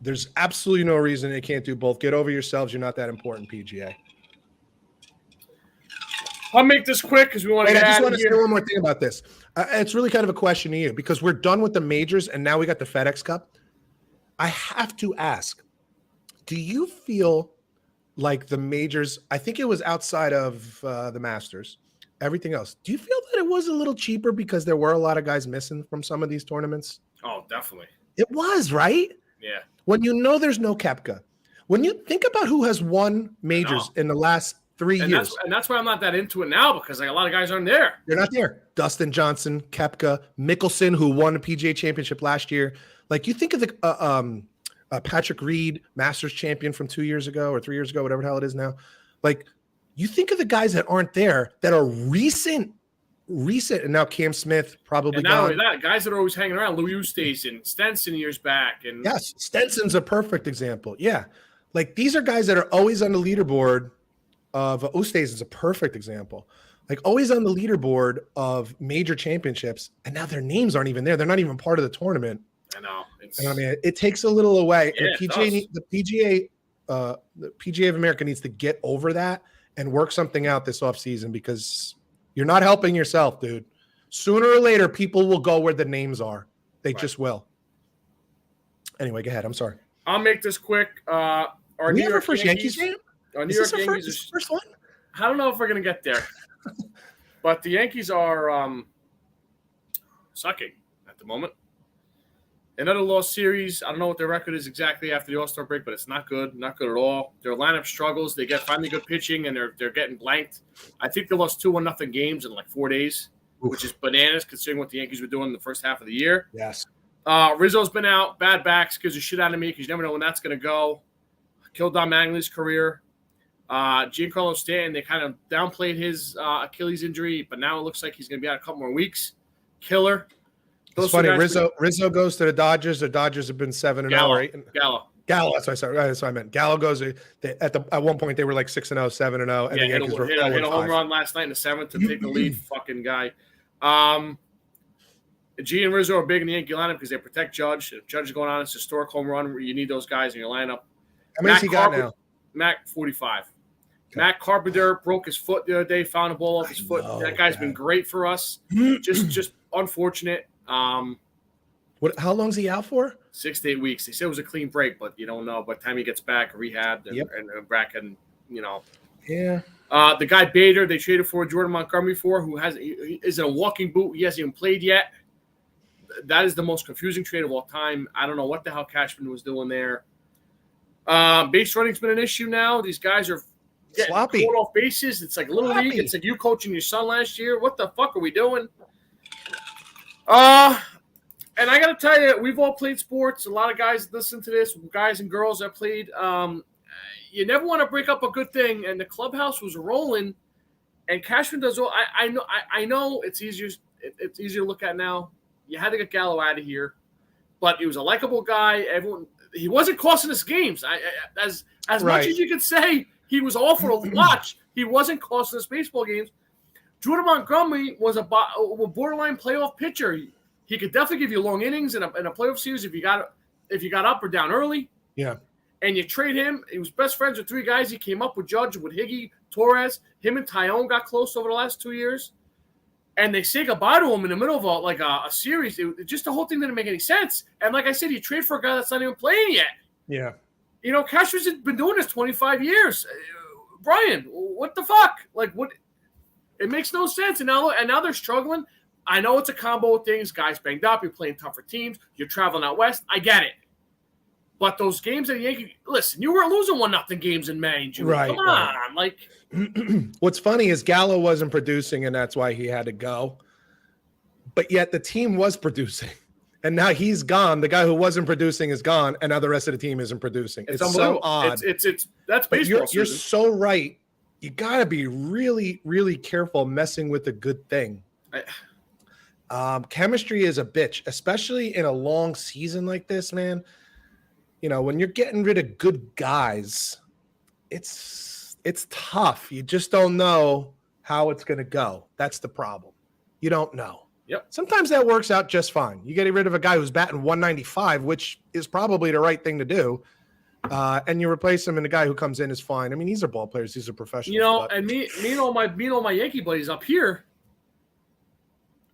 There's absolutely no reason they can't do both. Get over yourselves. You're not that important, PGA. I'll make this quick because we want to get I just out want of to say here. one more thing about this. It's really kind of a question to you because we're done with the majors and now we got the FedEx Cup. I have to ask, do you feel like the majors, I think it was outside of the Masters, everything else, do you feel that it was a little cheaper because there were a lot of guys missing from some of these tournaments? Oh, definitely. It was, right? Yeah. When you know there's no Koepka, when you think about who has won majors in the last 3 years. That's why I'm not that into it now because like a lot of guys aren't there. They're not there. Dustin Johnson, Koepka, Mickelson, who won the PGA Championship last year. Like you think of the Patrick Reed, Masters champion from 2 years ago or 3 years ago, whatever the hell it is now. Like you think of the guys that aren't there that are recent, and now Cam Smith probably and not only that, guys that are always hanging around, Louis Oosthuizen, Stenson years back, and yes, Stenson's a perfect example. Yeah, like these are guys that are always on the leaderboard. Of Oosthuizen's a perfect example. Like always on the leaderboard of major championships, and now their names aren't even there. They're not even part of the tournament. I know. And I mean, it takes a little away. Yeah, and the PGA of America needs to get over that and work something out this offseason because you're not helping yourself, dude. Sooner or later, people will go where the names are. They just will. Anyway, go ahead. I'm sorry. I'll make this quick. Our New York first Yankees fan? New York Yankees is first one. I don't know if we're gonna get there, but the Yankees are sucking at the moment. Another lost series. I don't know what their record is exactly after the All-Star break, but it's not good. Not good at all. Their lineup struggles. They get finally good pitching, and they're getting blanked. I think they lost 2-1 games in like 4 days, which is bananas considering what the Yankees were doing in the first half of the year. Yes. Rizzo's been out. Bad back. Scares the shit out of me because you never know when that's going to go. Killed Don Mattingly's career. Giancarlo Stanton, they kind of downplayed his Achilles injury, but now it looks like he's going to be out a couple more weeks. Killer. It's funny. Rizzo goes to the Dodgers. The Dodgers have been 7-0, right? Gallo. That's what I meant. Gallo goes. At one point they were like 6-0, 7-0, and the Yankees were hit a home run last night in the 7th to take the lead. Fucking guy. G and Rizzo are big in the Yankee lineup because they protect Judge. If Judge is going on, it's a historic home run where you need those guys in your lineup. How many has he got now? Mac 45. Okay. Matt Carpenter broke his foot the other day, found a ball off his foot. That guy's been great for us. just unfortunate. How long's he out for? 6 to 8 weeks. They said it was a clean break, but you don't know. By the time he gets back, rehabbed and back, and Yeah. The guy Bader they traded for Jordan Montgomery who is in a walking boot. He hasn't even played yet. That is the most confusing trade of all time. I don't know what the hell Cashman was doing there. Base running's been an issue now. These guys are getting sloppy. Caught off bases. It's like Little League. It's like you coaching your son last year. What the fuck are we doing? And I got to tell you, we've all played sports. A lot of guys listen to this, guys and girls that played. You never want to break up a good thing, and the clubhouse was rolling. And Cashman does all. I know it's easier. It's easier to look at now. You had to get Gallo out of here, but he was a likable guy. He wasn't costing us games. As much as you could say he was awful to watch, he wasn't costing us baseball games. Jordan Montgomery was a borderline playoff pitcher. He could definitely give you long innings in a playoff series if you got up or down early. Yeah. And you trade him. He was best friends with 3 guys. He came up with Judge, with Higgy, Torres. Him and Tyone got close over the last 2 years. And they say goodbye to him in the middle of a series. Just the whole thing didn't make any sense. And like I said, you trade for a guy that's not even playing yet. Yeah. Cashman's been doing this 25 years. Brian, what the fuck? Like, what? It makes no sense. And now they're struggling. I know it's a combo of things. Guys banged up. You're playing tougher teams. You're traveling out west. I get it. But those games at the Yankees, listen, you were losing 1-0 games in May and June. Right, come on. Like, what's funny is Gallo wasn't producing, and that's why he had to go. But yet the team was producing. And now he's gone. The guy who wasn't producing is gone, and now the rest of the team isn't producing. It's so odd. That's baseball. You're so right. You got to be really, really careful messing with a good thing. Chemistry is a bitch, especially in a long season like this, man. When you're getting rid of good guys, it's tough. You just don't know how it's going to go. That's the problem. You don't know. Yep. Sometimes that works out just fine. You get rid of a guy who's batting 195, which is probably the right thing to do, and you replace him, and the guy who comes in is fine. I mean, these are ball players; these are professionals. And me and all my Yankee buddies up here.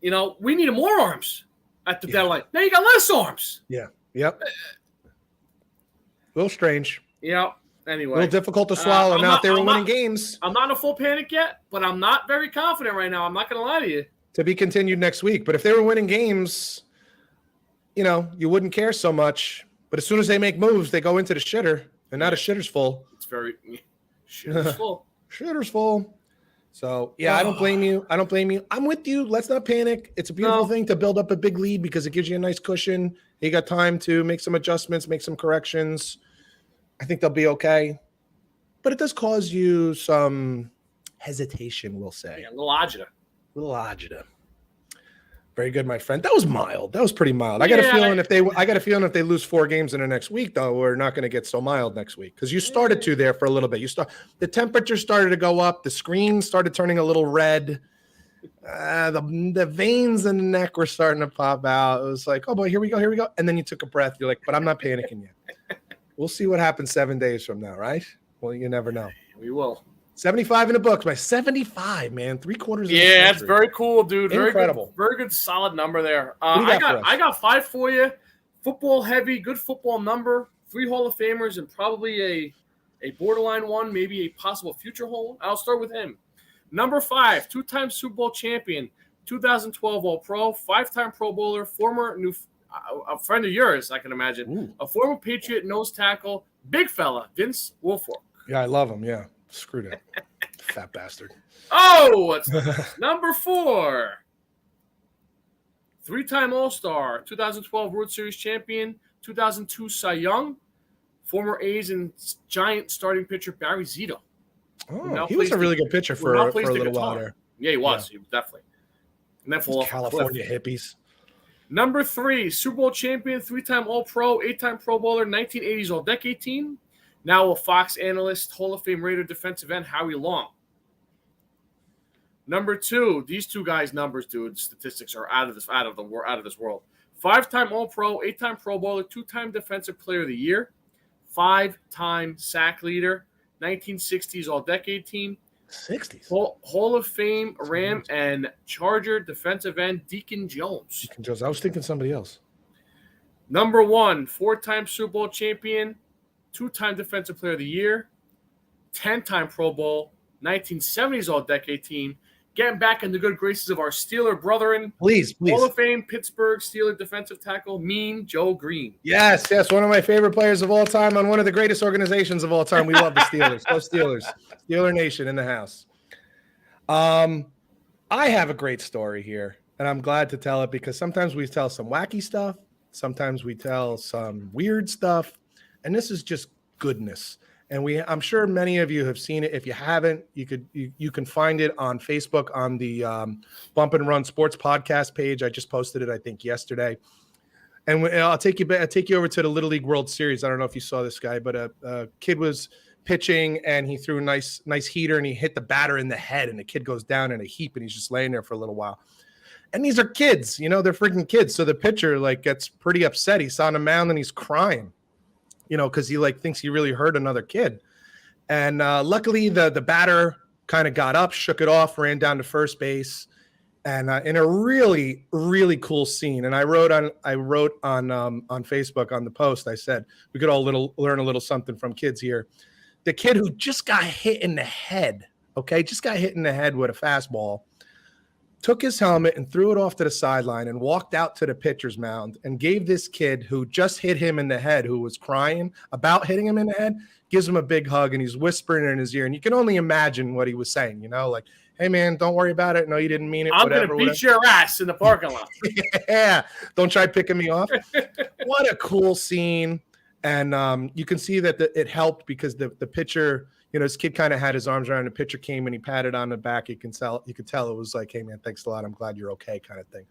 We needed more arms at the deadline. Now you got less arms. Yeah. Yep. A little strange. Yeah. Anyway. A little difficult to swallow. Now if they were winning games. I'm not in a full panic yet, but I'm not very confident right now. I'm not going to lie to you. To be continued next week. But if they were winning games, you wouldn't care so much. But as soon as they make moves, they go into the shitter. And now the shitter's full. It's very shitter's full. Shitter's full. So, yeah, I don't blame you. I'm with you. Let's not panic. It's a beautiful thing to build up a big lead because it gives you a nice cushion. You got time to make some adjustments, make some corrections. I think they'll be okay. But it does cause you some hesitation, we'll say. Yeah, a little agita. Very good, my friend. That was mild. That was pretty mild. I got a feeling if they lose 4 games in the next week, though, we're not going to get so mild next week because you started to there for a little bit. The temperature started to go up. The screen started turning a little red. The veins in the neck were starting to pop out. It was like, oh boy, here we go. And then you took a breath. You're like, but I'm not panicking yet. We'll see what happens 7 days from now, right? Well, you never know. We will. 75 in the books, my 75, man. 3/4. Yeah, that's very cool, dude. Incredible. Very good, solid number there. I got 5 for you. Football heavy, good football number. 3 Hall of Famers and probably a borderline one, maybe a possible future Hall. I'll start with him. Number 5, 2-time Super Bowl champion, 2012 All-Pro, 5-time Pro Bowler, former a friend of yours, I can imagine. Ooh. A former Patriot nose tackle, big fella, Vince Wilfork. Yeah, I love him. Yeah, screwed him, fat bastard. Oh, what's number 4? 3-time All-Star, 2012 World Series champion, 2002 Cy Young, former A's and Giant starting pitcher Barry Zito. Oh, he was a really good pitcher for a little while there. Yeah, he was. He was definitely. And then for California hippies. Number 3, Super Bowl champion, 3-time All-Pro, 8-time Pro Bowler, 1980s All-Decade team. Now a Fox analyst, Hall of Fame Raider defensive end Howie Long. Number 2, these two guys' numbers, dude, statistics are out of this world. 5-time All-Pro, 8-time Pro Bowler, 2-time Defensive Player of the Year, 5-time sack leader, 1960s All-Decade team. 60s. Hall of Fame Ram and Charger defensive end Deacon Jones. Deacon Jones. I was thinking somebody else. Number 1, 4-time Super Bowl champion, 2-time Defensive Player of the Year, 10-time Pro Bowl, 1970s All-Decade team. Getting back in the good graces of our Steeler brethren. Please. Hall of Fame Pittsburgh Steeler defensive tackle Mean Joe Green. Yes. One of my favorite players of all time on one of the greatest organizations of all time. We love the Steelers. Go Steelers. Steeler Nation in the house. I have a great story here, and I'm glad to tell it because sometimes we tell some wacky stuff. Sometimes we tell some weird stuff, and this is just goodness. And I'm sure many of you have seen it. If you haven't, you can find it on Facebook on the Bump and Run Sports Podcast page. I just posted it, I think, yesterday. And I'll take you over to the Little League World Series. I don't know if you saw this guy, but a kid was pitching and he threw a nice heater and he hit the batter in the head, and the kid goes down in a heap and he's just laying there for a little while. And these are kids, they're freaking kids. So the pitcher gets pretty upset. He's on the mound and he's crying. Because he thinks he really hurt another kid. And luckily the batter kind of got up, shook it off, ran down to first base. And in a really, really cool scene. And I wrote on Facebook on the post, I said, we could all learn a little something from kids here. The kid who just got hit in the head, just got hit in the head with a fastball, took his helmet and threw it off to the sideline and walked out to the pitcher's mound and gave this kid who just hit him in the head, who was crying about hitting him in the head, gives him a big hug, and he's whispering in his ear. And you can only imagine what he was saying, hey, man, don't worry about it. No, you didn't mean it. I'm going to beat your ass in the parking lot. Yeah, don't try picking me off. What a cool scene. And you can see that it helped because the pitcher – this kid kind of had his arms around the pitcher, came and he patted on the back. You could tell it was like, hey man, thanks a lot. I'm glad you're okay, kind of thing.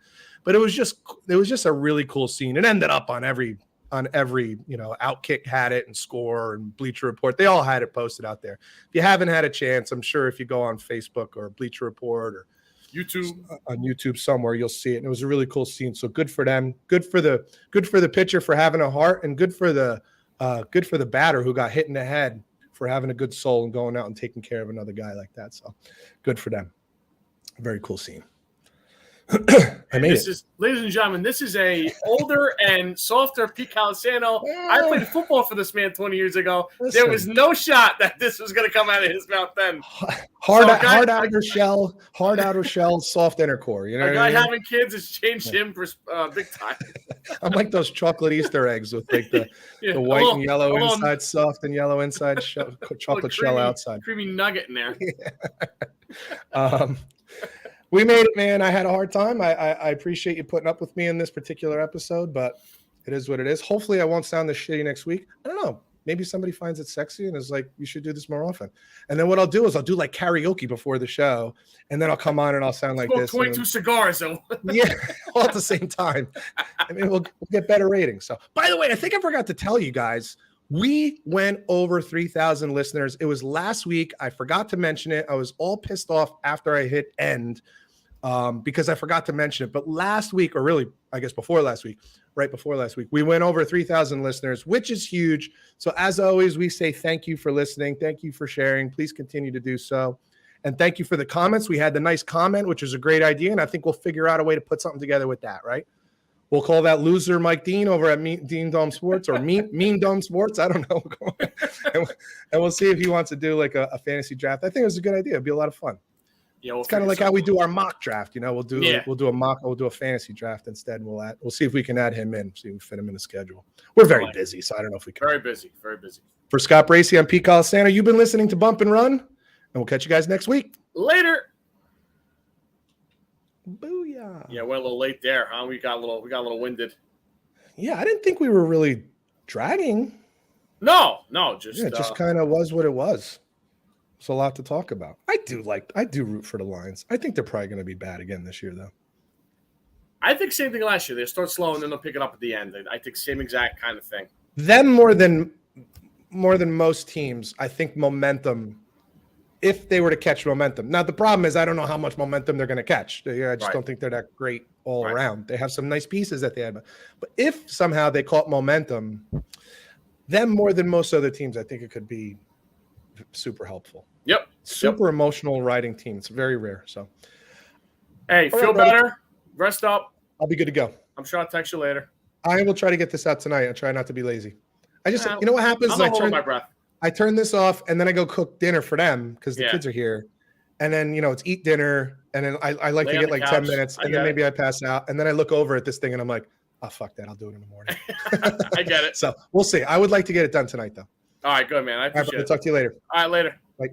But it was just a really cool scene. It ended up on every Outkick had it and Score and Bleacher Report. They all had it posted out there. If you haven't had a chance, I'm sure if you go on Facebook or Bleacher Report or YouTube somewhere, you'll see it. And it was a really cool scene. So good for them. Good for the pitcher for having a heart, and good for the batter who got hit in the head for having a good soul and going out and taking care of another guy like that. So good for them. Very cool scene. Ladies and gentlemen, this is a older and softer Pete Calisano. I played football for this man 20 years ago. Listen, there was no shot that this was going to come out of his mouth then. Hard outer shell, soft inner core. A guy having kids has changed him for big time. I'm like those chocolate Easter eggs with the white and yellow inside, soft and yellow inside, chocolate shell outside. Creamy nugget in there. We made it, man. I had a hard time. I appreciate you putting up with me in this particular episode, but it is what it is. Hopefully I won't sound this shitty next week. I don't know. Maybe somebody finds it sexy and is like, you should do this more often. And then what I'll do is I'll do karaoke before the show, and then I'll come on and I'll sound like this. 22 cigars. Yeah, all at the same time. I mean, we'll get better ratings. So, by the way, I think I forgot to tell you guys, we went over 3,000 listeners. It was last week. I forgot to mention it. I was all pissed off after I hit end because I forgot to mention it. But last week, or really, I guess right before last week, we went over 3,000 listeners, which is huge. So as always, we say thank you for listening. Thank you for sharing. Please continue to do so. And thank you for the comments. We had the nice comment, which is a great idea. And I think we'll figure out a way to put something together with that, right? We'll call that loser Mike Dean over at Dean Dome Sports or Mean Dome Sports. I don't know. and we'll see if he wants to do a fantasy draft. I think it was a good idea. It'd be a lot of fun. We'll It's kind of like how we do our mock draft. We'll do a fantasy draft instead. We'll see if we can add him in, see if we fit him in the schedule. We're very busy, so I don't know if we can. Very busy. For Scott Bracey, I'm Pete Colasano. You've been listening to Bump and Run, and we'll catch you guys next week. Later. Booyah. Yeah, we're a little late there, huh? We got a little winded. Yeah, I didn't think we were really dragging. No, just it just kind of was what it was. It's a lot to talk about. I do root for the Lions. I think they're probably going to be bad again this year, though. I think same thing last year. They start slow and then they'll pick it up at the end. I think same exact kind of thing. Them more than most teams. I think momentum. If they were to catch momentum. Now the problem is I don't know how much momentum they're going to catch. I just don't think they're that great all around. They have some nice pieces that they had, but if somehow they caught momentum, them more than most other teams, I think it could be super helpful. Yep. Super emotional riding team. It's very rare. So, hey, feel better. Rest up. I'll be good to go. I'm sure I'll text you later. I will try to get this out tonight. I'll try not to be lazy. You know what happens? I'm holding my breath. I turn this off and then I go cook dinner for them because the kids are here. And then, it's eat dinner. And then I like to get like 10 minutes and then maybe I pass out. And then I look over at this thing and I'm like, oh, fuck that. I'll do it in the morning. I get it. So we'll see. I would like to get it done tonight, though. All right, good, man. I appreciate it. Talk to you later. All right, later. Bye.